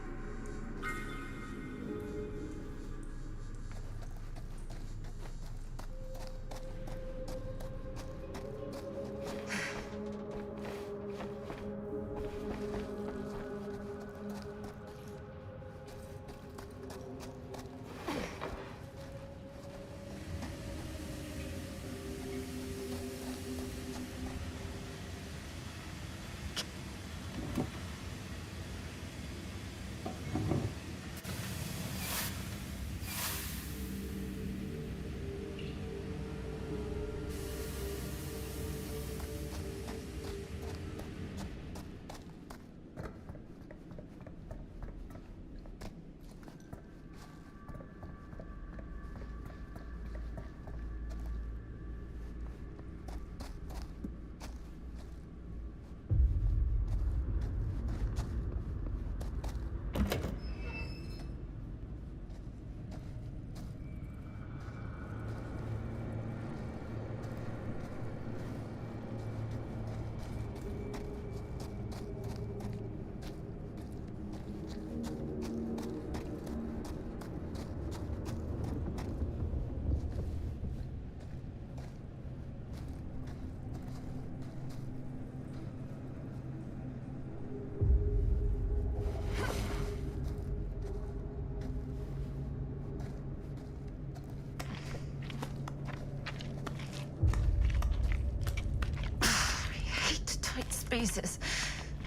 Spaces.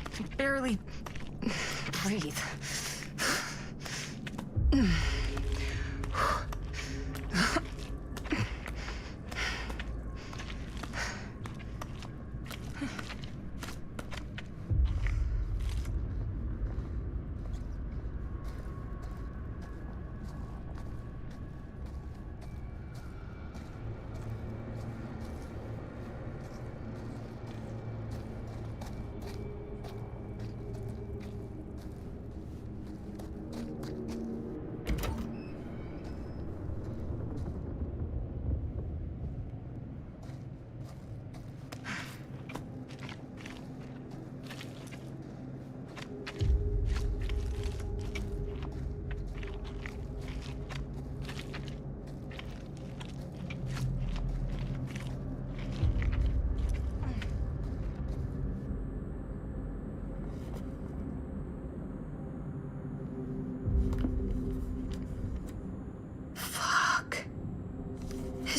I can barely breathe.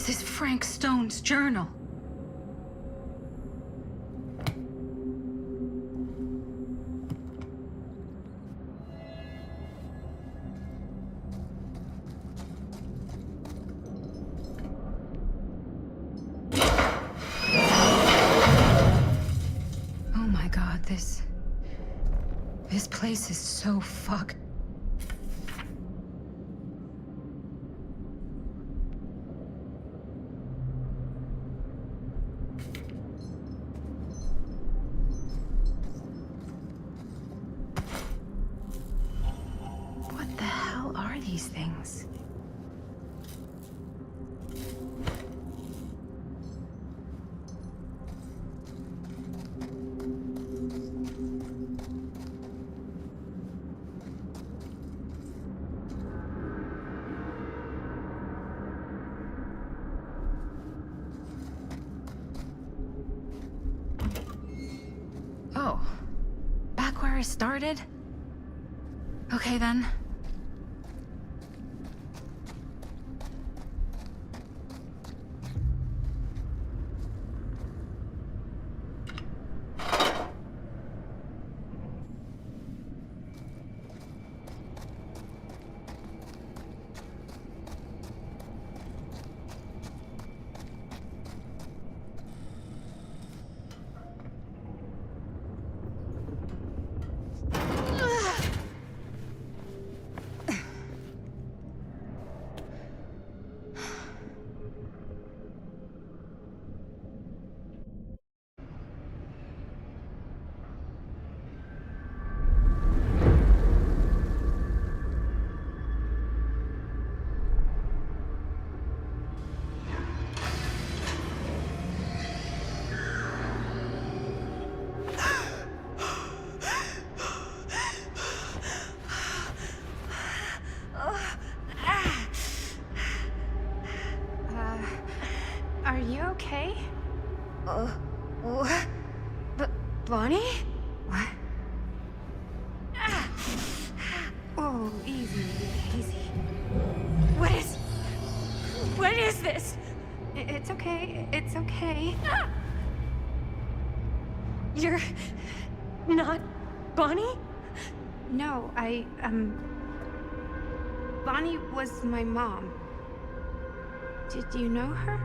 This is Frank Stone's journal. Oh my God, this place is so fucked. These things. Oh, back where I started? Okay then. Are you okay? What? Bonnie? What? Ah! Oh, easy, easy. What is this? It's okay. It's okay. Ah! You're not Bonnie? No, Bonnie was my mom. Did you know her?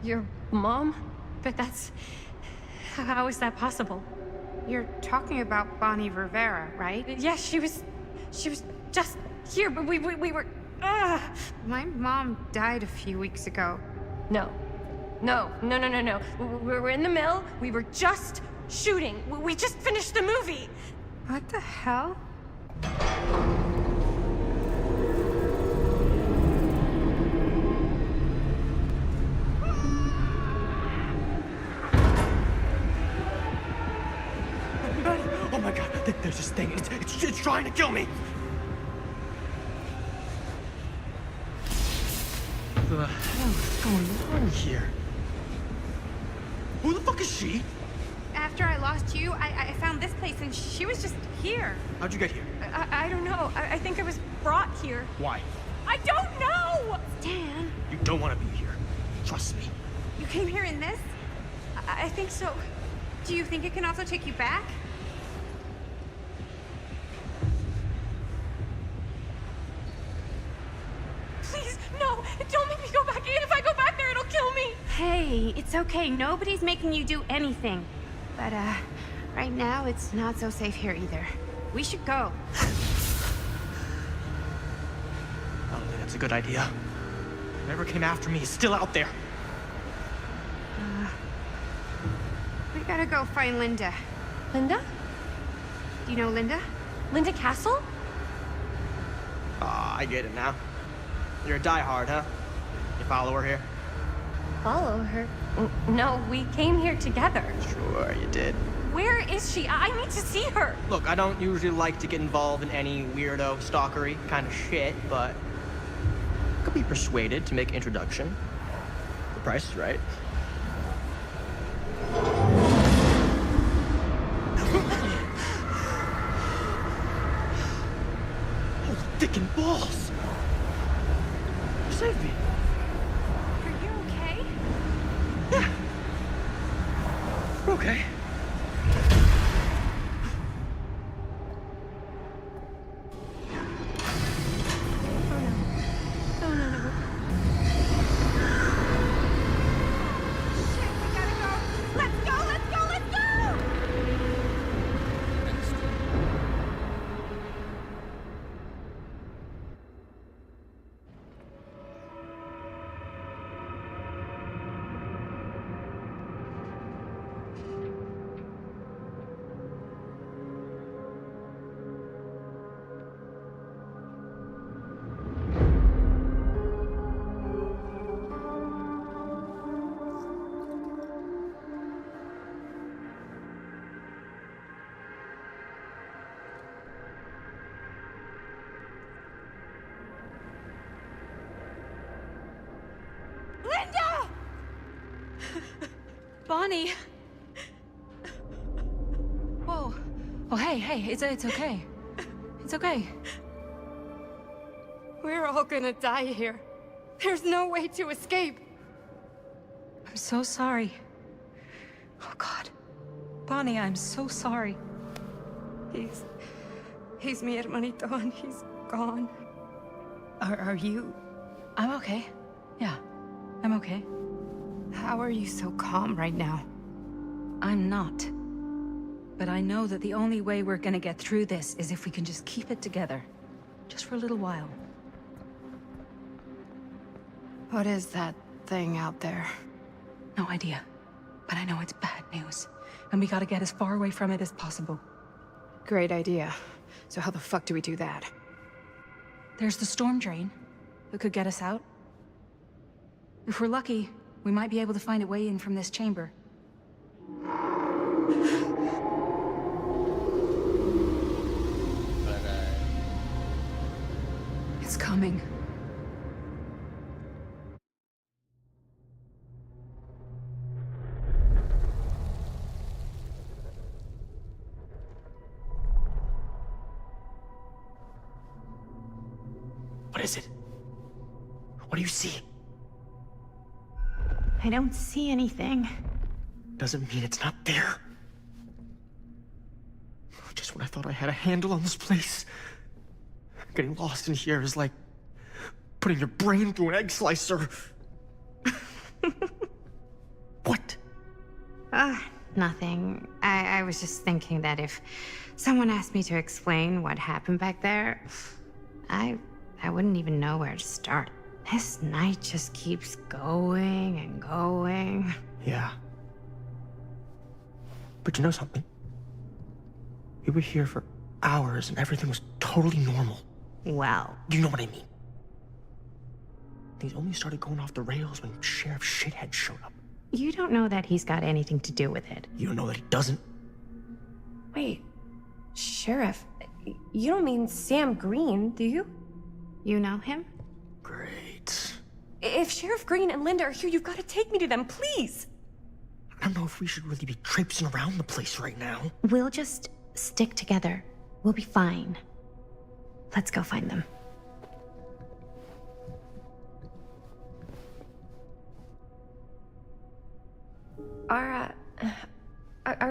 Your mom? But that's... How is that possible? You're talking about Bonnie Rivera, right? Yes, she was just here, but we were... My mom died a few weeks ago. No. We were in the mill. We were just shooting. We just finished the movie. What the hell? Oh my god, there's this thing. It's trying to kill me. What the hell is going on here? Who the fuck is she? After I lost you, I found this place and she was just here. How'd you get here? I don't know. I think I was brought here. Why? I don't know! Dan, You don't want to be here. Trust me. you came here in this? I think so. Do you think it can also take you back? Please, no! Don't make me go back in. If I go back there, it'll kill me! Hey, it's okay. Nobody's making you do anything. But, right now, it's not so safe here either. We should go. I don't think that's a good idea. Whoever came after me is still out there. We gotta go find Linda. Linda? Do you know Linda? Linda Castle? Ah, I get it now. You're a diehard, huh? You follow her here? Follow her? No, we came here together. Sure, you did. Where is she? I need to see her. Look, I don't usually like to get involved in any weirdo, stalkery kind of shit, but could be persuaded to make introduction. The price is right. Oh, dick and balls! Save me. Are you okay? Yeah. We're okay. Linda! Bonnie! Whoa. Oh, hey, it's okay. It's okay. We're all gonna die here. There's no way to escape. I'm so sorry. Oh, God. Bonnie, I'm so sorry. He's mi hermanito and he's gone. Are you? I'm okay. Yeah, I'm okay. How are you so calm right now? I'm not. But I know that the only way we're gonna get through this is if we can just keep it together. Just for a little while. What is that thing out there? No idea. But I know it's bad news. And we gotta get as far away from it as possible. Great idea. So how the fuck do we do that? There's the storm drain that could get us out. If we're lucky, we might be able to find a way in from this chamber. coming. What is it? What do you see? I don't see anything. Doesn't mean it's not there. Just when I thought I had a handle on this place. Getting lost in here is like putting your brain through an egg slicer. What? Nothing. I was just thinking that if someone asked me to explain what happened back there, I wouldn't even know where to start. This night just keeps going and going. Yeah. But you know something? We were here for hours and everything was totally normal. Well, You know what I mean? Things only started going off the rails when Sheriff Shithead showed up. you don't know that he's got anything to do with it. You don't know that he doesn't? Wait, Sheriff, you don't mean Sam Green, do you? You know him? Great. If Sheriff Green and Linda are here, you've got to take me to them, please. I don't know if we should really be traipsing around the place right now. We'll just stick together. We'll be fine. Let's go find them. Are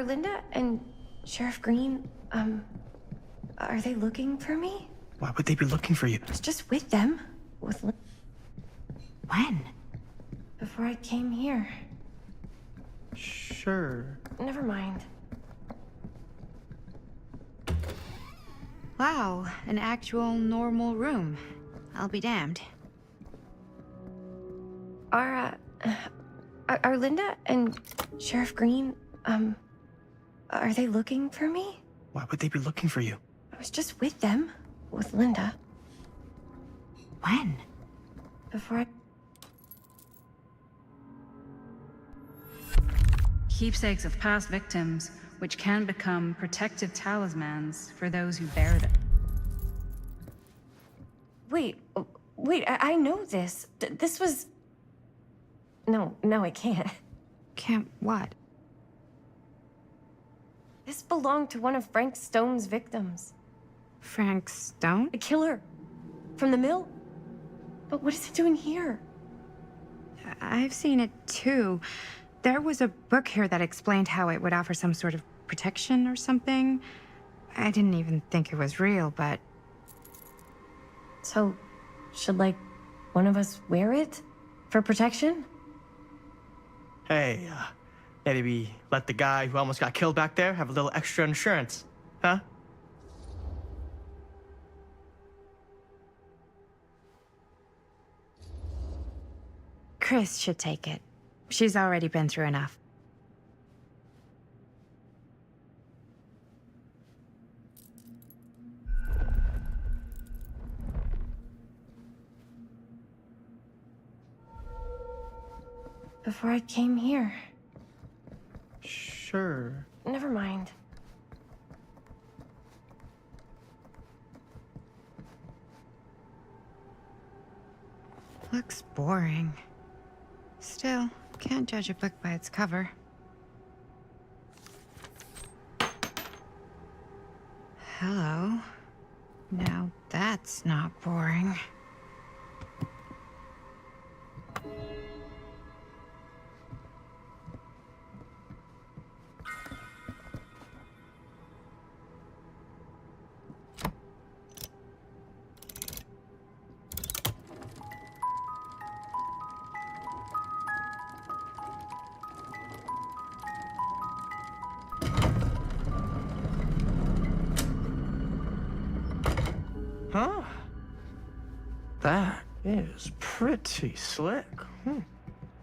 Linda and Sheriff Green, are they looking for me? Why would they be looking for you? I was just with them. When? Before I came here. Sure. Never mind. Wow, an actual normal room. I'll be damned. Are Linda and Sheriff Green, are they looking for me? Why would they be looking for you? I was just with them. With Linda. When? Before I... Keepsakes of past victims, which can become protective talismans for those who bear them. Wait, I know this. This was... No, I can't. Can't what? This belonged to one of Frank Stone's victims. Frank Stone? The killer. From the mill. But what is it doing here? I've seen it too. There was a book here that explained how it would offer some sort of protection or something. I didn't even think it was real, but... So, should, like, one of us wear it? For protection? Hey, maybe we let the guy who almost got killed back there have a little extra insurance, huh? Chris should take it. She's already been through enough. Before I came here. Sure. Never mind. Looks boring. Still, can't judge a book by its cover. Hello. Now that's not boring. Huh? That is pretty slick.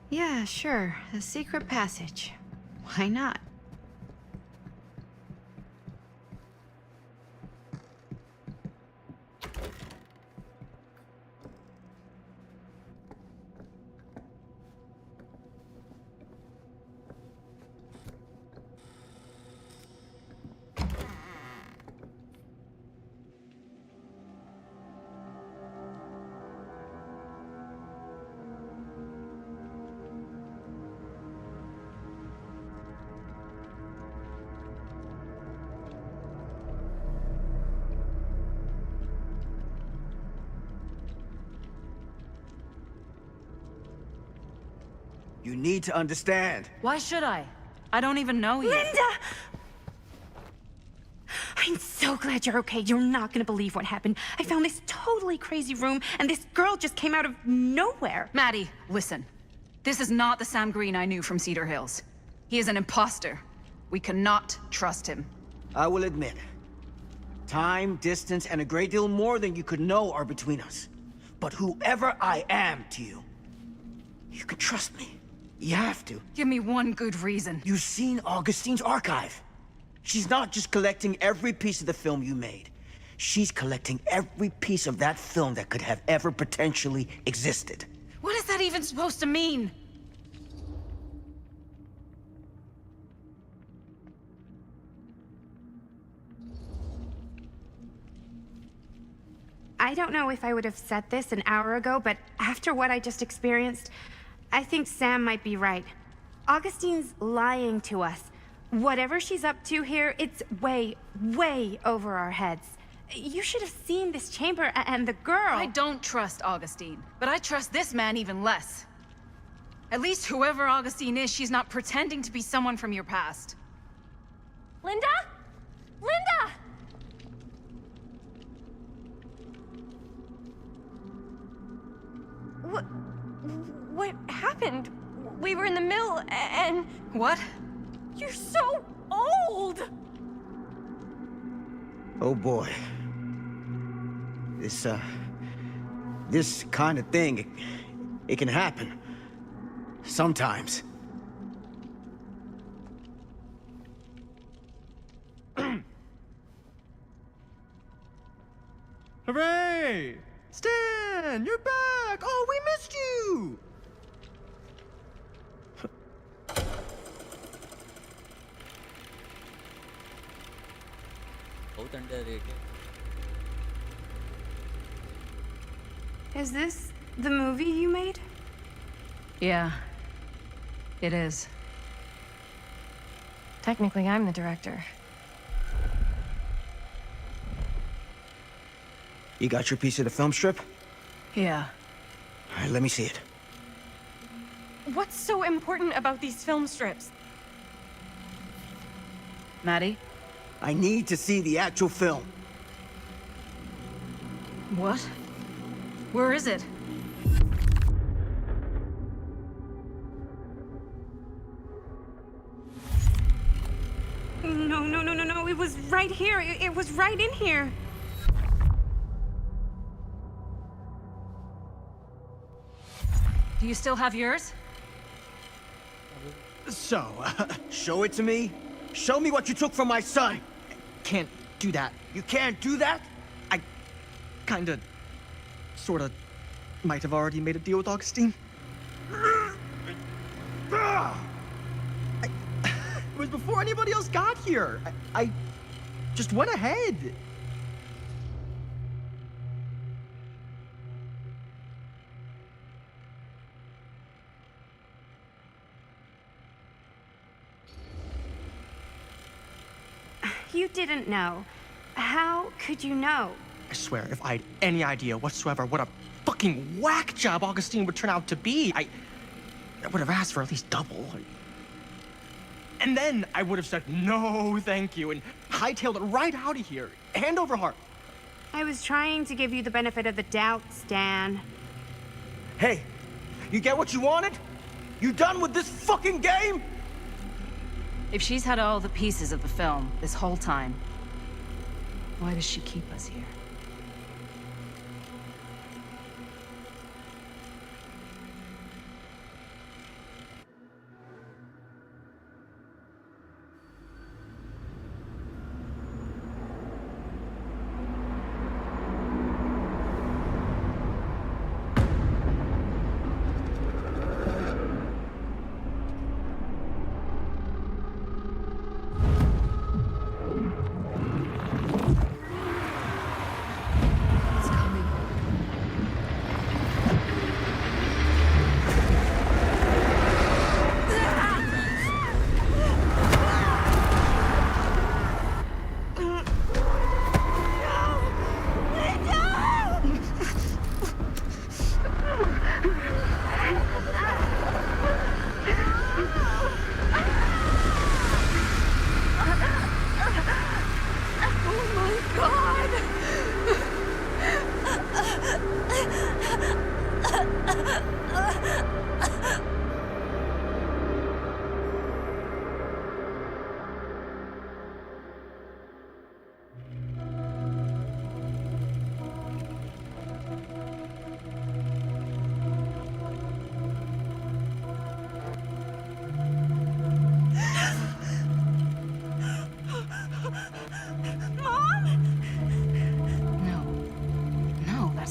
Yeah, sure. A secret passage. Why not? You need to understand. Why should I? I don't even know you. Linda! I'm so glad you're okay. You're not gonna believe what happened. I found this totally crazy room, and this girl just came out of nowhere. Maddie, listen. This is not the Sam Green I knew from Cedar Hills. He is an imposter. We cannot trust him. I will admit, time, distance, and a great deal more than you could know are between us. But whoever I am to you, you can trust me. You have to. Give me one good reason. You've seen Augustine's archive. She's not just collecting every piece of the film you made. She's collecting every piece of that film that could have ever potentially existed. What is that even supposed to mean? I don't know if I would have said this an hour ago, but after what I just experienced, I think Sam might be right. Augustine's lying to us. Whatever she's up to here, it's way, way over our heads. You should have seen this chamber and the girl. I don't trust Augustine, but I trust this man even less. At least whoever Augustine is, she's not pretending to be someone from your past. Linda? Linda! What happened? We were in the mill and... What? You're so old! Oh boy. This kind of thing, it can happen. Sometimes. Hooray! Stan, you're back! Oh, we missed you! बहुत underrated. Is this the movie you made? Yeah, it is. Technically, I'm the director. You got your piece of the film strip? Yeah. All right, let me see it. What's so important about these film strips? Maddie? I need to see the actual film. What? Where is it? No. It was right here. It was right in here. Do you still have yours? So, Show it to me. Show me what you took from my son. can't do that. You can't do that? I kinda, sorta, might have already made a deal with Augustine. It was before anybody else got here. I just went ahead. You didn't know. How could you know? I swear, if I had any idea whatsoever what a fucking whack job Augustine would turn out to be, I would have asked for at least double. And then I would have said, no, thank you, and hightailed it right out of here, hand over heart. I was trying to give you the benefit of the doubt, Stan. Hey, you get what you wanted? You done with this fucking game? If she's had all the pieces of the film this whole time, why does she keep us here?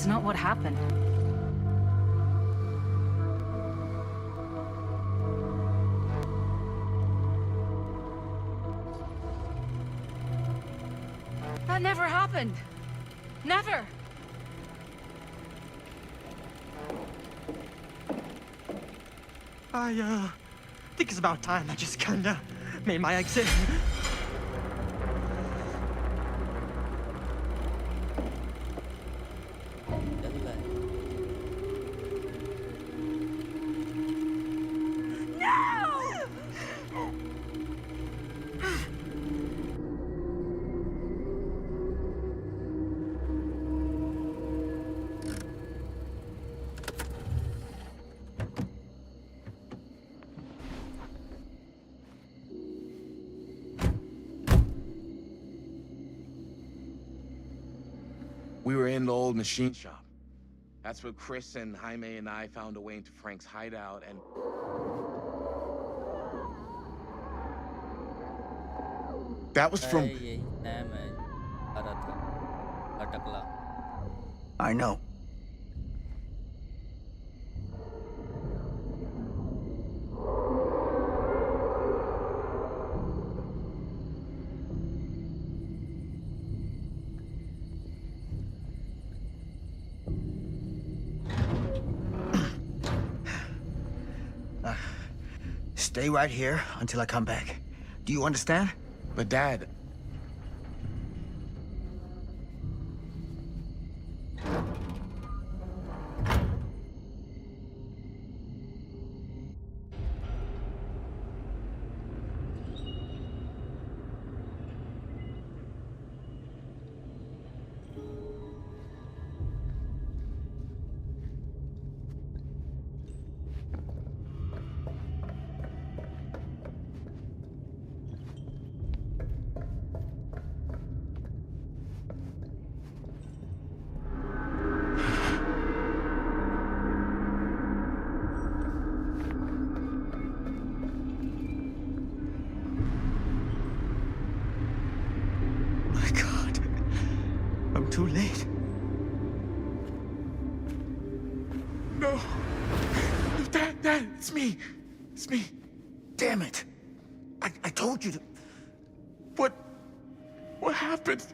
That's not what happened. That never happened. Never. I think it's about time I just kinda made my exit. We were in the old machine shop. That's where Chris and Jaime and I found a way into Frank's hideout and... That was from... यही time है आ रहा था अटकला I know. Stay right here until I come back. Do you understand? But Dad... My God. I'm too late. No. Dad, it's me. It's me. Damn it. I told you to... What happened?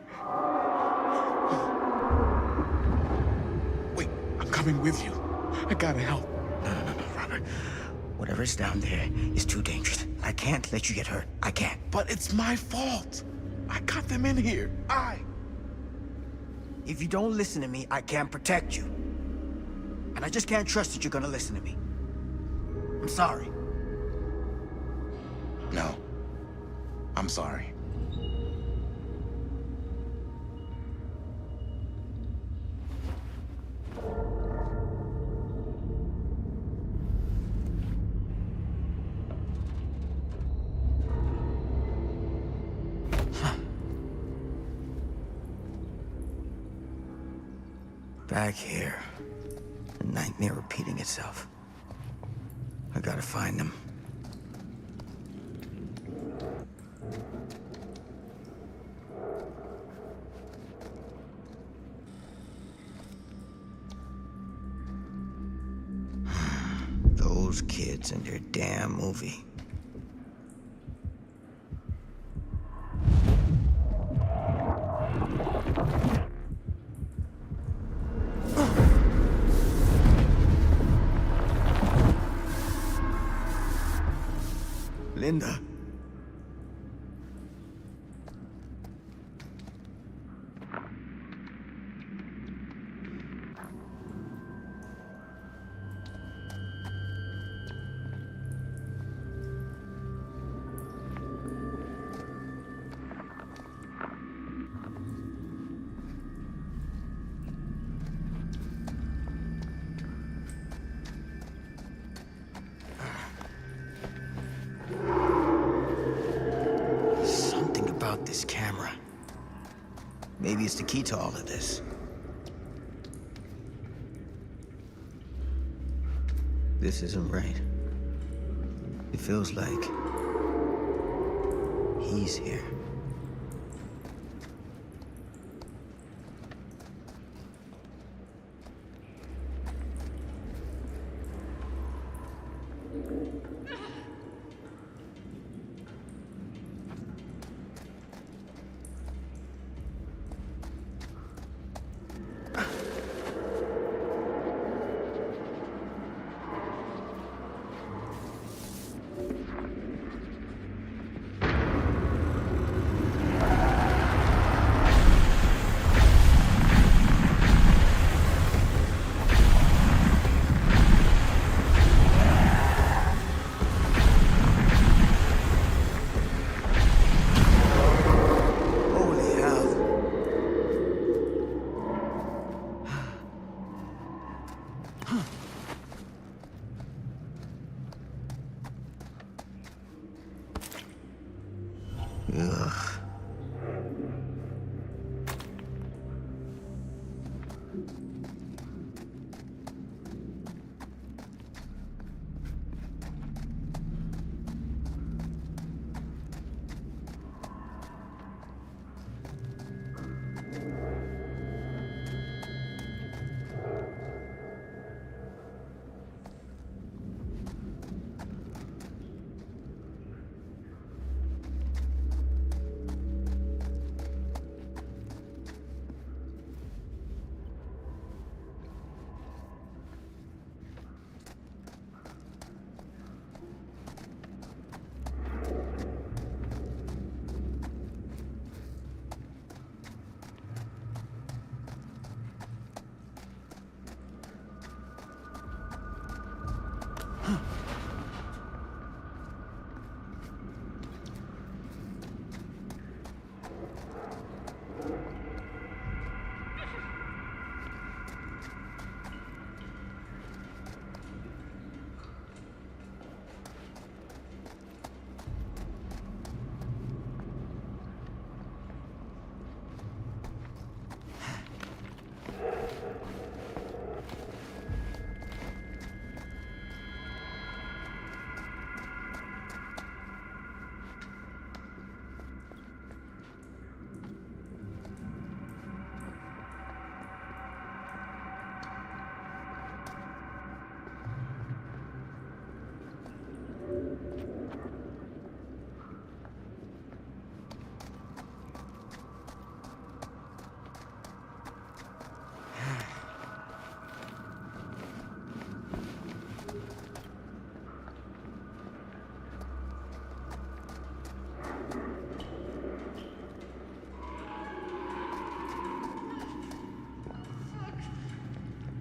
Wait, I'm coming with you. I gotta help. No, Robert. Whatever's down there is too dangerous. I can't let you get hurt. I can't. But it's my fault. I got them in here. If you don't listen to me, I can't protect you. And I just can't trust that you're gonna listen to me. I'm sorry. No. I'm sorry. Back here. The nightmare repeating itself. I gotta find them. Those kids and their damn movie. Linda. This camera. Maybe it's the key to all of this. This isn't right. It feels like he's here.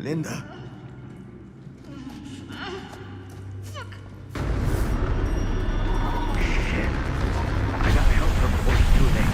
Linda. I gotta help her before it's too late.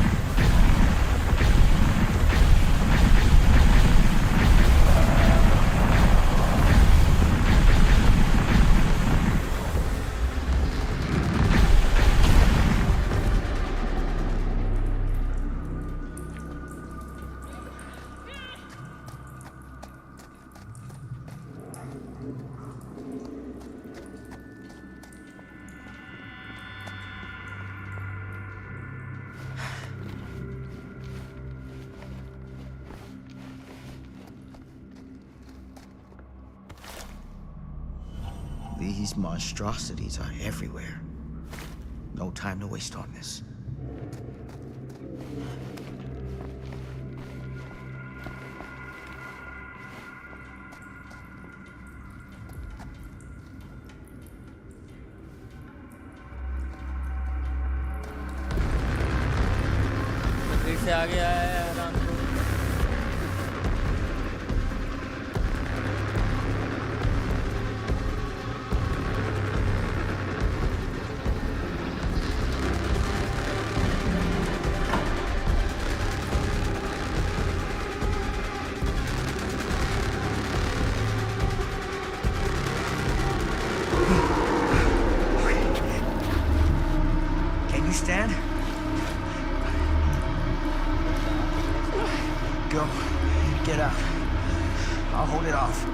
These monstrosities are everywhere. No time to waste on this. तो फिर से आगे आया है आराम को। Can you stand? Go. Get out. I'll hold it off.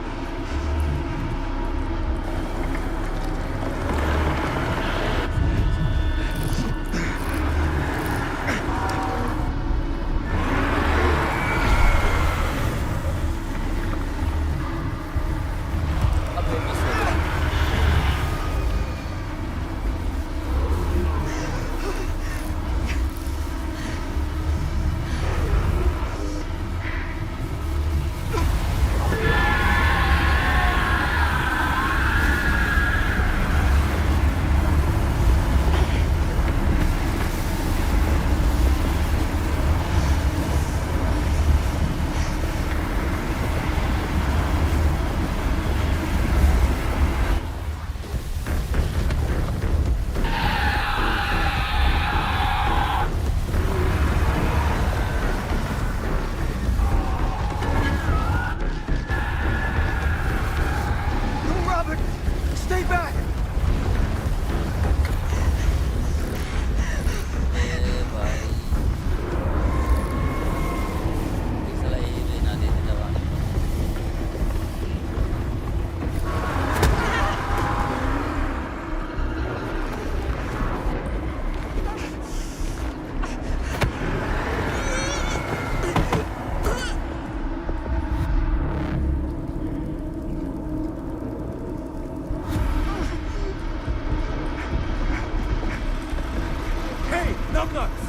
Robert, stay back. अरे भाई ये साला ये लेना देते दवा। Hey, numbnuts!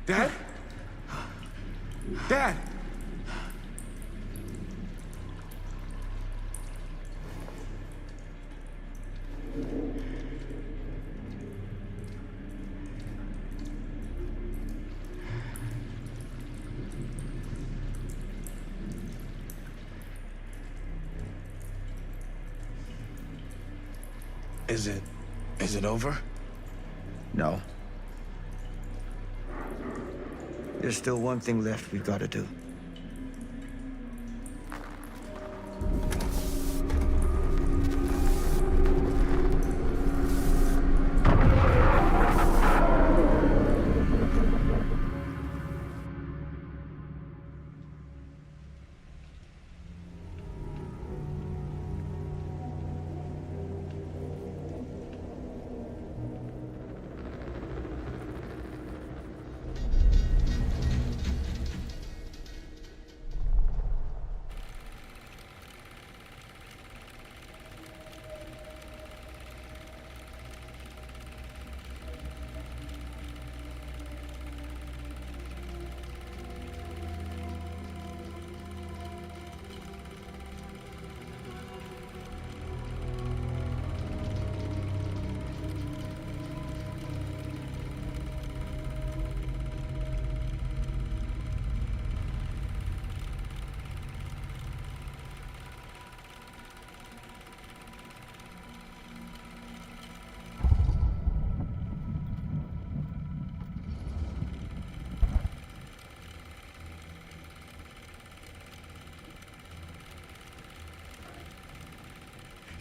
Dad? Dad! Is it over? No. There's still one thing left we've got to do.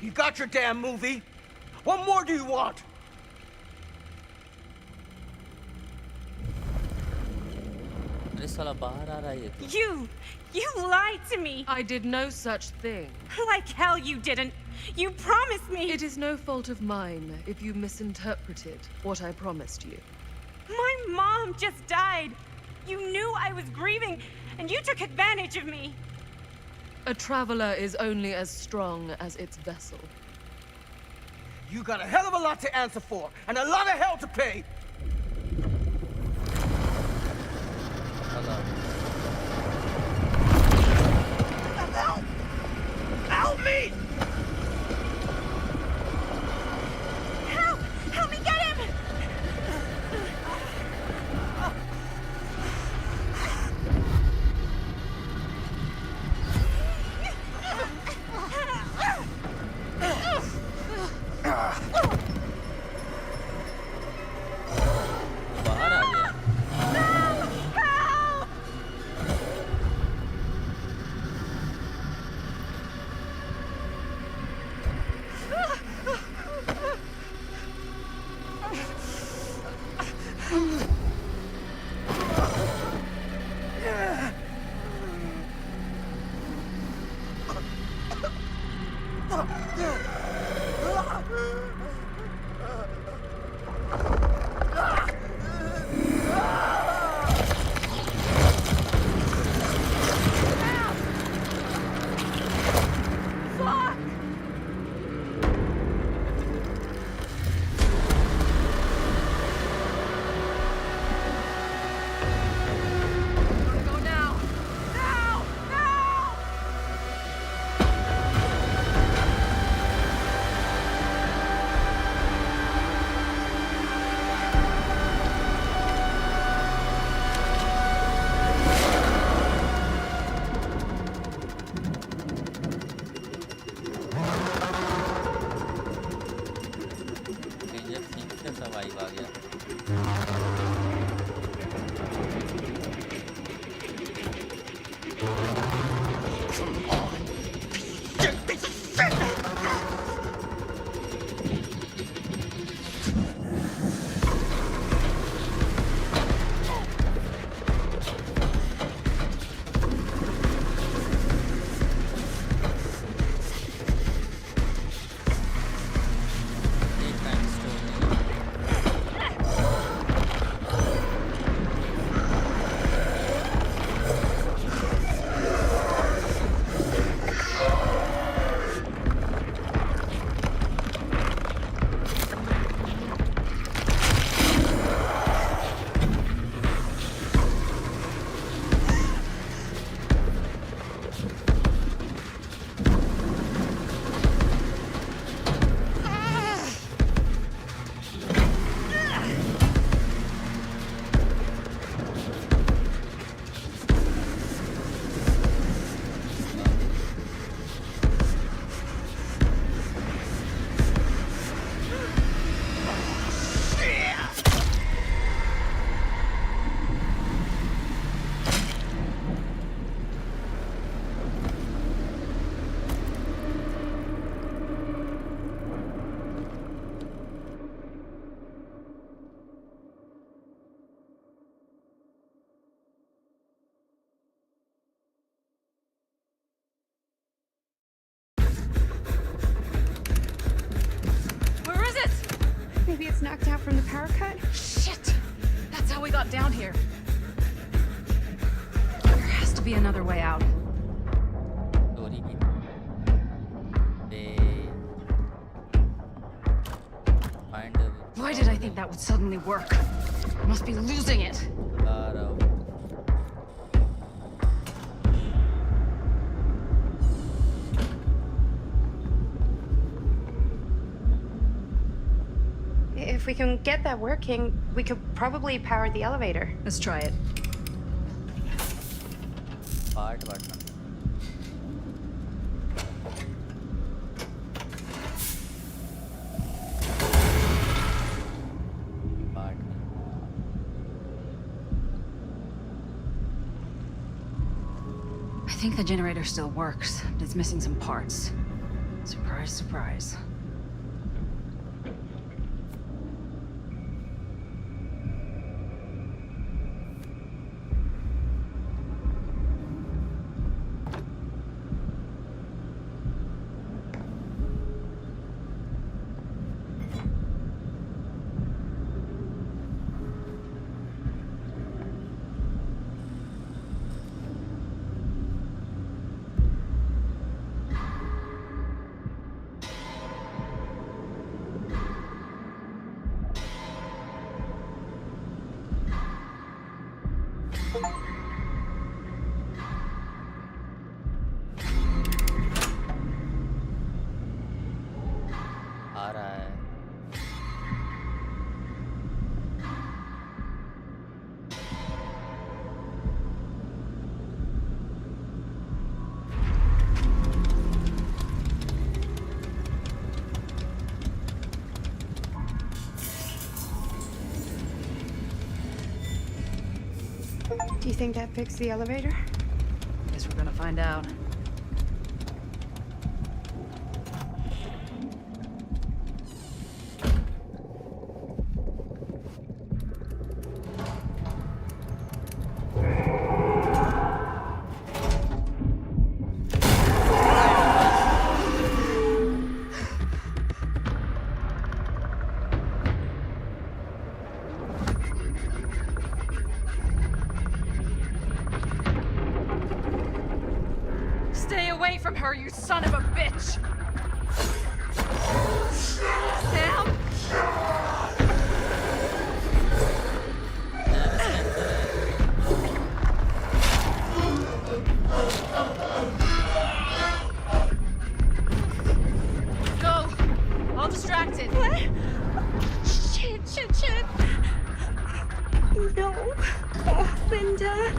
You got your damn movie. What more do you want? अरे साला बाहर आ रहा है ये तो। You lied to me. I did no such thing. Like hell you didn't. You promised me. It is no fault of mine if you misinterpreted what I promised you. My mom just died. You knew I was grieving, and you took advantage of me. A traveler is only as strong as its vessel. You got a hell of a lot to answer for, and a lot of hell to pay. Help! Help me! Help me get him! बाहर आ गया। Vibe आ गया। Maybe it's knocked out from the power cut? Shit! That's how we got down here. There has to be another way out. Why did I think that would suddenly work? I must be losing it. If we can get that working, we could probably power the elevator. Let's try it. Part button. I think the generator still works, but it's missing some parts. Surprisingly. Surprise, surprise. आ रहा है। Do you think that fixed the elevator? Guess we're gonna find out. Stay away from her, you son of a bitch! Sam? Go! All distracted. What? Shit. No. Oh, Linda.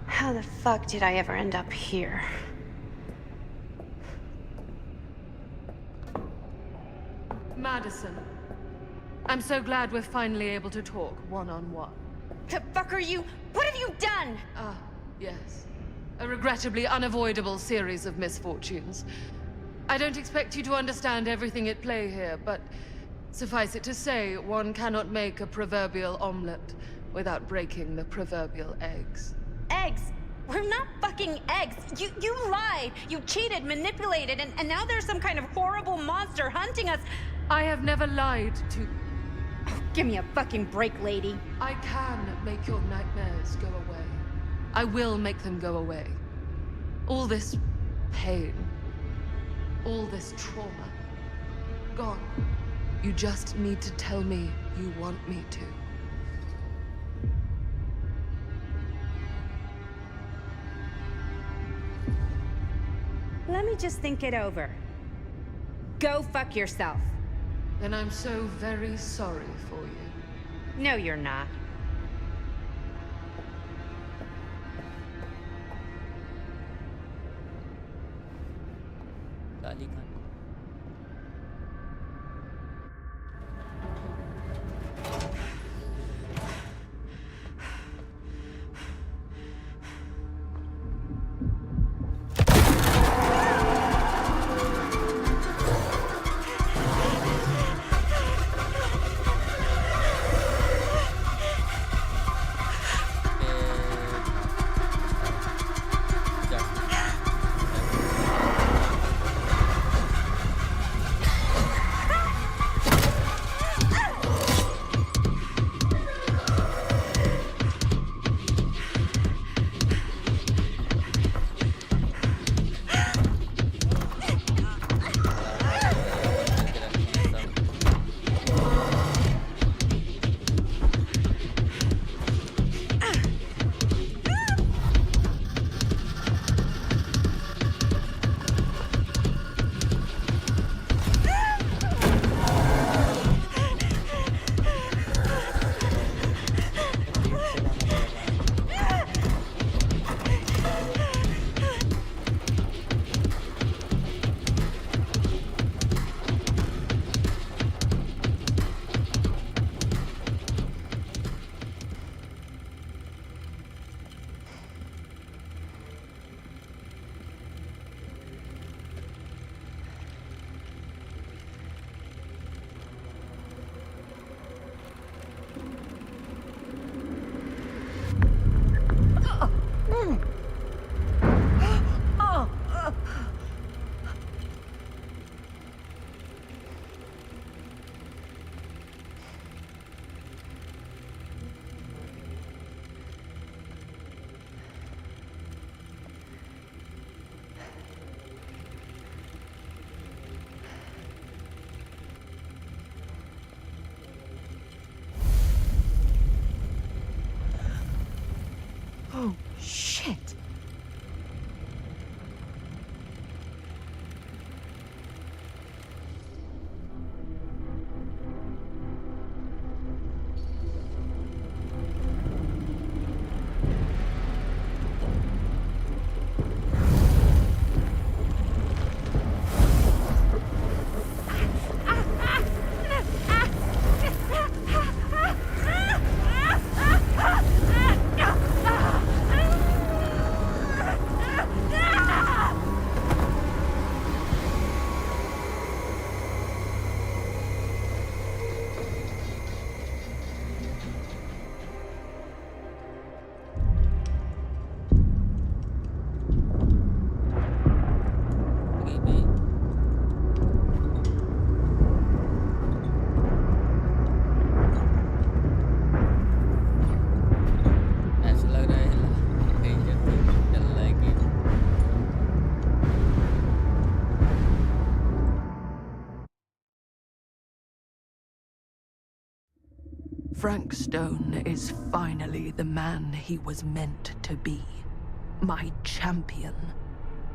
How the fuck did I ever end up here? Madison, I'm so glad we're finally able to talk one-on-one. The fuck are you? What have you done? Ah, yes. A regrettably unavoidable series of misfortunes. I don't expect you to understand everything at play here, but suffice it to say, one cannot make a proverbial omelet without breaking the proverbial eggs. Eggs? We're not fucking eggs. You lied. You cheated, manipulated, and now there's some kind of horrible monster hunting us. I have never lied to... Oh, give me a fucking break, lady. I can make your nightmares go away. I will make them go away. All this pain, all this trauma, gone. You just need to tell me you want me to. Let me just think it over. Go fuck yourself. Then I'm so very sorry for you. No, you're not. गाली खाने। Shit. ऐसा लग रहा है danger चल रहा है game. Frank Stone is finally the man he was meant to be. My champion.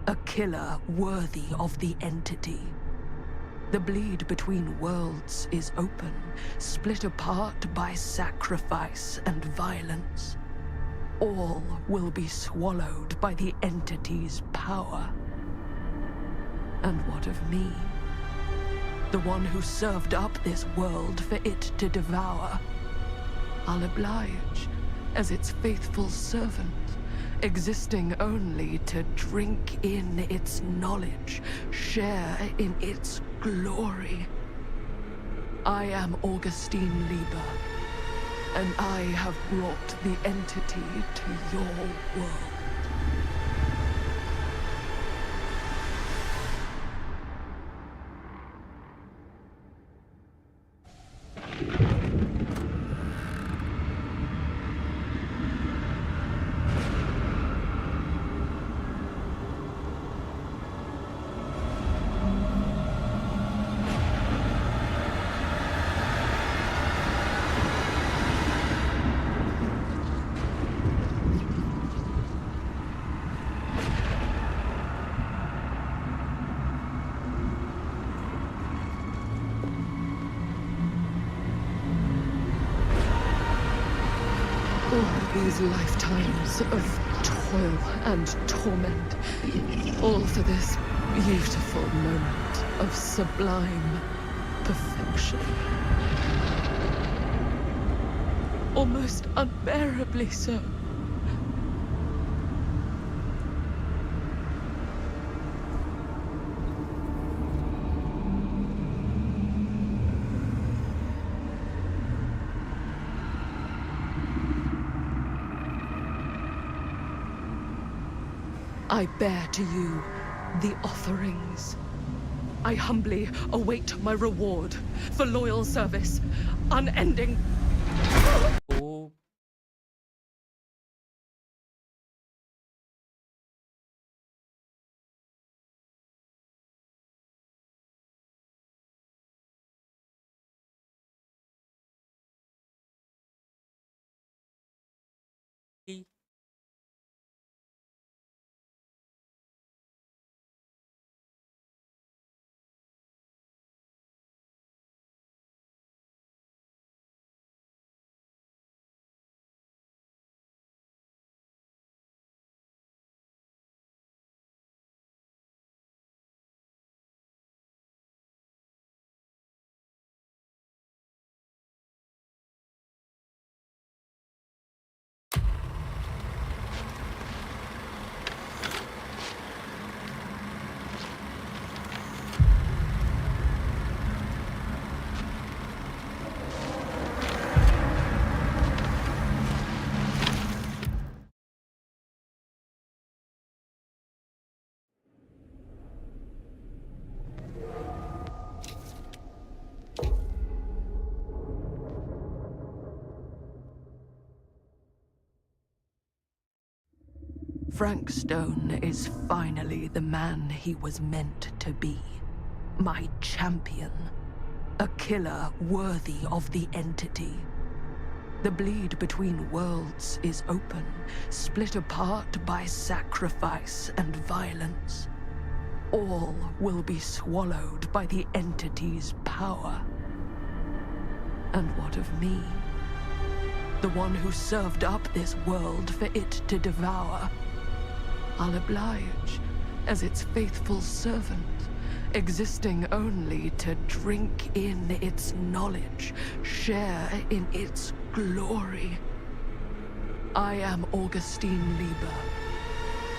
A killer worthy of the entity. The bleed between worlds is open, split apart by sacrifice and violence. All will be swallowed by the entity's power. And what of me? The one who served up this world for it to devour. I'll oblige as its faithful servant, existing only to drink in its knowledge, share in its glory. I am Augustine Lieber, and I have brought the entity to your world. These lifetimes of toil and torment, all for this beautiful moment of sublime perfection. Almost unbearably so. I bear to you the offerings. I humbly await my reward for loyal service, unending. Oh. Frank Stone is finally the man he was meant to be. My champion. A killer worthy of the entity. The bleed between worlds is open, split apart by sacrifice and violence. All will be swallowed by the entity's power. And what of me? The one who served up this world for it to devour. I'll oblige as its faithful servant, existing only to drink in its knowledge, share in its glory. I am Augustine Lieber,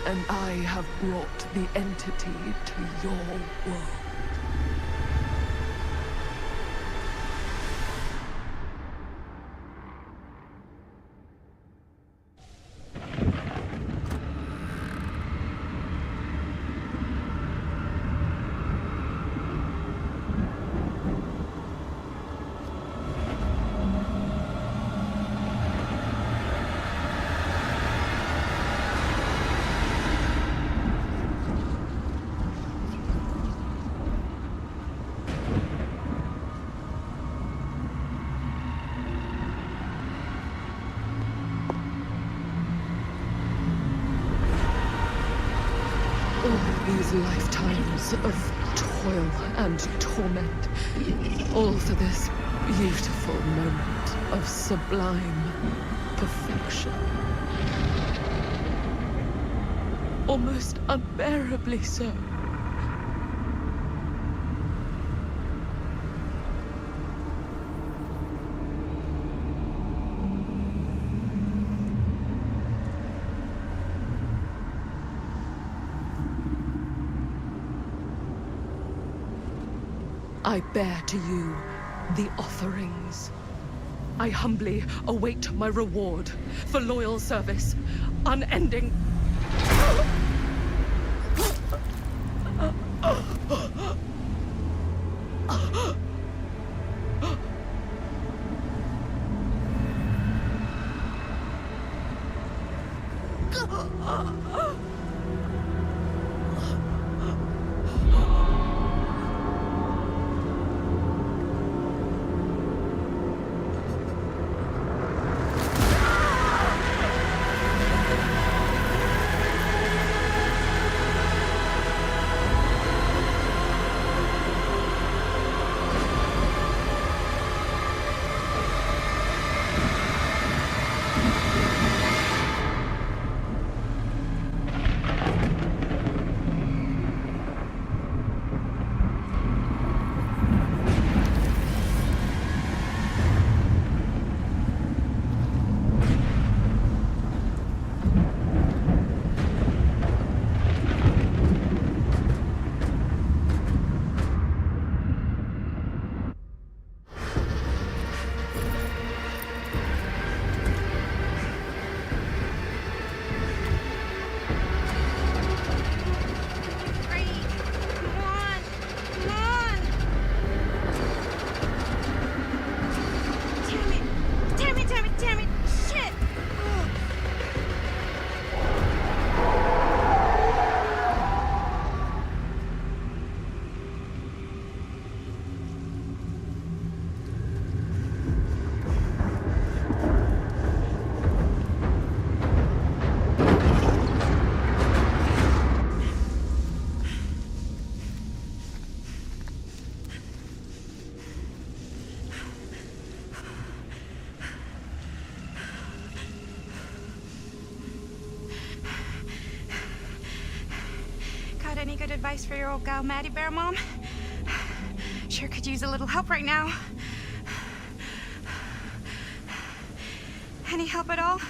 and I have brought the entity to your world. These lifetimes of toil and torment, all for this beautiful moment of sublime perfection. Almost unbearably so. I bear to you the offerings. I humbly await my reward for loyal service, unending. Any good advice for your old gal Maddie Bear Mom? Sure could use a little help right now. Any help at all?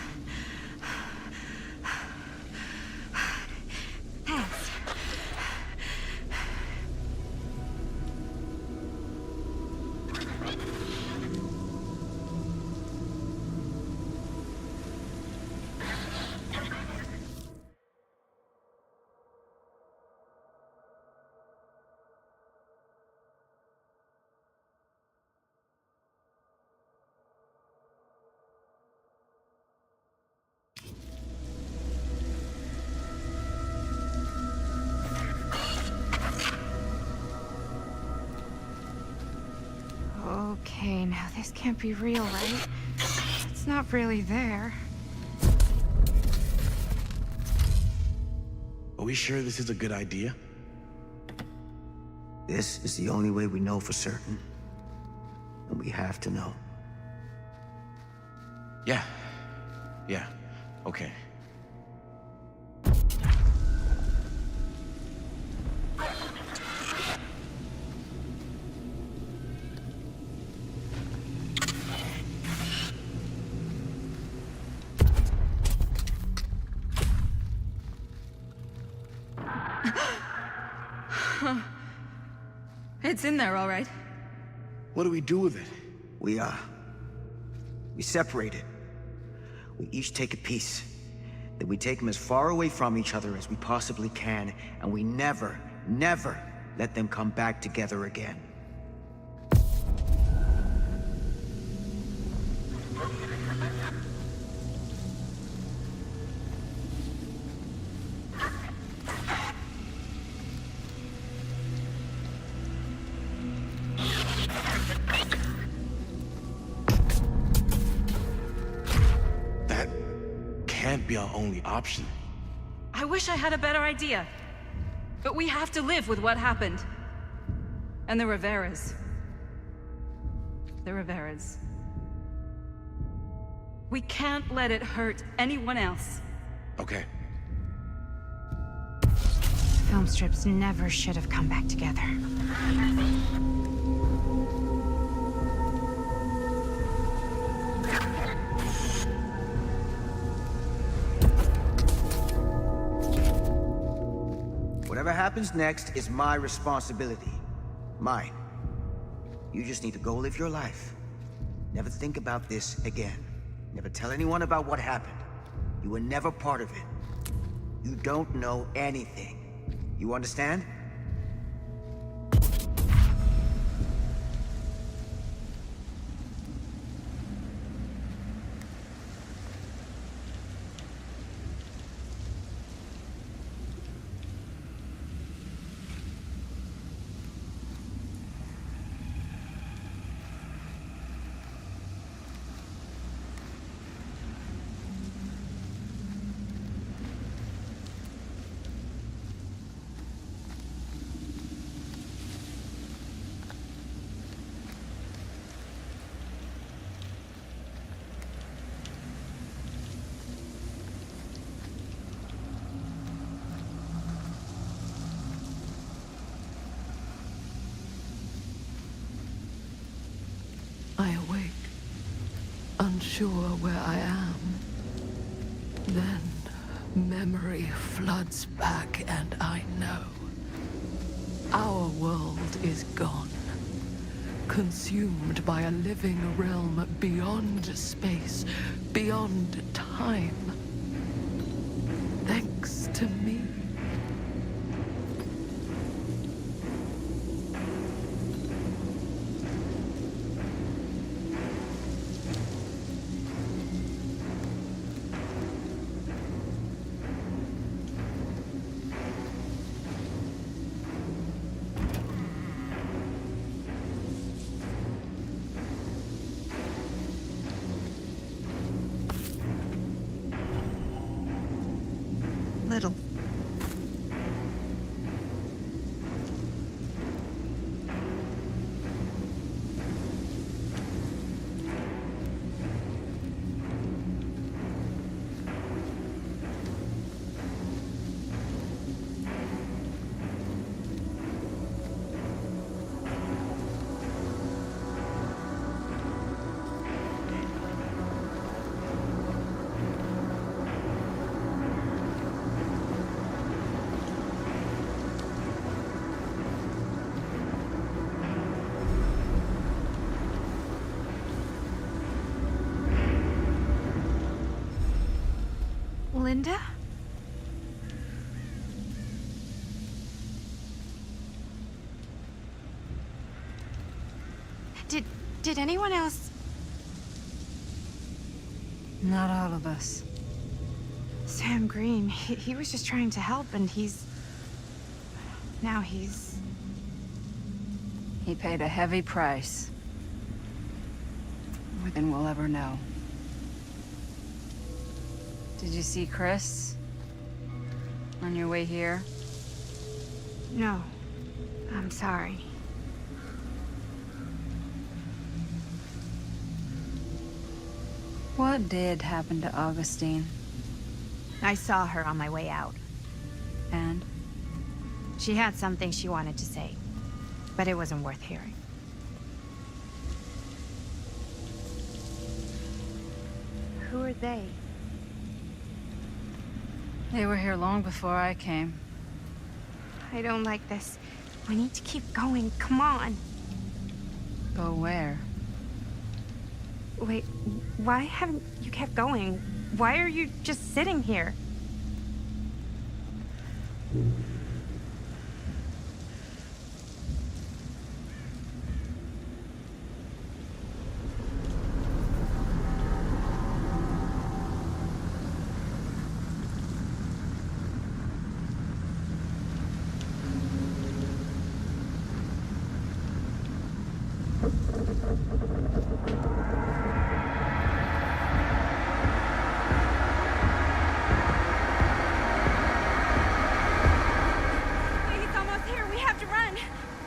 Thanks. Okay, now this can't be real, right? Let's It's not really there. Are we sure this is a good idea? This is the only way we know for certain. And we have to know. Yeah. Yeah. Okay. It's in there, all right. What do we do with it? We separate it. We each take a piece. Then we take them as far away from each other as we possibly can, and we never, never let them come back together again. Can't be our only option. I wish I had a better idea. But we have to live with what happened. And the Riveras. The Riveras. We can't let it hurt anyone else. Okay. Film strips never should have come back together. Whatever happens next is my responsibility. Mine. You just need to go live your life. Never think about this again. Never tell anyone about what happened. You were never part of it. You don't know anything. You understand? I awake, unsure where I am. Then memory floods back and I know. Our world is gone, consumed by a living realm beyond space, beyond time. Thanks to me. Little. Linda? Did anyone else? Not all of us. Sam Green, he was just trying to help and now he's... He paid a heavy price. More than we'll ever know. Did you see Chris? On your way here? No. I'm sorry. What did happen to Augustine? I saw her on my way out. And? She had something she wanted to say, but it wasn't worth hearing. Who are they? They were here long before I came. I don't like this. We need to keep going. Come on. Go where? Wait, why haven't you kept going? Why are you just sitting here?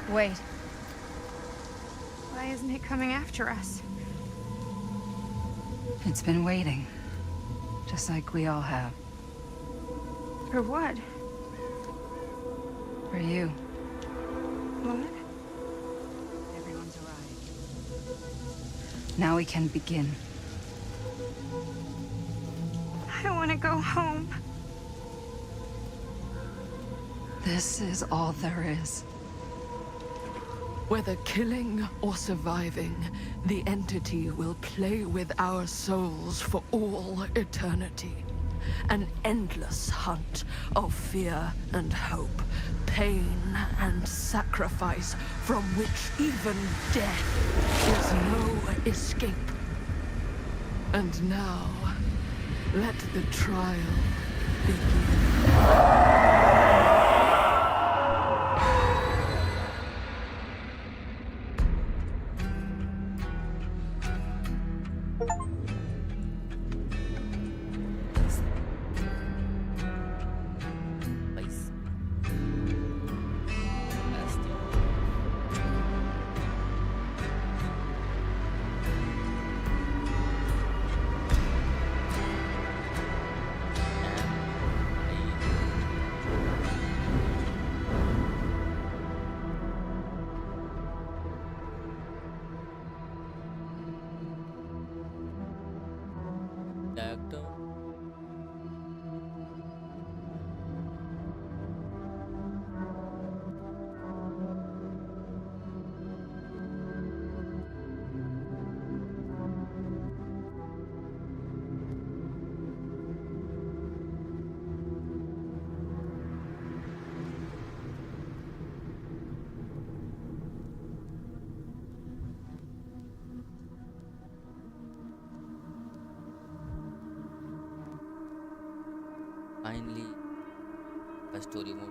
Wait. Why isn't it coming after us? It's been waiting. Just like we all have. For what? For you. What? Everyone's arrived. Now we can begin. I want to go home. This is all there is. Whether killing or surviving, the entity will play with our souls for all eternity. An endless hunt of fear and hope, pain and sacrifice, from which even death is no escape. And now, let the trial begin. Director. Finally, a story mode.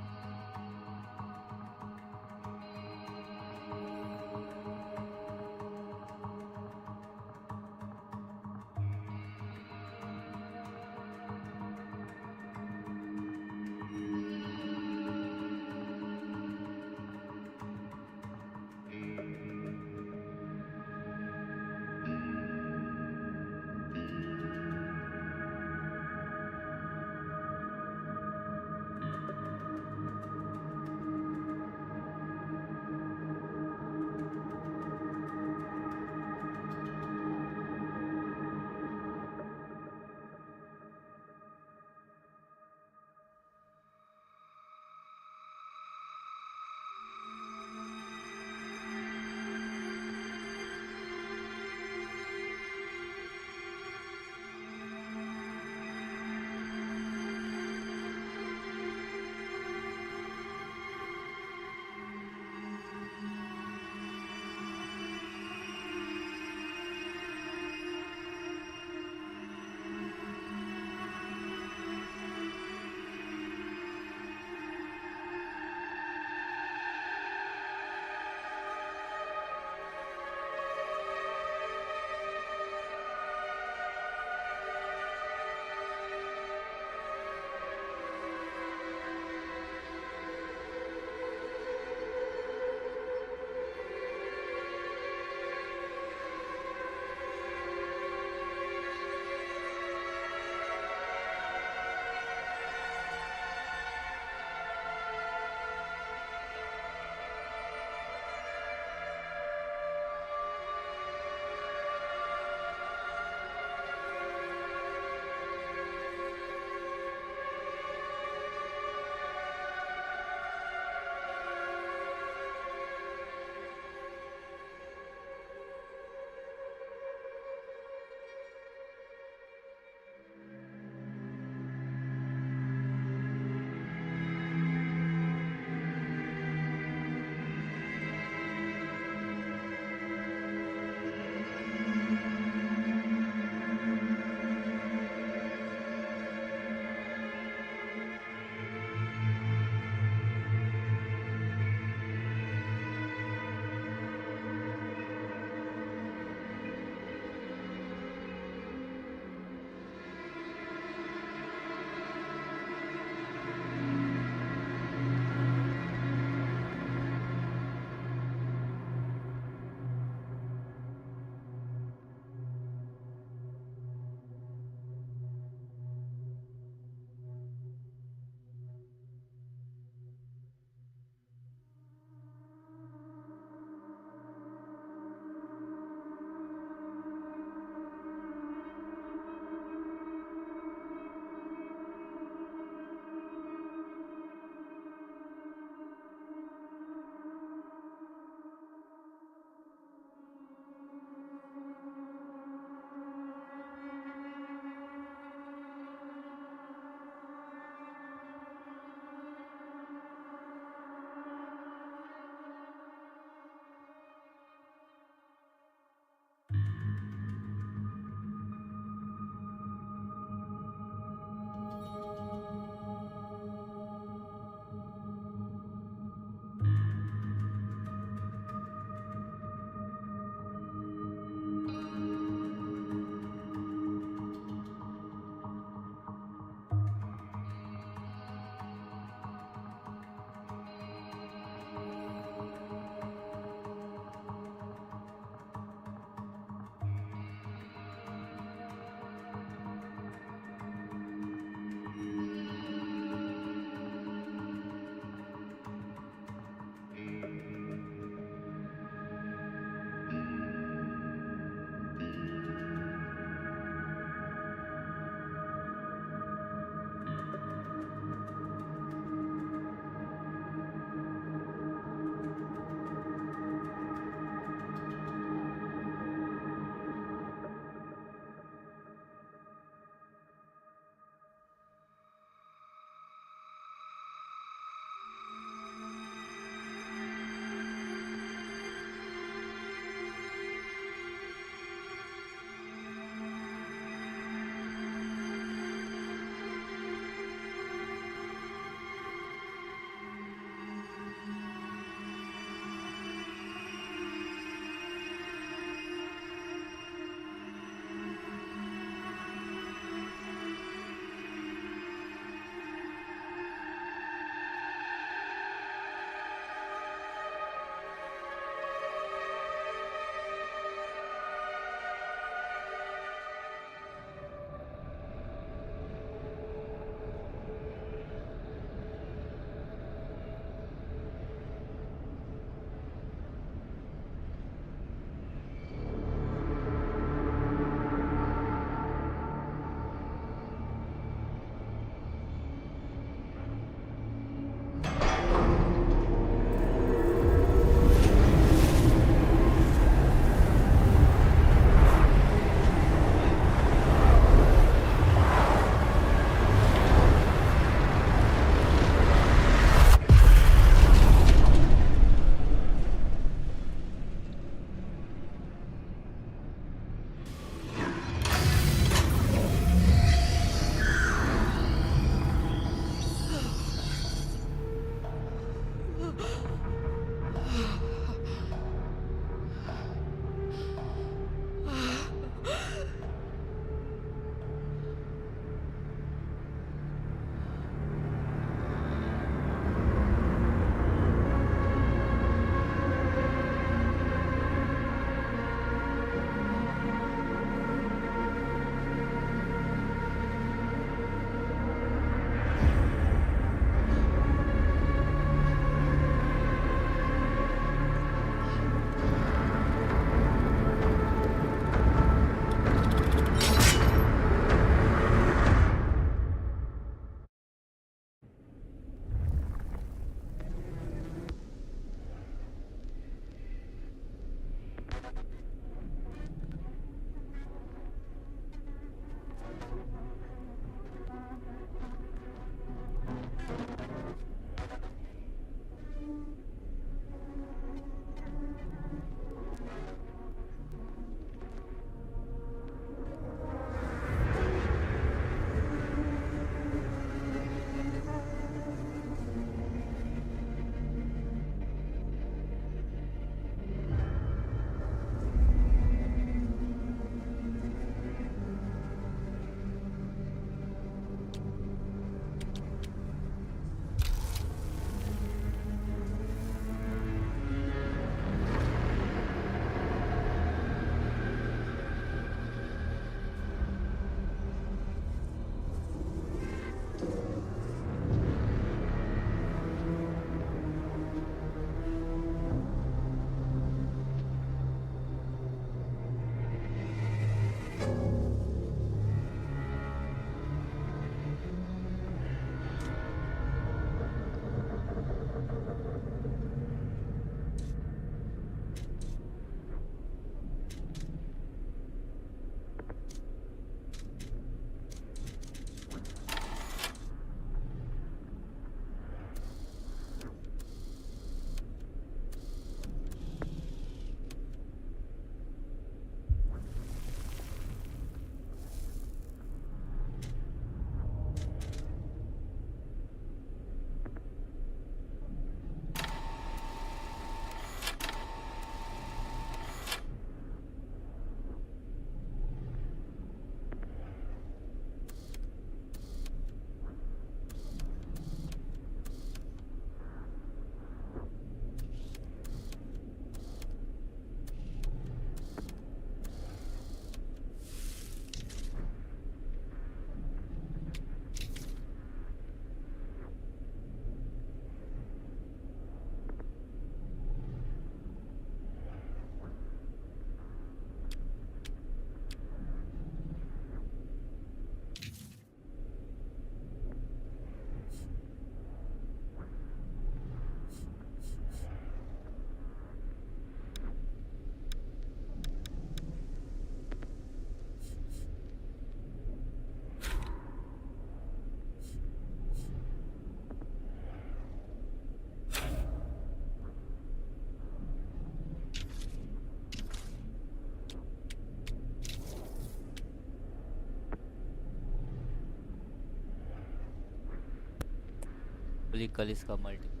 Hypothetical इसका multiverse